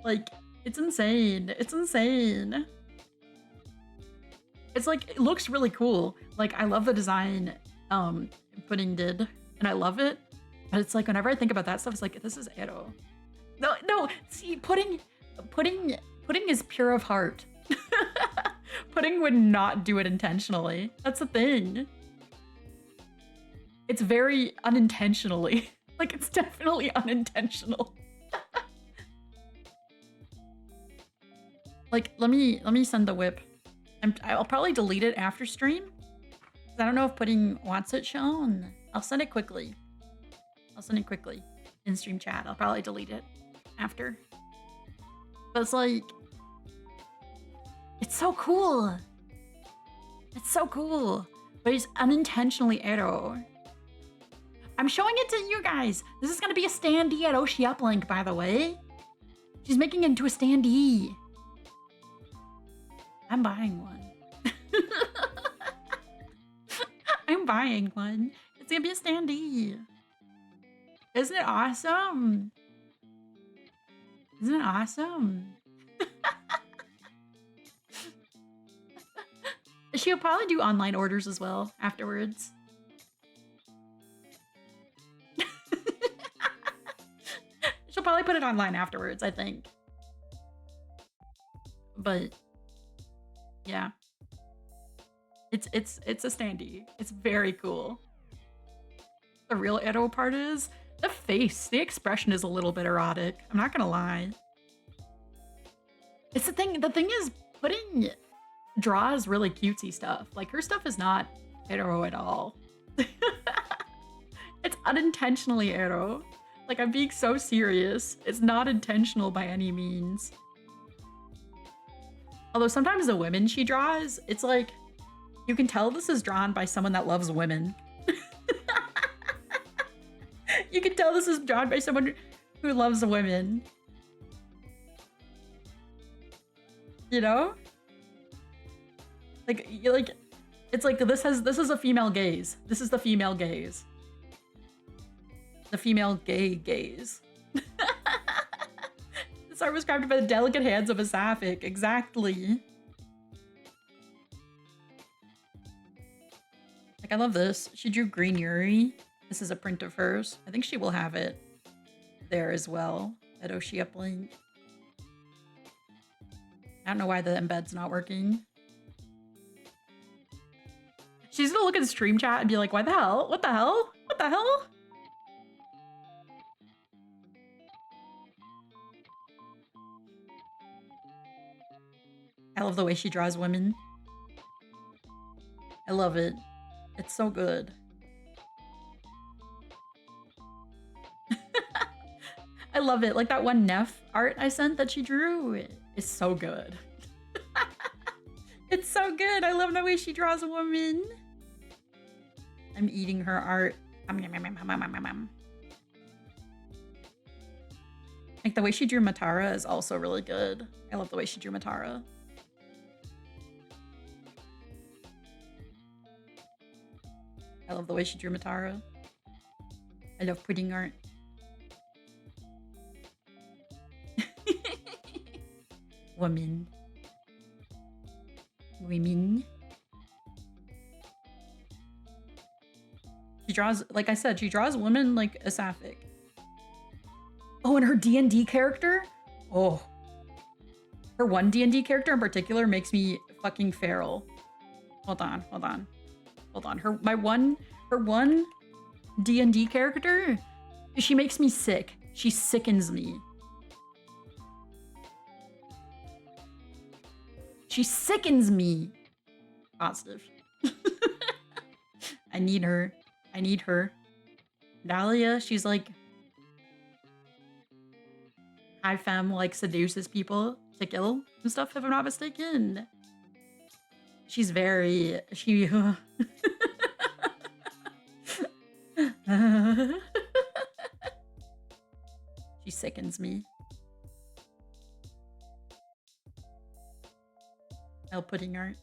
Like it's insane. It's insane. It's like, it looks really cool. Like, I love the design Pudding did, and I love it. But it's like, whenever I think about that stuff, it's like, this is ero. No, see, Pudding is pure of heart. Pudding would not do it intentionally. That's the thing. It's very unintentionally. Like, it's definitely unintentional. Like, let me send the whip. I'll probably delete it after stream. 'Cause I don't know if Pudding wants it shown. I'll send it quickly. I'll send it quickly in stream chat. I'll probably delete it after. But it's like, it's so cool. It's so cool. But he's unintentionally arrow. I'm showing it to you guys. This is gonna be a standee at Oshi Uplink, by the way. She's making it into a standee. I'm buying one. I'm buying one. It's gonna be a standee. Isn't it awesome? Isn't it awesome? She'll probably do online orders as well afterwards. She'll probably put it online afterwards, I think. But yeah. It's a standee. It's very cool. The real Edo part is the face. The expression is a little bit erotic. I'm not gonna lie. It's the thing is Pudding draws really cutesy stuff. Like her stuff is not Edo at all. It's unintentionally Edo. Like I'm being so serious. It's not intentional by any means. Although sometimes the women she draws, it's like, you can tell this is drawn by someone that loves women. You can tell this is drawn by someone who loves women. You know? Like, it's like this is a female gaze. This is the female gaze. The female gay gaze. This art was crafted by the delicate hands of a sapphic. Exactly. Like, I love this. She drew Green Yuri. This is a print of hers. I think she will have it there as well at Oshi Uplink. I don't know why the embed's not working. She's gonna look at the stream chat and be like, why the hell? What the hell? What the hell? I love the way she draws women. I love it. It's so good. I love it. Like that one Neff art I sent that she drew is so good. It's so good. I love the way she draws a woman. I'm eating her art. Like the way she drew Matara is also really good. I love the way she drew Matara. I love the way she drew Matara. I love pudding art. Woman. Women. She draws, like I said, she draws women like a sapphic. Oh, and her D&D character? Oh. Her one D&D character in particular makes me fucking feral. Hold on, hold on. Hold on. Her one D&D character, she makes me sick. She sickens me. She sickens me. Positive. I need her. I need her. Dahlia, she's like high femme, like seduces people to kill and stuff, if I'm not mistaken. She's very, she sickens me. El pudding art.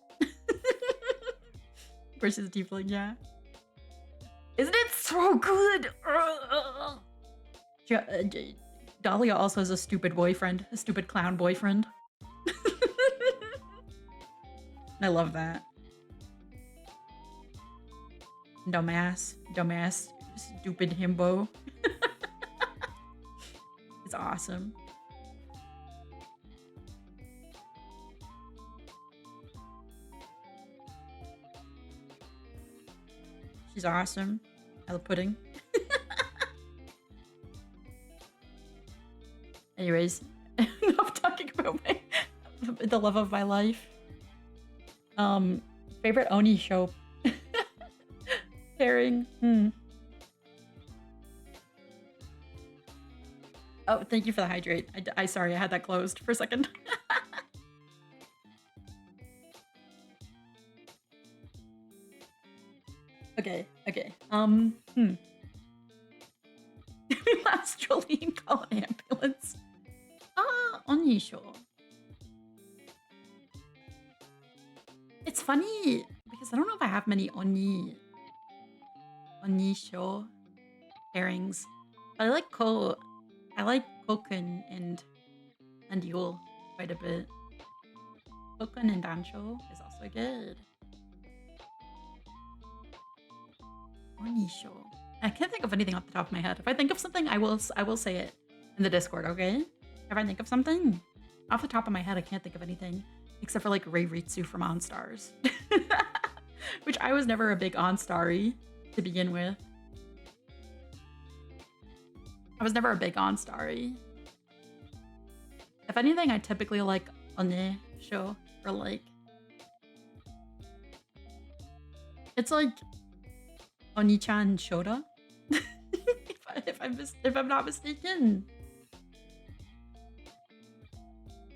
Versus tiefling, yeah. Isn't it so good? Dahlia also has a stupid boyfriend, a stupid clown boyfriend. I love that. Dumbass, stupid himbo. It's awesome. She's awesome. I love pudding. Anyways, enough talking about the love of my life. Um, favorite Oni show pairing. Oh, thank you for the hydrate. I sorry, I had that closed for a second. Okay. Last Jolene call an ambulance. Oni show. It's funny because I don't know if I have many Oni show pairings. But I like Kokun and Yul quite a bit. Kokun and Dancho is also good. Oni show. I can't think of anything off the top of my head. If I think of something, I will say it in the Discord, okay? If I think of something off the top of my head, I can't think of anything except for like Reiritsu from OnStars, which I was never a big OnStarry to begin with. I was never a big OnStarry. If anything, I typically like One show or like it's like Oni-chan Shoda. if I'm not mistaken.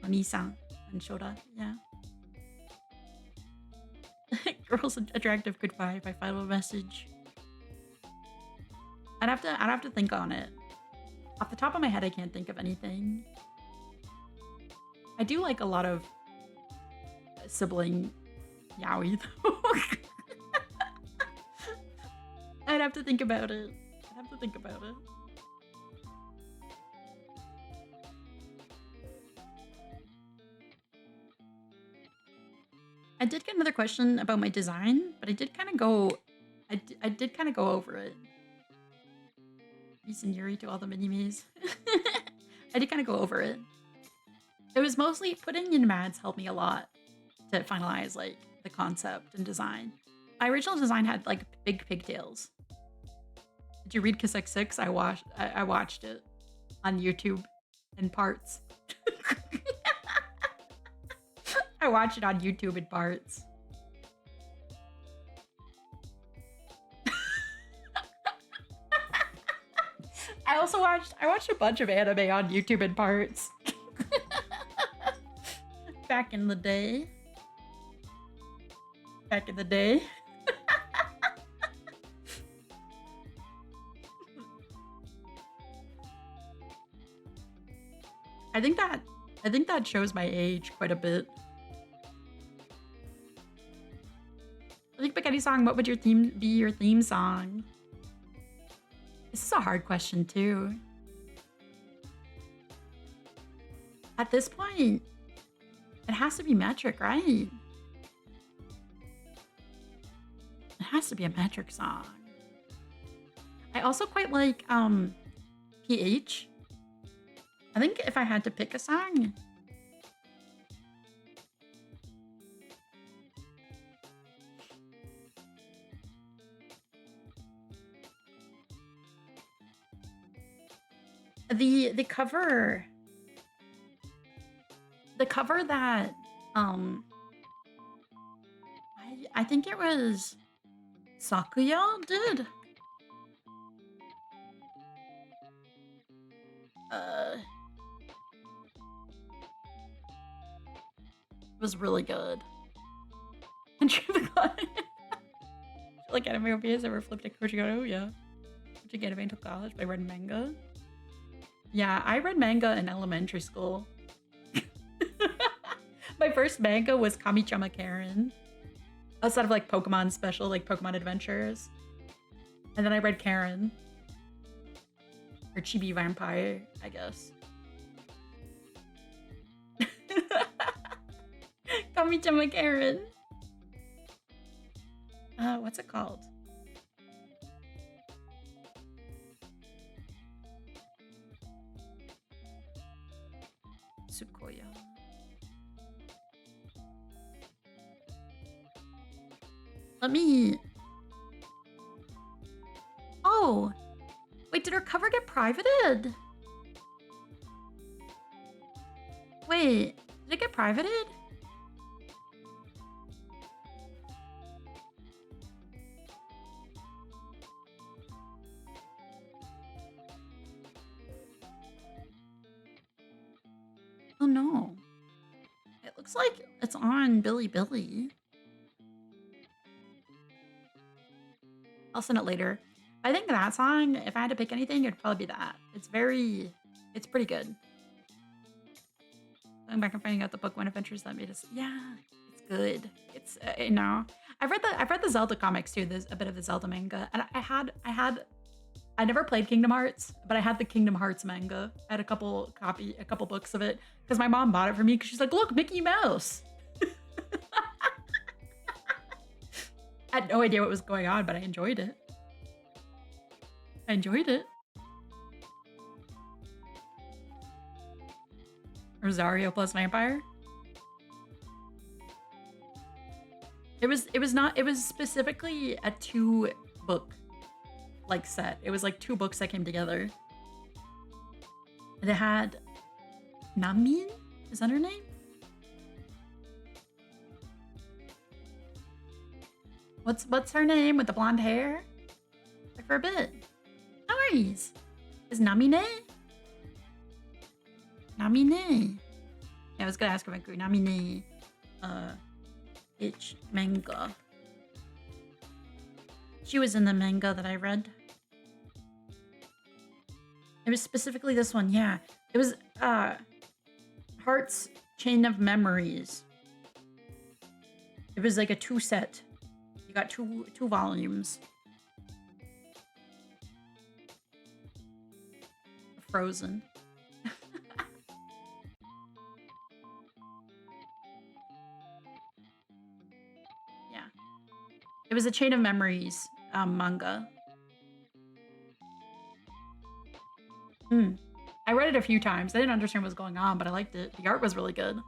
Oni-san and Shoda, yeah. Girls attractive, good vibe. My final message. I'd have to think on it. Off the top of my head, I can't think of anything. I do like a lot of sibling yaoi though. I'd have to think about it. I did get another question about my design, but I did kind of go over it. Peace and Yuri to all the mini-me's. I did kind of go over it. It was mostly putting in mads helped me a lot to finalize like the concept and design. My original design had like big pigtails. Did you read Kisek 6? I watched it on YouTube in parts. I watched it on YouTube in parts. I watched a bunch of anime on YouTube in parts. Back in the day. I think that shows my age quite a bit. I think Spaghetti Song, what would your theme song? This is a hard question too. At this point, it has to be metric, right? It has to be a metric song. I also quite like PH. I think if I had to pick a song, the cover that I think it was Sakuya did. It was really good. And like anime OPS ever flipped a Kojigoto? Yeah. Did you get anime until college? I read manga. Yeah, I read manga in elementary school. My first manga was Kamichama Karen. Outside of like Pokemon special, like Pokemon Adventures. And then I read Karen. Or Chibi Vampire, I guess. Kamichama Karen. What's it called? Tsukoya. Let me... Oh! Wait, did her cover get privated? Wait, did it get privated? don't know. It looks like it's on Billy. I'll send it later. I think that song, if I had to pick anything, it'd probably be that. It's pretty good. Going back and finding out the book One Adventures That Made Us. Yeah, it's good. It's you know, I've read the Zelda comics too. There's a bit of the Zelda manga, and I never played Kingdom Hearts, but I had the Kingdom Hearts manga. I had a couple books of it because my mom bought it for me because she's like, look, Mickey Mouse. I had no idea what was going on, but I enjoyed it. Rosario plus Vampire. It was specifically a 2-book like set. It was like 2 books that came together. And it had Namin? Is that her name? What's her name with the blonde hair? Like for a bit. No worries. Is Namine? Namine. Yeah, I was gonna ask her about Namine. H manga. She was in the manga that I read. It was specifically this one, yeah. It was Heart's Chain of Memories. It was like a 2-set. You got two volumes. Frozen. Yeah. It was a Chain of Memories manga. I read it a few times. I didn't understand what was going on, but I liked it. The art was really good.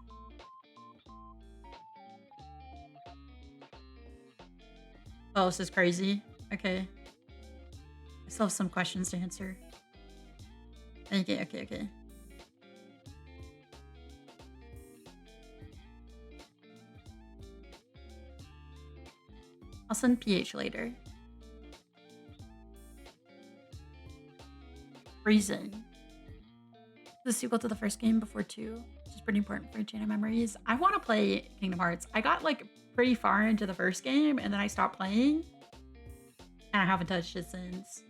Oh, this is crazy. Okay. I still have some questions to answer. Okay. I'll send PH later. Freezing. The sequel to the first game before 2, which is pretty important for Chain of Memories. I want to play Kingdom Hearts. I got like pretty far into the first game and then I stopped playing. And I haven't touched it since.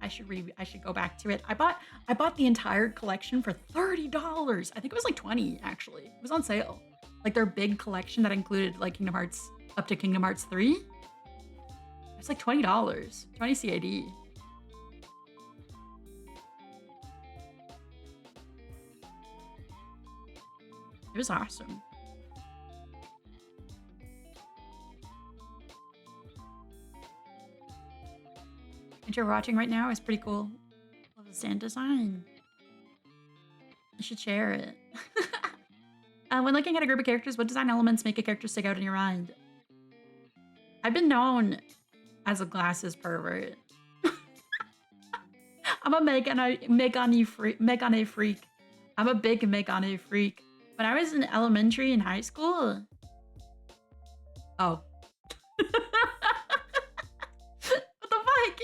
I should go back to it. I bought the entire collection for $30. I think it was like 20 actually. It was on sale. Like their big collection that included like Kingdom Hearts up to Kingdom Hearts 3. It was like $20. 20 CAD. It was awesome. What you're watching right now is pretty cool. Love the stand design. You should share it. When looking at a group of characters, what design elements make a character stick out in your mind? I've been known as a glasses pervert. I'm a Megane freak. I'm a big Megane freak. When I was in elementary and high school... Oh. What the fuck?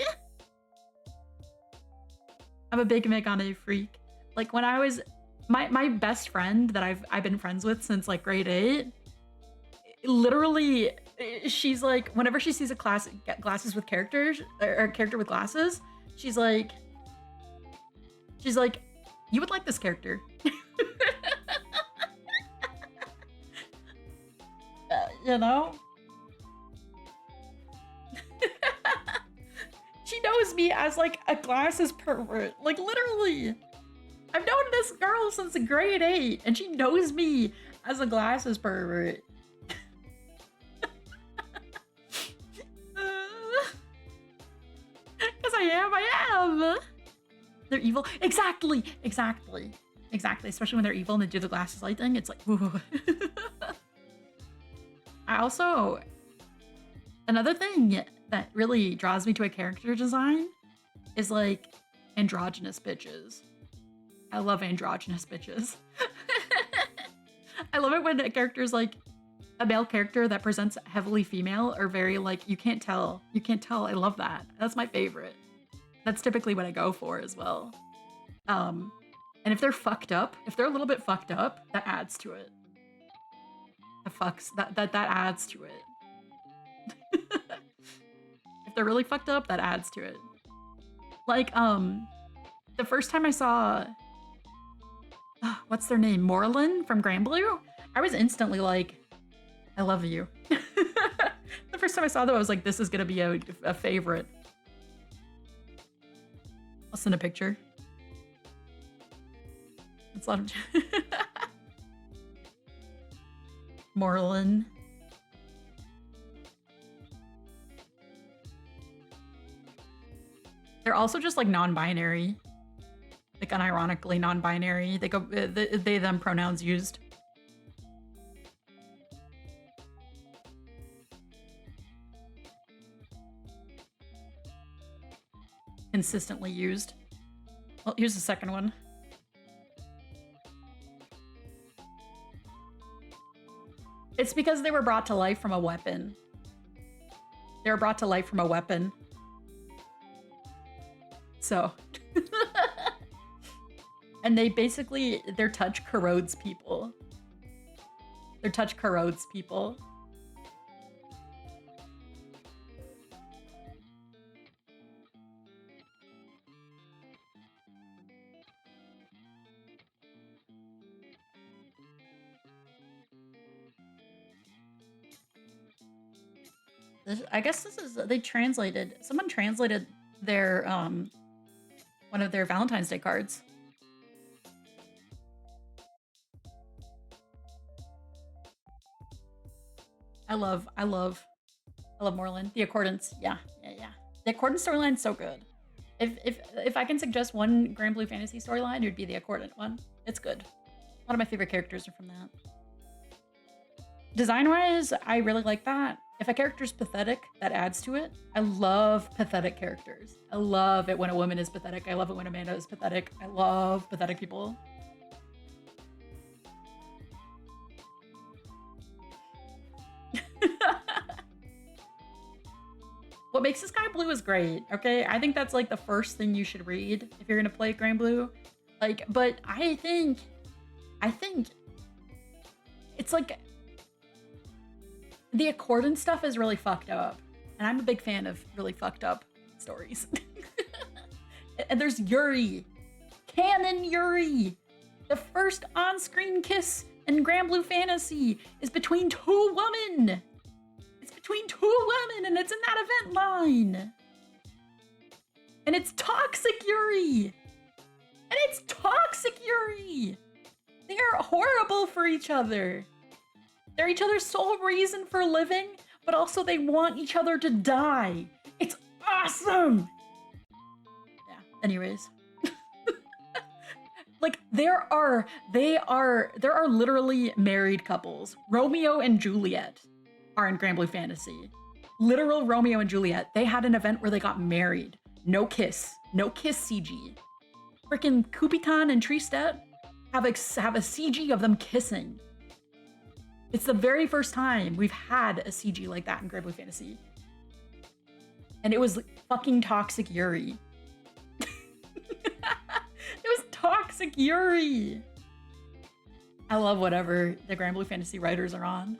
I'm a big Megane freak. Like when I was... My best friend that I've been friends with since like grade 8, literally, she's like, whenever she sees a glasses with characters, or a character with glasses, she's like, you would like this character. You know? She knows me as like a glasses pervert. Like literally. I've known this girl since grade 8 and she knows me as a glasses pervert. Because I am. They're evil. Exactly. Especially when they're evil and they do the glasses light thing. It's like, woo. I also, another thing that really draws me to a character design is like androgynous bitches. I love androgynous bitches. I love it when a character's like a male character that presents heavily female or very like, you can't tell. I love that. That's my favorite. That's typically what I go for as well. And if they're fucked up, if they're a little bit fucked up, that adds to it. That adds to it. If they're really fucked up, that adds to it. Like, the first time I saw, what's their name? Moreland from Granblue? I was instantly like, I love you. The first time I saw them, I was like, this is gonna be a favorite. I'll send a picture. It's a lot of Moreland. They're also just like non-binary, like unironically non-binary. They go they them pronouns used. Consistently used. Well, here's the second one. It's because they were brought to life from a weapon. They were brought to life from a weapon. So. And they basically, their touch corrodes people. Their touch corrodes people. I guess this is, someone translated their, one of their Valentine's Day cards. I love Moreland. The Accordance, yeah. The Accordance storyline's so good. If I can suggest one Granblue Fantasy storyline, it would be the Accordant one. It's good. One of my favorite characters are from that. Design-wise, I really like that. If a character's pathetic, that adds to it. I love pathetic characters. I love it when a woman is pathetic. I love it when a man is pathetic. I love pathetic people. What makes this guy blue is great, okay? I think that's like the first thing you should read if you're gonna play Granblue. Like, but I think it's like the Accordant stuff is really fucked up. And I'm a big fan of really fucked up stories. And there's Yuri. Canon Yuri. The first on-screen kiss in Granblue Fantasy is between two women. It's between two women and it's in that event line. And it's toxic Yuri. And it's toxic Yuri. They are horrible for each other. They're each other's sole reason for living, but also they want each other to die. It's awesome. Yeah, anyways. Like there are literally married couples. Romeo and Juliet are in Granblue Fantasy. Literal Romeo and Juliet. They had an event where they got married. No kiss CG. Frickin' Kupitan and Tristet have a CG of them kissing. It's the very first time we've had a CG like that in Granblue Fantasy. And it was fucking toxic Yuri. It was toxic Yuri. I love whatever the Granblue Fantasy writers are on.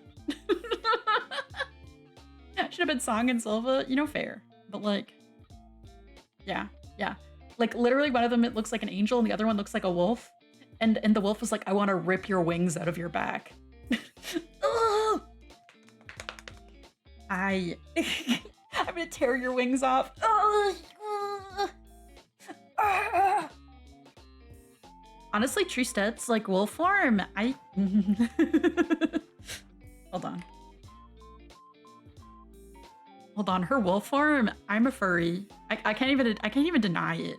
Should have been Song and Silva, you know, fair. But like, yeah. Like literally one of them, it looks like an angel and the other one looks like a wolf. And the wolf was like, I want to rip your wings out of your back. I'm gonna tear your wings off. Honestly, Tristet's like wolf form. Hold on, her wolf form. I'm a furry. I can't even deny it.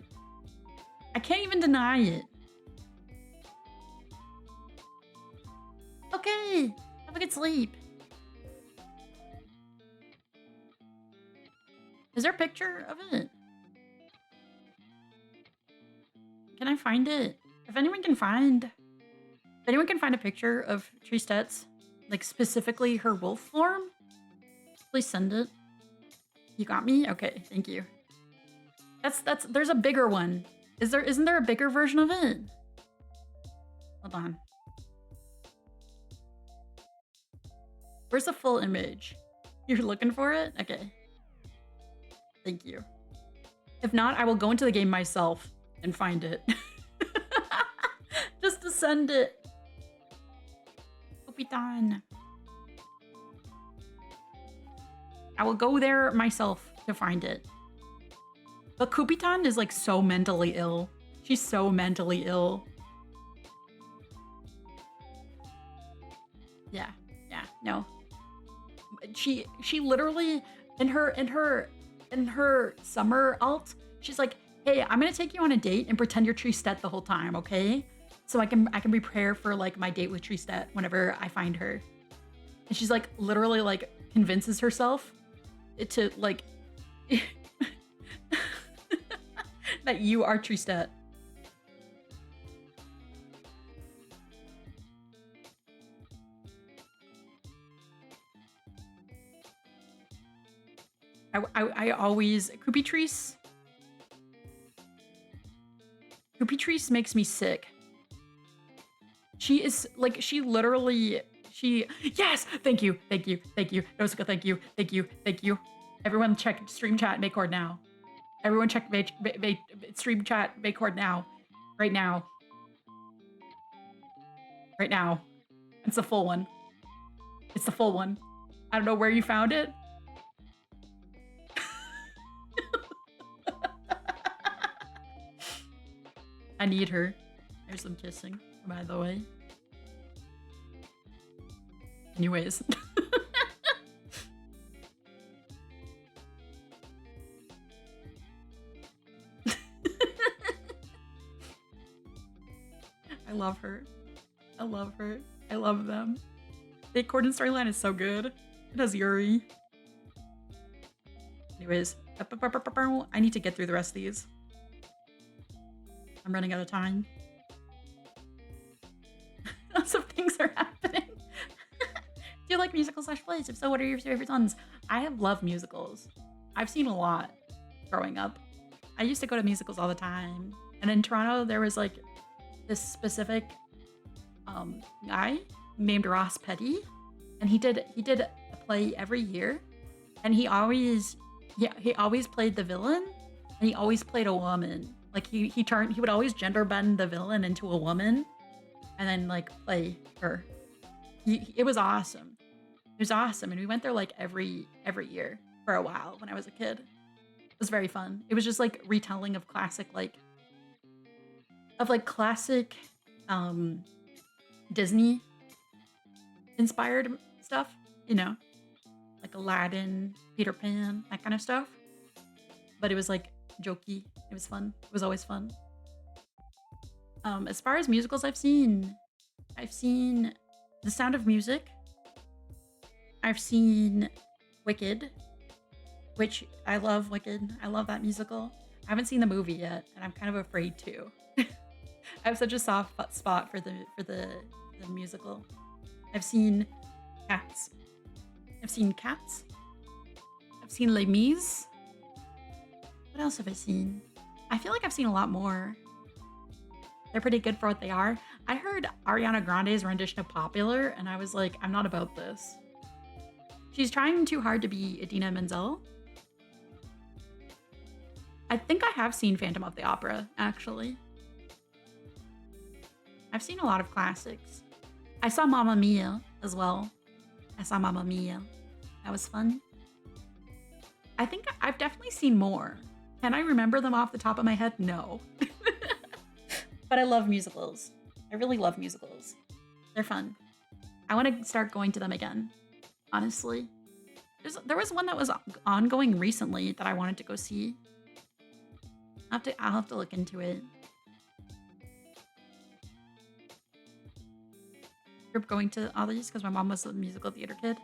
I can't even deny it. Okay, have a good sleep. Is there a picture of it? Can I find it? If anyone can find a picture of Tristet's, like specifically her wolf form, please send it. You got me? Okay, thank you. There's a bigger one. Isn't there a bigger version of it? Hold on. Where's the full image? You're looking for it? Okay. Thank you. If not, I will go into the game myself and find it. Just to send it. Kupitan. I will go there myself to find it. But Kupitan is like so mentally ill. She's so mentally ill. Yeah, no. She literally in her summer alt, she's like, hey, I'm gonna take you on a date and pretend you're Tristet the whole time, okay? So I can prepare for like my date with Tristet whenever I find her. And she's like literally like convinces herself to like that you are Tristet. I always Kupitrice makes me sick. She is like yes, thank you. Nosika, thank you. Everyone check stream chat Maycord now. Everyone check stream chat Maycord now. Right now. It's the full one. I don't know where you found it. I need her. There's some kissing, by the way. Anyways. I love her. I love them. The Corden storyline is so good. It has Yuri. Anyways, I need to get through the rest of these. I'm running out of time. Lots of things are happening. Do you like musicals / plays? If so, what are your favorite ones? I have loved musicals. I've seen a lot growing up. I used to go to musicals all the time. And in Toronto, there was like this specific guy named Ross Petty. And he did a play every year. And he always played the villain. And he always played a woman. Like he would always gender bend the villain into a woman and then like play her. It was awesome. It was awesome. And we went there like every year for a while when I was a kid. It was very fun. It was just like retelling of classic Disney inspired stuff, you know, like Aladdin, Peter Pan, that kind of stuff. But it was like jokey. It was fun. It was always fun. As far as musicals I've seen The Sound of Music. I've seen Wicked, which I love Wicked. I love that musical. I haven't seen the movie yet, and I'm kind of afraid to. I have such a soft spot for the musical. I've seen Cats. I've seen Les Mis. What else have I seen? I feel like I've seen a lot more. They're pretty good for what they are. I heard Ariana Grande's rendition of Popular, and I was like, I'm not about this. She's trying too hard to be Idina Menzel. I think I have seen Phantom of the Opera, actually. I've seen a lot of classics. I saw Mamma Mia as well. That was fun. I think I've definitely seen more. Can I remember them off the top of my head? No. But I love musicals. I really love musicals. They're fun. I want to start going to them again, honestly. There was one that was ongoing recently that I wanted to go see. I'll have to look into it. You're going to all these because my mom was a musical theater kid.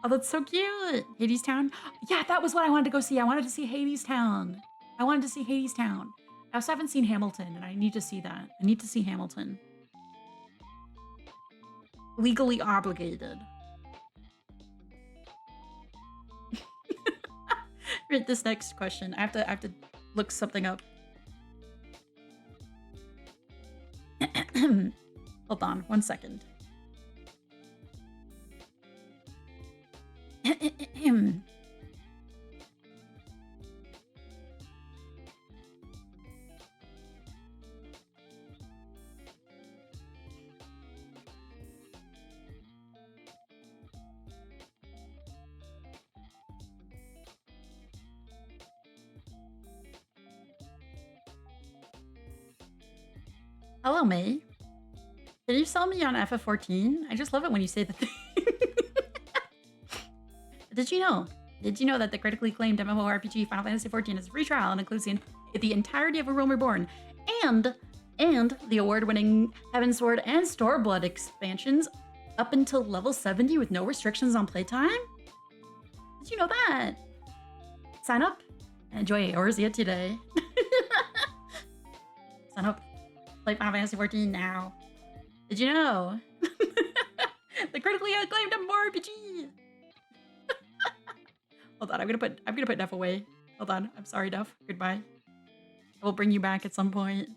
Oh, that's so cute. Hadestown. Yeah, that was what I wanted to go see. I wanted to see Hadestown. I also haven't seen Hamilton, and I need to see that. I need to see Hamilton. Legally obligated. Read this next question. I have to look something up. Hold Hold on, 1 second. Hello, May. Can you sell me on FF14? I just love it when you say the thing. Did you know? Did you know that the critically acclaimed MMORPG Final Fantasy XIV is a free trial and includes the entirety of A Realm Reborn and the award-winning Heavensward and Storeblood expansions up until level 70 with no restrictions on playtime? Did you know that? Sign up and enjoy Eorzea today. Sign up. Play Final Fantasy XIV now. Did you know? The critically acclaimed MMORPG. Hold on, I'm gonna put Duff away. Hold on, I'm sorry, Duff. Goodbye. I will bring you back at some point.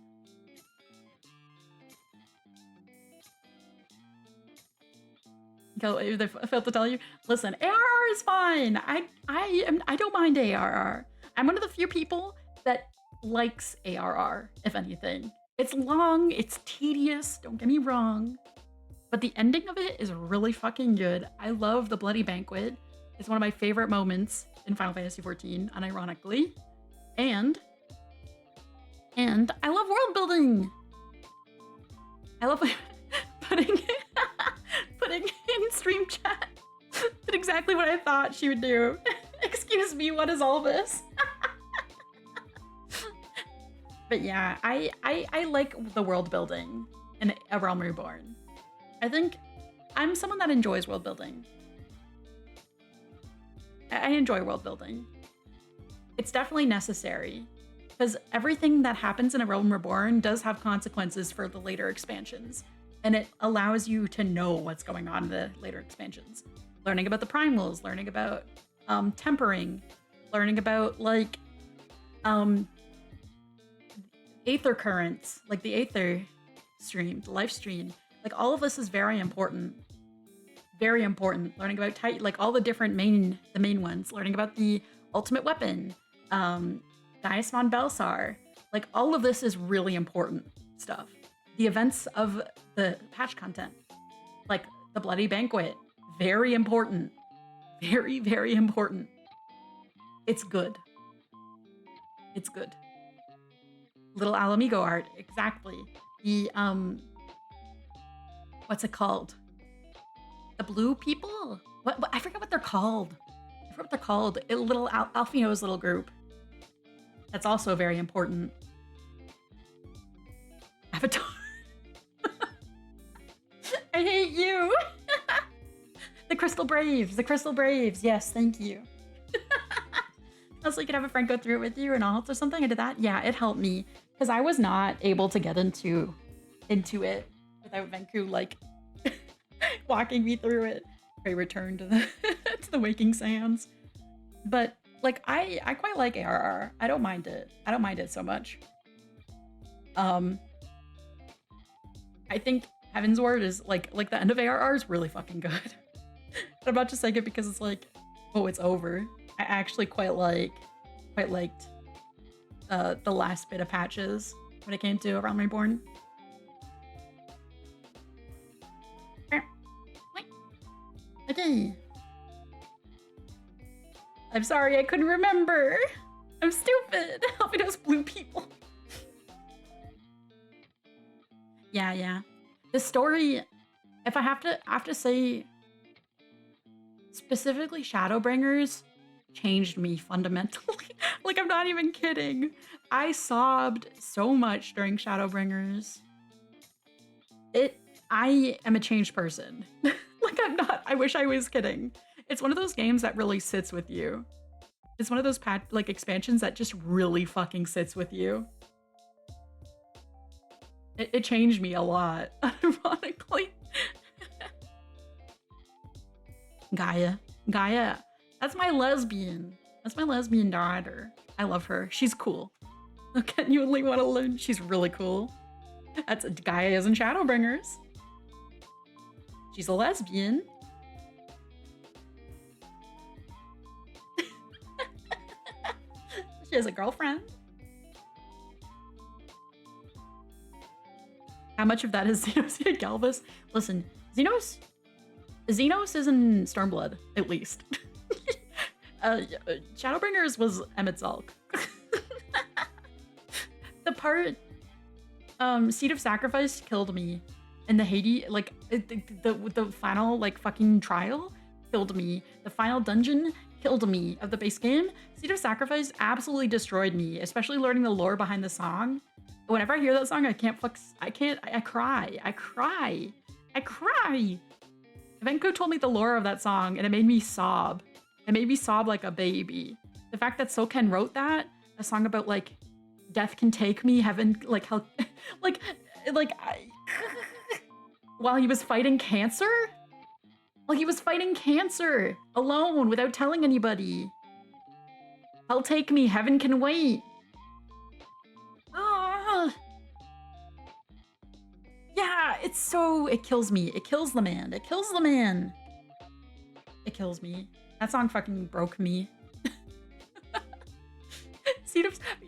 I failed to tell you. Listen, ARR is fine. I don't mind ARR. I'm one of the few people that likes ARR, if anything. It's long, it's tedious, don't get me wrong. But the ending of it is really fucking good. I love the Bloody Banquet. It's one of my favorite moments in Final Fantasy XIV, unironically. And I love world building. I love putting in stream chat. Did exactly what I thought she would do. Excuse me, what is all this? But yeah, I like the world building in A Realm Reborn. I think I'm someone that enjoys world building. I enjoy world building. It's definitely necessary because everything that happens in A Realm Reborn does have consequences for the later expansions, and it allows you to know what's going on in the later expansions. Learning about the primals, learning about tempering, learning about like aether currents, like the aether stream, the life stream. Like all of this is very important. Very important. Learning about like all the different main ones. Learning about the ultimate weapon, Gaius von Belsar. Like all of this is really important stuff. The events of the patch content, like the Bloody Banquet, very important. Very, very important. It's good. It's good. Little Alamigo art, exactly. The what's it called? The blue people? What I forget what they're called. I forget what they're called. Little Alfino's little group. That's also very important. Avatar. I hate you. The Crystal Braves. The Crystal Braves. Yes, thank you. Also, you could have a friend go through it with you or not or something. I did that. Yeah, it helped me because I was not able to get into it without Venku like walking me through it. I returned to the to the Waking Sands. But like I quite like ARR. I don't mind it. I don't mind it so much. I think Heavensward is like the end of ARR is really fucking good. I'm not just saying it because it's like, oh, it's over. I actually quite liked the last bit of patches when it came to A Realm Reborn. Okay. I'm sorry, I couldn't remember. I'm stupid. Help me, those blue people. Yeah. The story, if I have to say, specifically Shadowbringers changed me fundamentally. Like, I'm not even kidding. I sobbed so much during Shadowbringers. I am a changed person. Like, I'm not. I wish I was kidding. It's one of those games that really sits with you. It's one of those expansions that just really fucking sits with you. It changed me a lot, ironically. Gaia. That's my lesbian. That's my lesbian daughter. I love her. She's cool. I genuinely want to learn. She's really cool. That's Gaia is in Shadowbringers. She's a lesbian. She has a girlfriend. How much of that is Xenos Galvus? Listen, Xenos is in Stormblood, at least. Shadowbringers was Emmett Zulk. The part Seed of Sacrifice killed me. And the Hades, like the final like fucking trial killed me. The final dungeon killed me of the base game. Seed of Sacrifice absolutely destroyed me, especially learning the lore behind the song. Whenever I hear that song, I cry. Evenko told me the lore of that song and it made me sob. It made me sob like a baby. The fact that Soken wrote that, a song about like death can take me, heaven, like hell, while he was fighting cancer? While he was fighting cancer alone without telling anybody. Hell take me, heaven can wait. Yeah, it kills me. It kills the man. It kills the man. It kills me. That song fucking broke me.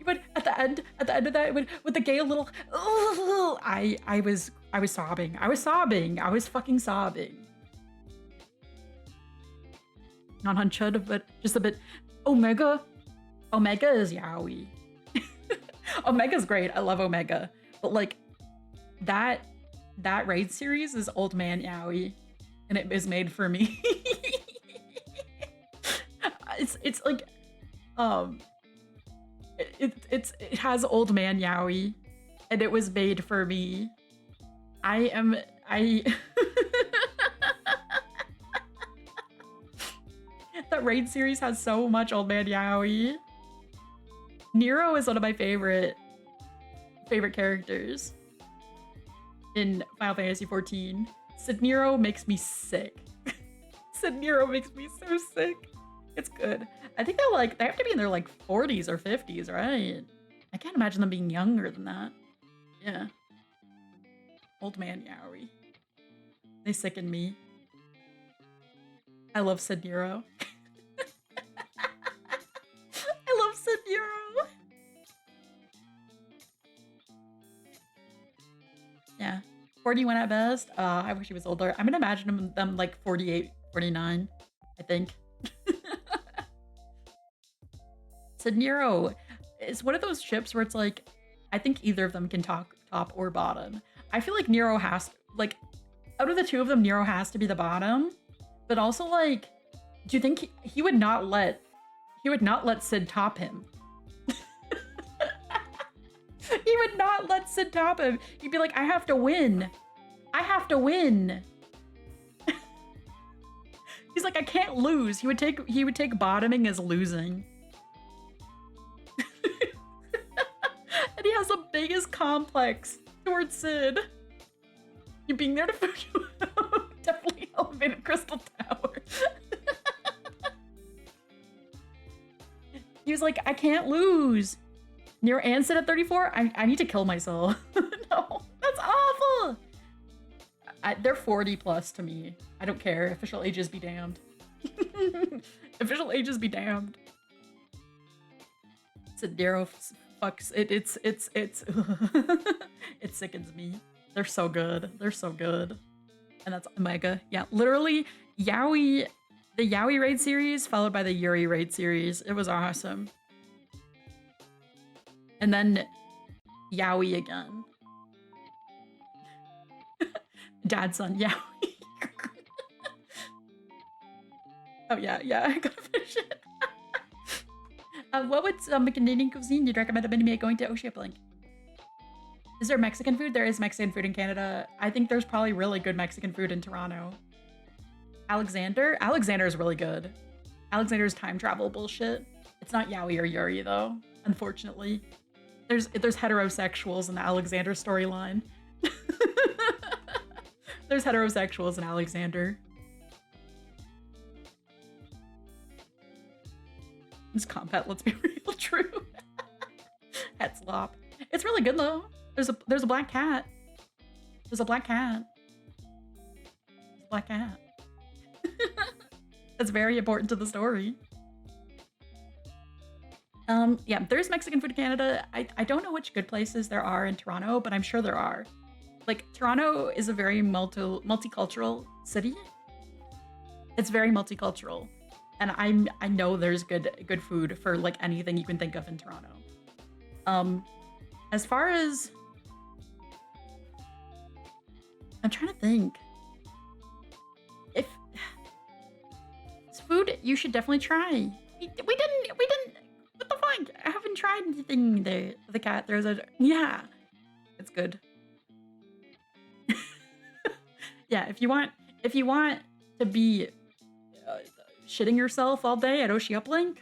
But at the end of that, with the gay little, I was sobbing. I was fucking sobbing. Not on Chud, but just a bit. Omega is yaoi. Omega's great. I love Omega, but like that raid series is old man yaoi, and it is made for me. It's like it has old man yaoi, and it was made for me. That raid series has so much old man yaoi. Nero is one of my favorite characters in Final Fantasy XIV. Sid Nero makes me sick. Sid Nero makes me so sick. It's good. I think they have to be in their like 40s or 50s, right? I can't imagine them being younger than that. Yeah. Old man yaoi. They sicken me. I love Sid Nero. I love Sid Nero. Yeah. 41 at best. I wish he was older. I'm gonna imagine them like 48, 49, I think. Sid Nero is one of those ships where it's like, I think either of them can top or bottom. I feel like Nero has, like, out of the two of them, Nero has to be the bottom. But also, like, do you think he would not let Sid top him? He would not let Sid top him. He'd be like, I have to win. I have to win. He's like, I can't lose. He would take bottoming as losing. And he has the biggest complex towards Sid. You being there to fuck you out. Definitely elevated Crystal Tower. He was like, I can't lose. Nero and Sid at 34? I need to kill myself. No, that's awful. They're 40 plus to me. I don't care. Official ages be damned. Official ages be damned. Sid Nero fucks it's it sickens me. They're so good. They're so good. And that's Omega. Yeah, literally yaoi, the yaoi raid series followed by the Yuri raid series. It was awesome. And then yaoi again. Dad son yaoi. Oh yeah, I gotta finish it. What would Canadian cuisine you'd recommend a me going to Oceablink? Is there Mexican food? There is Mexican food in Canada. I think there's probably really good Mexican food in Toronto. Alexander is really good. Alexander's time travel bullshit. It's not yaoi or Yuri though, unfortunately. There's heterosexuals in the Alexander storyline. There's heterosexuals in Alexander. This compat, let's be real true. Het slop. It's really good though. There's a black cat. There's a black cat. black cat. That's very important to the story. Yeah, there's Mexican food in Canada. I don't know which good places there are in Toronto, but I'm sure there are. Like, Toronto is a very multicultural city. It's very multicultural. And I know there's good food for like anything you can think of in Toronto. As far as I'm trying to think. If it's food you should definitely try. We didn't what the fuck? I haven't tried anything there. The cat there's a yeah. It's good. Yeah, if you want to be shitting yourself all day at Oshi Uplink,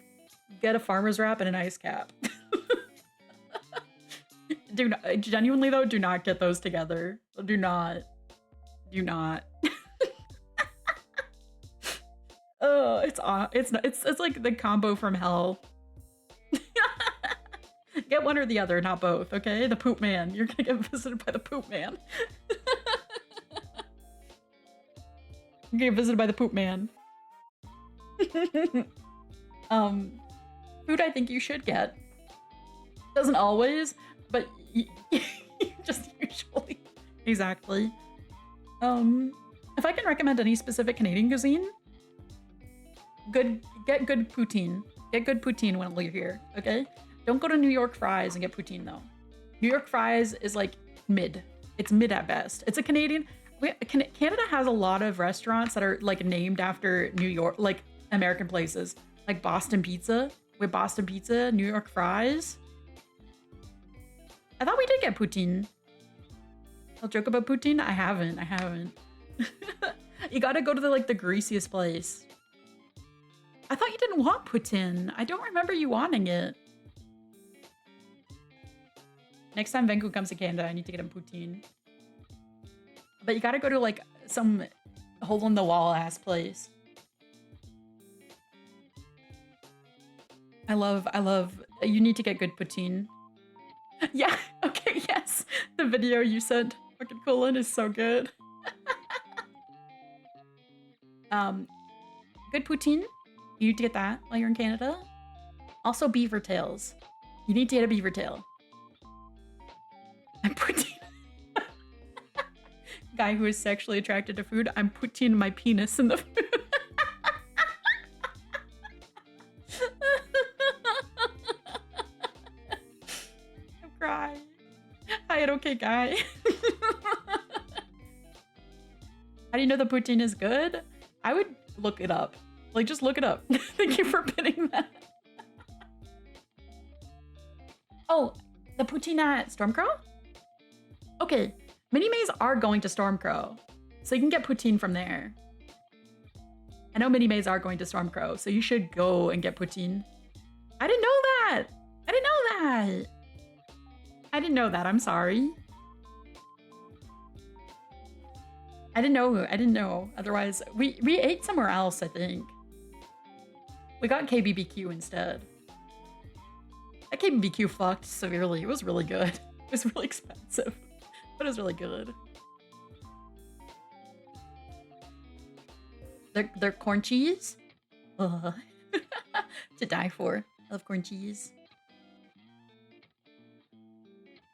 get a farmer's wrap and an ice cap. Do not, genuinely though, do not get those together. Do not. Oh, it's like the combo from hell. Get one or the other, not both, okay? The poop man. You're gonna get visited by the poop man. You're gonna get visited by the poop man. Food I think you should get. Doesn't always, but just usually. Exactly. If I can recommend any specific Canadian cuisine, get good poutine. Get good poutine when you're here, okay? Don't go to New York Fries and get poutine though. New York Fries is like mid. It's mid at best. It's a Canadian. Canada has a lot of restaurants that are like named after New York, like American places, like Boston Pizza. With Boston Pizza, New York Fries. I thought we did get poutine. I'll joke about poutine. I haven't. You gotta go to the greasiest place. I thought you didn't want poutine. I don't remember you wanting it. Next time Venku comes to Canada, I need to get him poutine. But you gotta go to like some hole-in-the-wall ass place. I love, you need to get good poutine. Yeah, okay, yes. The video you sent, fucking Colin, is so good. Good poutine. You need to get that while you're in Canada. Also beaver tails. You need to get a beaver tail. I'm poutine. Guy who is sexually attracted to food. I'm poutine my penis in the food. I'm crying. Hi, okay, guy. How do you know the poutine is good? I would look it up. Like, just look it up. Thank you for pinning that. Oh, the poutine at Stormcrow? Okay, Mini-Mays are going to Stormcrow, so you can get poutine from there. I know Mini-Mays are going to Stormcrow, so you should go and get poutine. I didn't know that! I didn't know that, I'm sorry. I didn't know. Otherwise, we ate somewhere else, I think. We got KBBQ instead. That KBBQ fucked severely. It was really good. It was really expensive, but it was really good. Their corn cheese? To die for. I love corn cheese.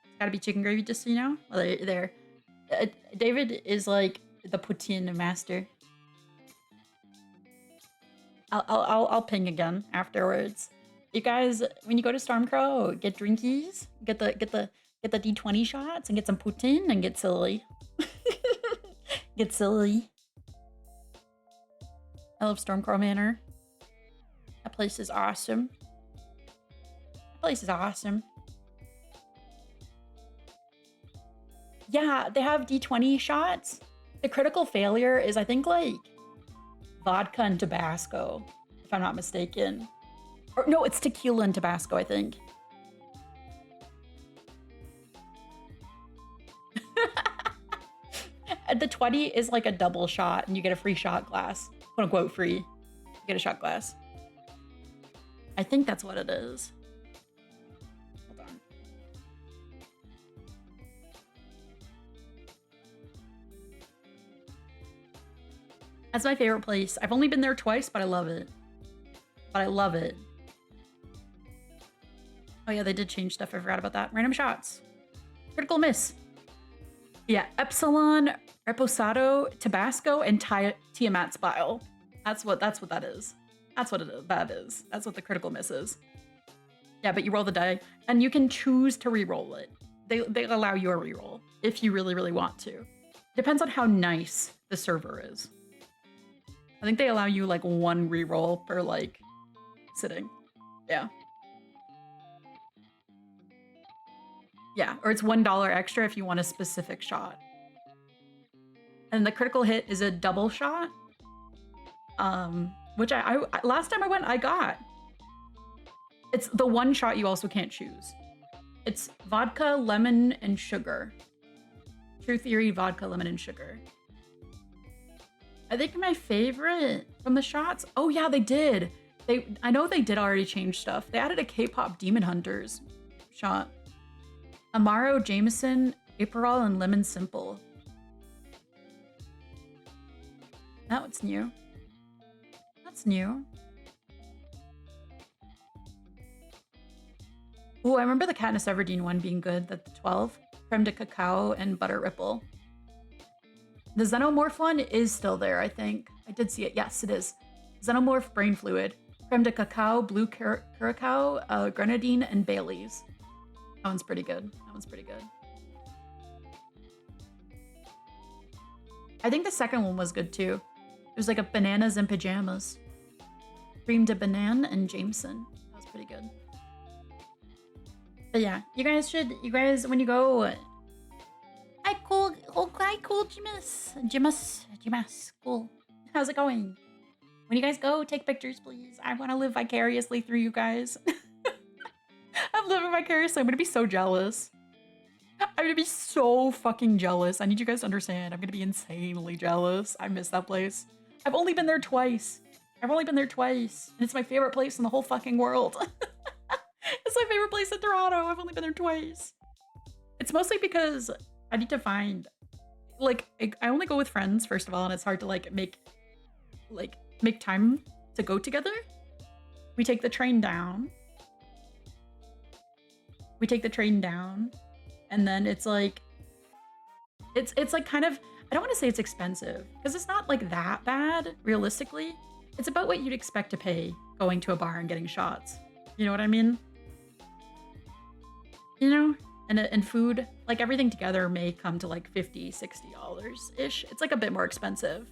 It's gotta be chicken gravy, just so you know. Well, there. David is like the poutine master. I'll ping again afterwards. You guys, when you go to Stormcrow, get drinkies, get the D20 shots, and get some poutine and get silly. Get silly. I love Stormcrow Manor. That place is awesome. Yeah, they have D20 shots. The critical failure is, I think, like vodka and Tabasco, if I'm not mistaken. Or no, it's tequila and Tabasco, I think. The 20 is like a double shot and you get a free shot glass. Quote unquote free. You get a shot glass. I think that's what it is. Hold on. That's my favorite place. I've only been there twice, but I love it. But I love it. Oh yeah, they did change stuff. I forgot about that. Random shots. Critical miss. Yeah, Epsilon, Reposado, Tabasco, and Tiamat's Bile. That's what that is. That's what that is. That's what the critical miss is. Yeah, but you roll the die, and you can choose to re-roll it. They allow you a re-roll if you really, really want to. Depends on how nice the server is. I think they allow you like one re-roll per like sitting. Yeah. Yeah, or it's $1 extra if you want a specific shot. And the critical hit is a double shot. Which I last time I went, I got. It's the one shot you also can't choose. It's vodka, lemon, and sugar. True Theory, vodka, lemon, and sugar. I think my favorite from the shots. Oh yeah, they did. I know they did already change stuff. They added a K-pop Demon Hunters shot. Amaro, Jameson, Aperol, and Lemon Simple. That one's new. That's new. Ooh, I remember the Katniss Everdeen one being good. The 12. Creme de cacao and butter ripple. The Xenomorph one is still there, I think. I did see it. Yes, it is. Xenomorph brain fluid. Creme de cacao, blue curacao, grenadine, and Bailey's. That one's pretty good. That one's pretty good. I think the second one was good too. It was like a bananas and pajamas. Cream de banane and Jameson. That was pretty good. But yeah, you guys, when you go... Hi, cool, Jimus, cool. How's it going? When you guys go, take pictures, please. I want to live vicariously through you guys. I'm living vicariously. I'm going to be so jealous. I'm going to be so fucking jealous. I need you guys to understand. I'm going to be insanely jealous. I miss that place. I've only been there twice. And it's my favorite place in the whole fucking world. It's my favorite place in Toronto. I've only been there twice. It's mostly because I need to find, like, I only go with friends, first of all, and it's hard to, like, make time to go together. We take the train down. And then it's like, it's like kind of, I don't want to say it's expensive, because it's not, like, that bad, realistically. It's about what you'd expect to pay going to a bar and getting shots. You know what I mean? You know? And food, like everything together may come to like $50, $60-ish. It's like a bit more expensive.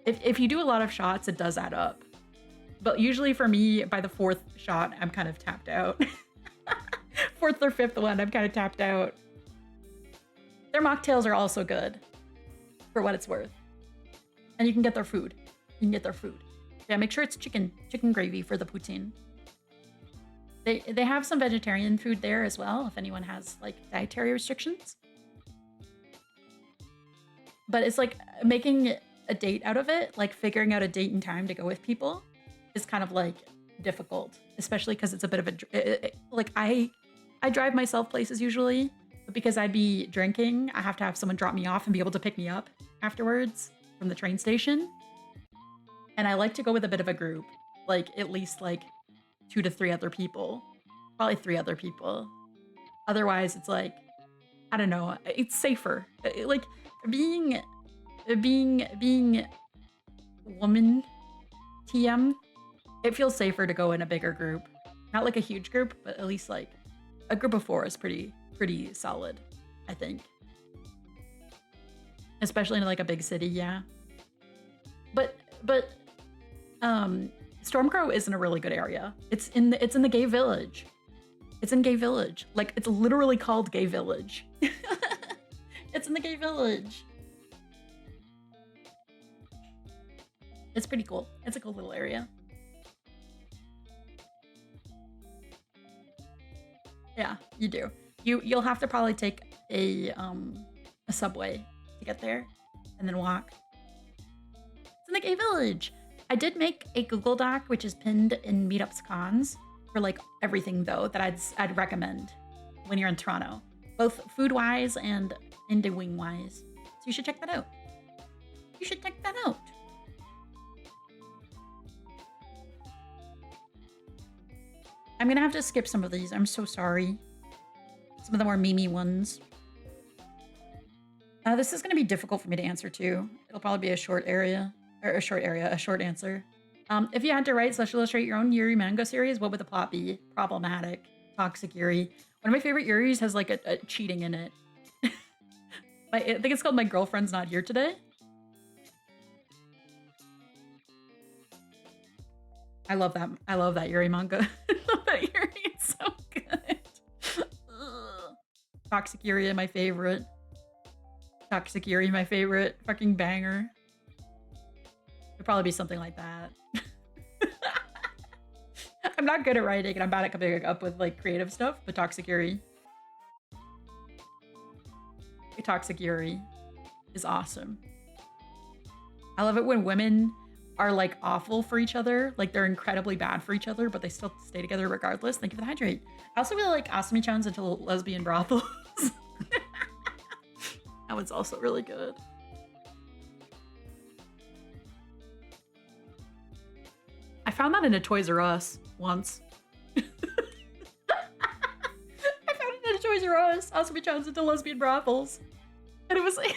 If you do a lot of shots, it does add up. But usually for me, by the fourth shot, I'm kind of tapped out. Fourth or fifth one, I'm kind of tapped out. Their mocktails are also good, for what it's worth. And you can get their food. Yeah, make sure it's chicken gravy for the poutine. They have some vegetarian food there as well, if anyone has like dietary restrictions. But it's like making a date out of it, like figuring out a date and time to go with people is kind of like difficult, especially because it's a bit of a, like I drive myself places usually, but because I'd be drinking, I have to have someone drop me off and be able to pick me up afterwards from the train station. And I like to go with a bit of a group, like at least like 2 to 3 other people, probably 3 other people. Otherwise, it's like, I don't know, it's safer. Like being woman TM, it feels safer to go in a bigger group. Not like a huge group, but at least like a group of 4 is pretty solid, I think. Especially in like a big city, yeah. But Stormcrow is in a really good area. It's in the gay village. It's in Gay Village. Like, it's literally called Gay Village. It's in the Gay Village. It's pretty cool. It's a cool little area. Yeah, you do. You'll have to probably take a subway to get there and then walk. It's in the Gay Village. I did make a Google Doc, which is pinned in Meetups Cons, for like everything though that I'd recommend when you're in Toronto, both food-wise and indie wing-wise. So you should check that out. I'm gonna have to skip some of these. I'm so sorry. Some of them are memey ones. This is gonna be difficult for me to answer too. It'll probably be a short answer. If you had to write / illustrate your own Yuri manga series, what would the plot be? Problematic. Toxic Yuri. One of my favorite Yuris has like a cheating in it. I think it's called My Girlfriend's Not Here Today. I love that. I love that Yuri manga. I love that Yuri. It's so good. Ugh. Toxic Yuri, my favorite. Toxic Yuri, my favorite. Fucking banger. It'd probably be something like that. I'm not good at writing and I'm bad at coming up with like creative stuff, but Toxic Yuri. Toxic Yuri is awesome. I love it when women are like awful for each other, like they're incredibly bad for each other, but they still stay together regardless. Thank you for the hydrate. I also really like Asami-chan's into lesbian brothels. That one's also really good. I found that in a Toys R Us once. I found it in a Toys R Us. Asami-chan's into lesbian brothels. And it was like...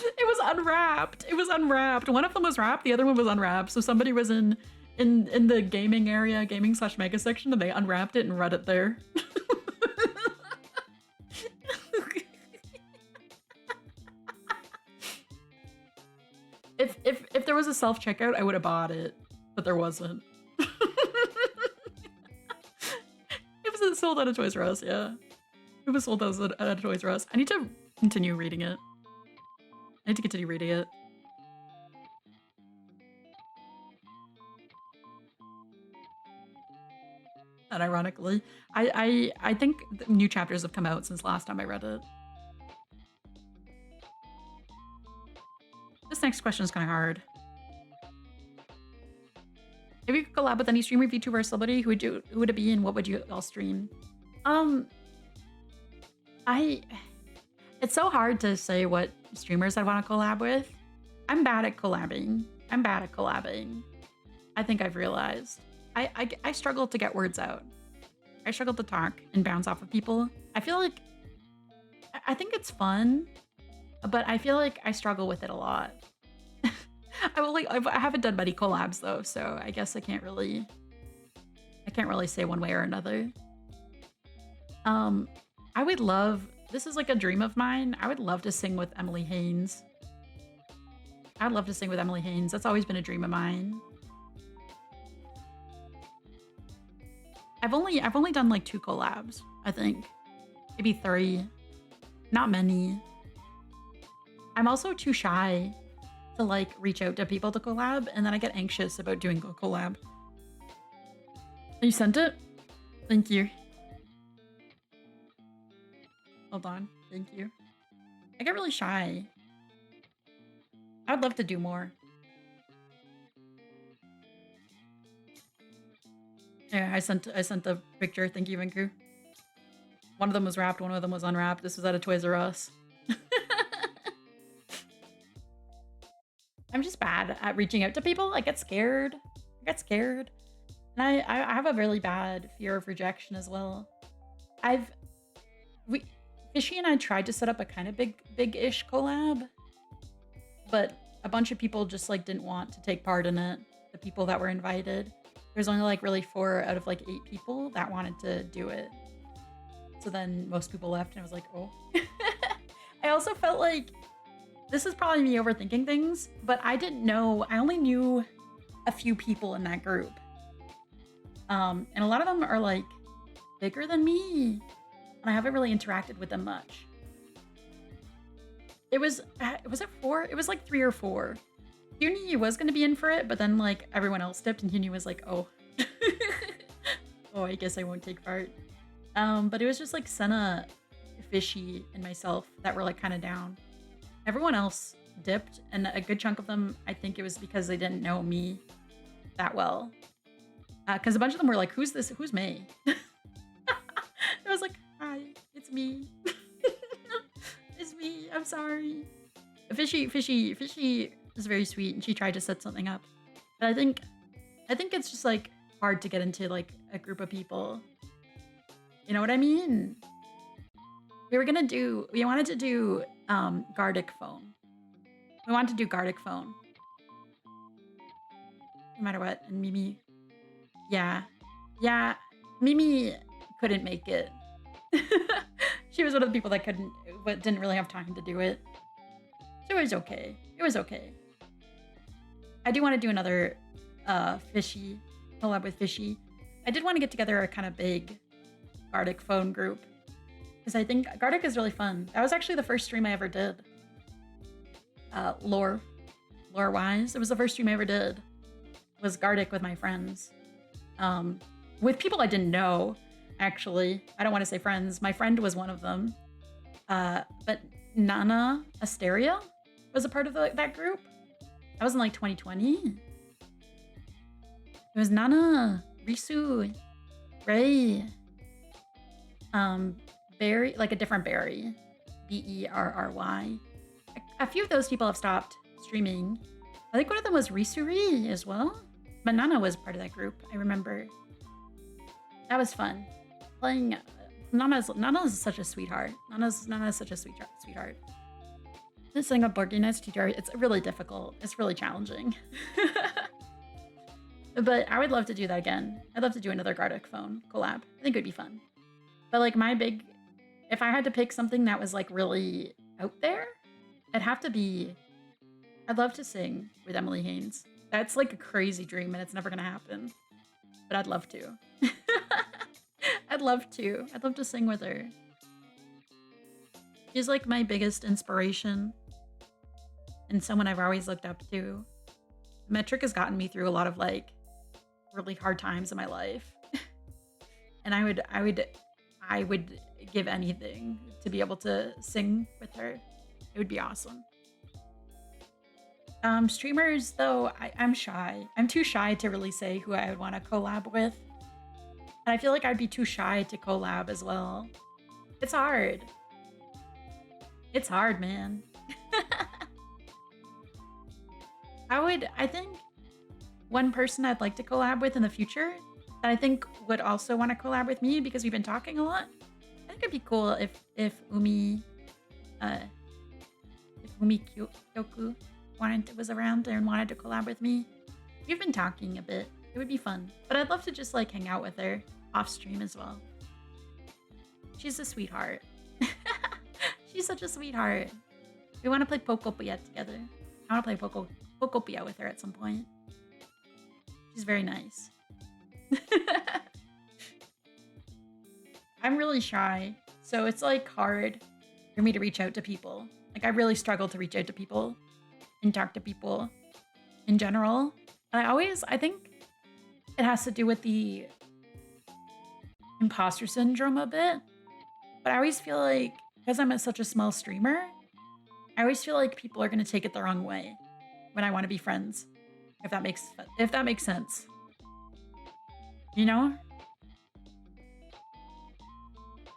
It was unwrapped. It was unwrapped. One of them was wrapped, the other one was unwrapped. So somebody was in the gaming area, gaming / mega section, and they unwrapped it and read it there. If there was a self-checkout, I would have bought it, but there wasn't. It was sold at a Toys R Us, yeah. It was sold at a Toys R Us. I need to continue reading it. I need to continue reading it. And ironically, I think new chapters have come out since last time I read it. This next question is kind of hard. If you could collab with any streamer, VTuber, or celebrity, who would it be and what would you all stream? It's so hard to say what streamers I want to collab with. I'm bad at collabing. I think I've realized. I struggle to get words out. I struggle to talk and bounce off of people. I feel like I think it's fun, but I feel like I struggle with it a lot. I haven't done many collabs though, so I guess I can't really say one way or another. I would love, this is like a dream of mine. I would love to sing with Emily Haynes. I'd love to sing with Emily Haynes. That's always been a dream of mine. I've only done like 2 collabs, I think. Maybe 3. Not many. I'm also too shy to like reach out to people to collab, and then I get anxious about doing a collab. You sent it? Thank you. Hold on. Thank you. I get really shy. I would love to do more. Yeah, I sent the picture. Thank you, Vinku. One of them was wrapped, one of them was unwrapped. This was at a Toys R Us. I'm just bad at reaching out to people. I get scared. And I have a really bad fear of rejection as well. Fishy and I tried to set up a kind of big-ish collab, but a bunch of people just like didn't want to take part in it. The people that were invited. There's only like really 4 out of like 8 people that wanted to do it. So then most people left and I was like, oh. I also felt like, this is probably me overthinking things, but I only knew a few people in that group. And a lot of them are like bigger than me. And I haven't really interacted with them much. Was it 4? It was like 3 or 4. Hunie was going to be in for it, but then like everyone else dipped and Hunie was like, oh. Oh, I guess I won't take part. But it was just like Senna, Fishy, and myself that were like kind of down. Everyone else dipped, and a good chunk of them, I think it was because they didn't know me that well. Because a bunch of them were like, who's this? Who's May? I was like, hi, it's me. It's me, I'm sorry. Fishy is very sweet, and she tried to set something up. But I think it's just like, hard to get into like a group of people. You know what I mean? We wanted to do Gardic phone. We wanted to do Gardic phone. No matter what. And Mimi, yeah. Yeah, Mimi couldn't make it. She was one of the people that didn't really have time to do it. So it was okay. It was okay. I do want to do another Fishy collab with Fishy. I did want to get together a kind of big Gardic phone group because I think Gardic is really fun. That was actually the first stream I ever did. Lore wise, it was the first stream I ever did. Was Gardic with my friends. With people I didn't know, actually. I don't want to say friends. My friend was one of them. But Nana Asteria was a part of that group. That was in like 2020. It was Nana, Risu, Ray, Barry, like a different Barry, Berry. A few of those people have stopped streaming. I think one of them was Risuri as well. But Nana was part of that group, I remember. That was fun. Playing Nana's such a sweetheart. Nana's such a sweetheart. This thing of Borginess teacher, it's really difficult. It's really challenging. But I would love to do that again. I'd love to do another Gardic phone collab. I think it would be fun. But like if I had to pick something that was like really out there, it'd have to be, I'd love to sing with Emily Haynes. That's like a crazy dream and it's never gonna happen. But I'd love to. I'd love to. I'd love to sing with her. She's like my biggest inspiration and someone I've always looked up to. Metric has gotten me through a lot of like really hard times in my life. And I would give anything to be able to sing with her. It would be awesome. Streamers though, I'm shy. I'm too shy to really say who I would want to collab with. And I feel like I'd be too shy to collab as well. It's hard. It's hard, man. I think one person I'd like to collab with in the future that I think would also want to collab with me because we've been talking a lot. I think it'd be cool if Umi Kyoku was around and wanted to collab with me. We've been talking a bit. It would be fun. But I'd love to just like hang out with her off stream as well. She's a sweetheart. She's such a sweetheart. We want to play Pokopia together. I want to play Pokopia with her at some point. She's very nice. I'm really shy, so it's like hard for me to reach out to people. Like I really struggle to reach out to people and talk to people in general. And I think it has to do with the imposter syndrome a bit. But I always feel like, because I'm such a small streamer, I always feel like people are going to take it the wrong way when I want to be friends. If that makes sense. You know?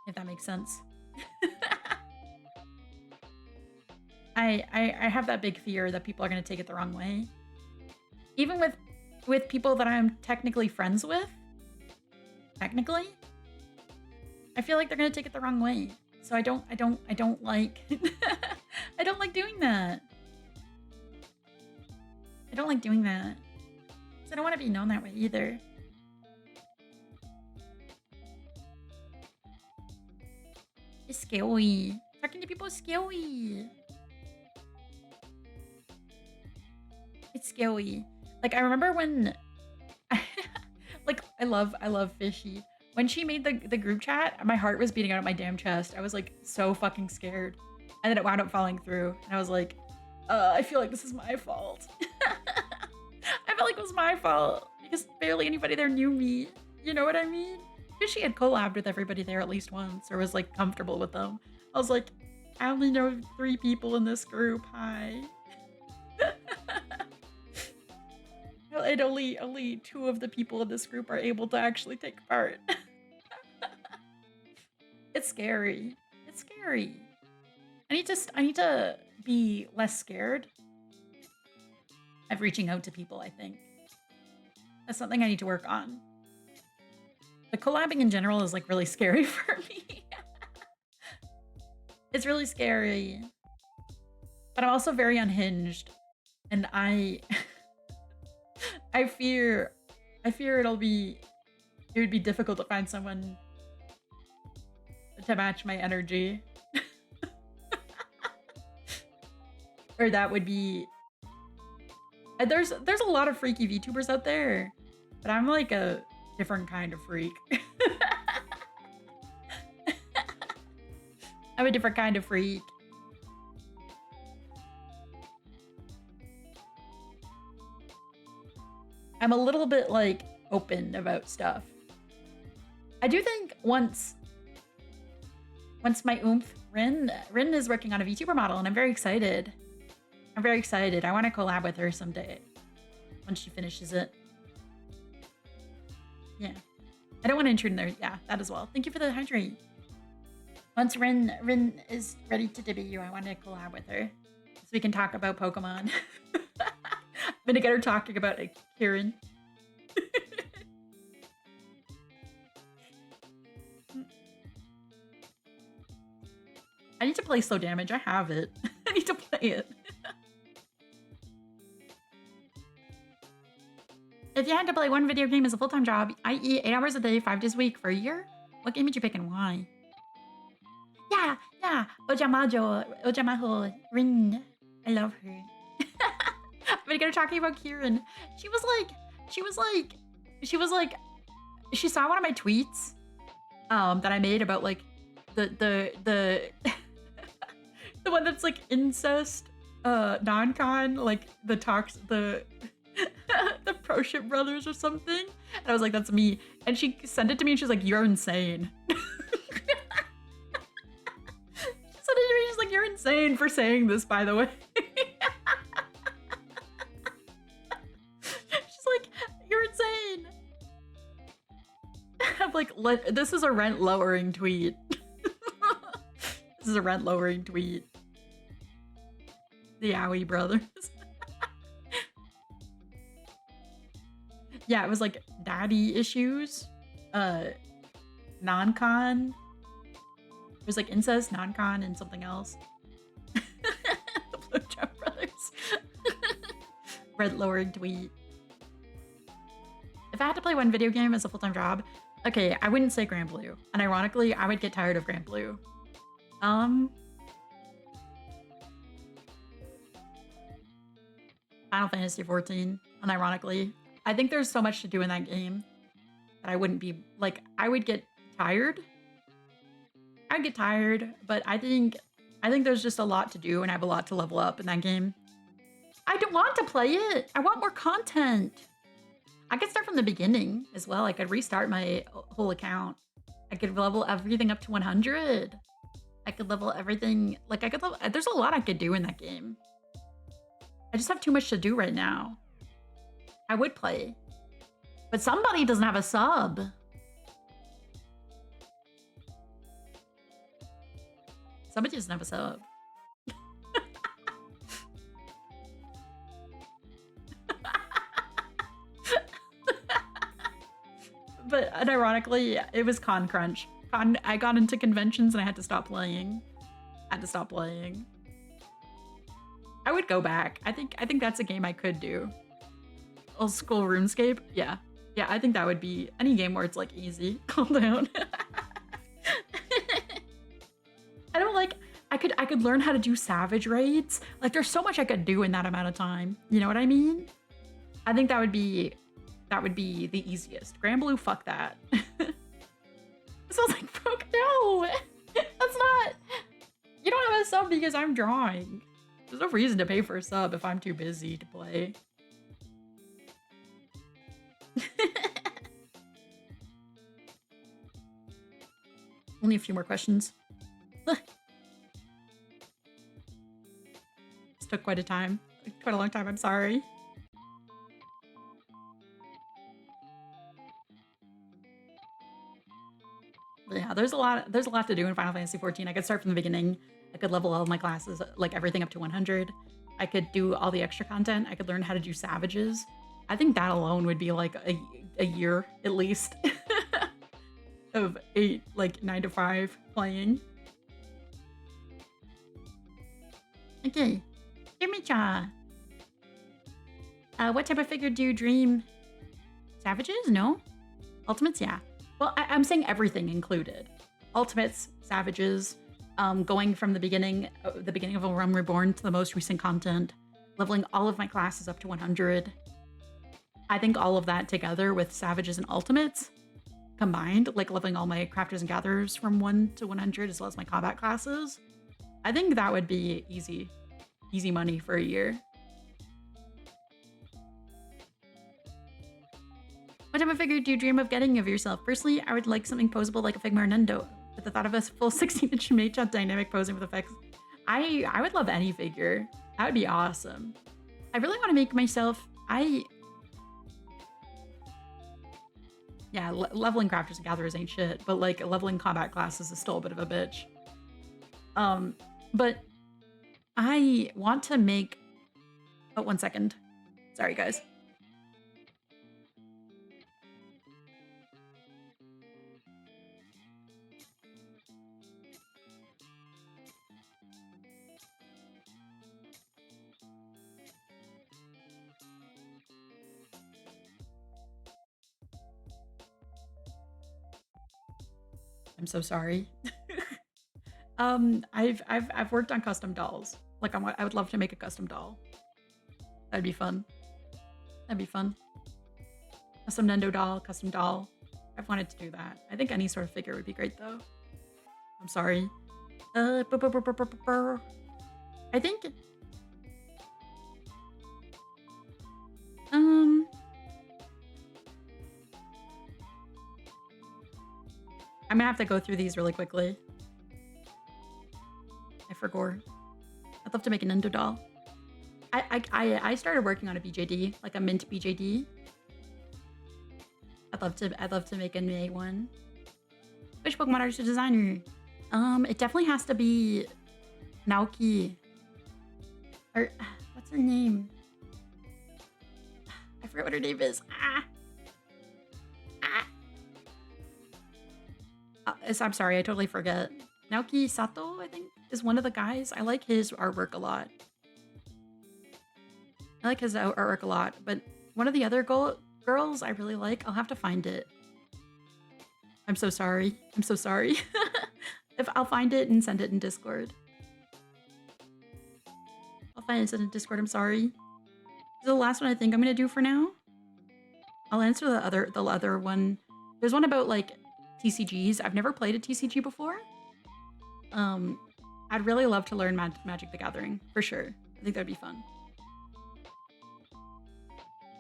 If that makes sense. I have that big fear that people are going to take it the wrong way. Even with people that I'm technically friends with. Technically. I feel like they're going to take it the wrong way. So I don't like I don't like doing that. I don't like doing that. Because I don't want to be known that way either. It's scary. Talking to people is scary. It's scary. Like I remember when like I love Fishy. When she made the group chat, my heart was beating out of my damn chest. I was like so fucking scared. And then it wound up falling through. And I was like, I feel like this is my fault. I felt like it was my fault because barely anybody there knew me. You know what I mean? Because she had collabed with everybody there at least once or was like comfortable with them. I was like, I only know 3 people in this group. Hi. And only 2 of the people in this group are able to actually take part. It's scary. It's scary. I need to be less scared of reaching out to people, I think. That's something I need to work on. The collabing in general is like really scary for me. It's really scary. But I'm also very unhinged. And I fear it would be difficult to find someone to match my energy. Or that would be there's a lot of freaky VTubers out there, but I'm like a different kind of freak. I'm a different kind of freak. I'm a little bit like open about stuff. I do think once my oomph, Rin is working on a VTuber model and I'm very excited. I want to collab with her someday once she finishes it. Yeah. I don't want to intrude in there. Yeah, that as well. Thank you for the hydrate. Once Rin is ready to debut, I want to collab with her so we can talk about Pokemon. I'm gonna get her talking about Kieran. I need to play Slow Damage. I have it. I need to play it. If you had to play one video game as a full-time job, i.e. 8 hours a day, 5 days a week for a year, what game would you pick and why? Yeah. Ojamajo, Rin. I love her. I'm gonna get her talking about Kieran. She saw one of my tweets that I made about like the the one that's like incest non-con, like the the Pro Ship Brothers or something. And I was like, that's me. And she sent it to me and she's like, you're insane. She sent it to me, she's like, you're insane for saying this, by the way. She's like, you're insane. I'm like, this is a rent lowering tweet. This is a rent lowering tweet. The Owie Brothers. Yeah, it was like daddy issues, non-con. It was like incest, non-con, and something else. The Blowjob Brothers. Red lowering tweet. If I had to play one video game as a full-time job, okay, I wouldn't say Grand Blue. And ironically, I would get tired of Grand Blue. Final Fantasy 14, unironically. I think there's so much to do in that game that I wouldn't be like, I would get tired. I'd get tired, but I think there's just a lot to do and I have a lot to level up in that game. I don't want to play it. I want more content. I could start from the beginning as well. I could restart my whole account. I could level everything up to 100. I could level everything. Like there's a lot I could do in that game. I just have too much to do right now. I would play, but somebody doesn't have a sub. Somebody doesn't have a sub. But unironically, it was Con Crunch. I got into conventions and I had to stop playing. I would go back. I think that's a game I could do. Old school RuneScape? Yeah. Yeah, I think that would be any game where it's like easy. Calm down. I don't like, I could learn how to do savage raids. Like there's so much I could do in that amount of time. You know what I mean? I think that would be the easiest. Grand Blue, fuck that. It sounds like broke. No, that's not. You don't have a sub because I'm drawing. There's no reason to pay for a sub if I'm too busy to play. Only a few more questions. This took quite a long time, I'm sorry. But yeah, there's a lot to do in Final Fantasy 14. I could start from the beginning. I could level all of my classes, like everything up to 100. I could do all the extra content. I could learn how to do savages. I think that alone would be like a year at least. of 8, like 9 to 5 playing. Okay. Kirmicha. What type of figure do you dream? Savages? No. Ultimates? Yeah. Well, I'm saying everything included. Ultimates, Savages, going from the beginning of A Realm Reborn to the most recent content, leveling all of my classes up to 100. I think all of that together with Savages and Ultimates combined, like leveling all my Crafters and Gatherers from 1 to 100 as well as my combat classes, I think that would be easy money for a year. What type of figure do you dream of getting of yourself? Personally, I would like something posable like a Figma or Nendo. But the thought of a full 16-inch mage dynamic posing with effects, I would love any figure. That would be awesome. I really want to make myself, yeah, leveling Crafters and Gatherers ain't shit, but like leveling combat classes is still a bit of a bitch. But I want to make, oh, 1 second. Sorry, guys. I'm so sorry. I've worked on custom dolls. Like I would love to make a custom doll. That'd be fun. That'd be fun. Custom Nendo doll, custom doll. I've wanted to do that. I think any sort of figure would be great though. I'm sorry. I think I'm gonna have to go through these really quickly. I forgot. I'd love to make an Nendo doll. I started working on a BJD, like a mint BJD. I'd love to make a new one. Which Pokemon artist or designer? It definitely has to be Naoki. Or what's her name? I forget what her name is. I'm sorry, I totally forget. Naoki Sato, I think, is one of the guys. I like his artwork a lot. I like his artwork a lot, but one of the other girls I really like, I'll have to find it. I'm so sorry. I'm so sorry. If I'll find it and send it in Discord. I'll find it and send it in Discord, I'm sorry. This is the last one I think I'm gonna do for now. I'll answer the other one. There's one about like TCGs. I've never played a TCG before. I'd really love to learn Magic the Gathering, for sure. I think that'd be fun.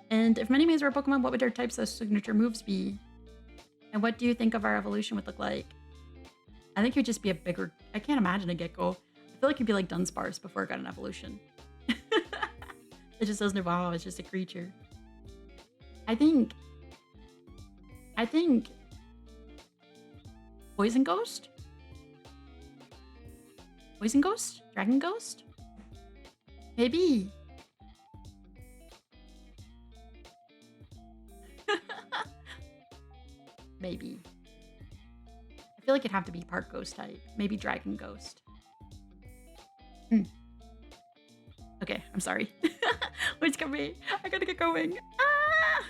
And if many mains were a Pokemon, what would their types of signature moves be? And what do you think of our evolution would look like? I think it would just be a bigger... I can't imagine a Gecko. I feel like it'd be like Dunsparce before it got an evolution. It just doesn't evolve, it's just a creature. I think... Poison Ghost? Poison Ghost? Dragon Ghost? Maybe. Maybe. I feel like it'd have to be part ghost type. Maybe Dragon Ghost. Okay, I'm sorry. Wait, coming. I gotta get going. Ah!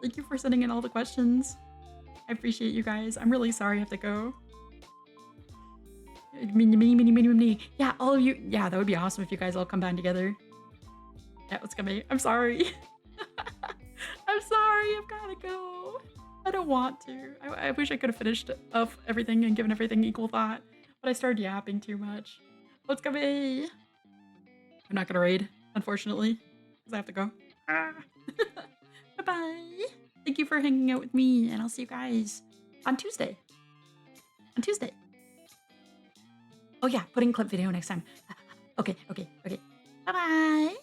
Thank you for sending in all the questions. I appreciate you guys. I'm really sorry I have to go. Yeah, all of you. Yeah, that would be awesome if you guys all come back together. Yeah, let's come. I'm sorry. I'm sorry. I've gotta go. I don't want to. I wish I could have finished up everything and given everything equal thought, but I started yapping too much. Let's go. I'm not gonna raid, unfortunately, because I have to go. Bye-bye. Thank you for hanging out with me, and I'll see you guys on Tuesday. Oh yeah, putting clip video next time. Okay. Bye-bye.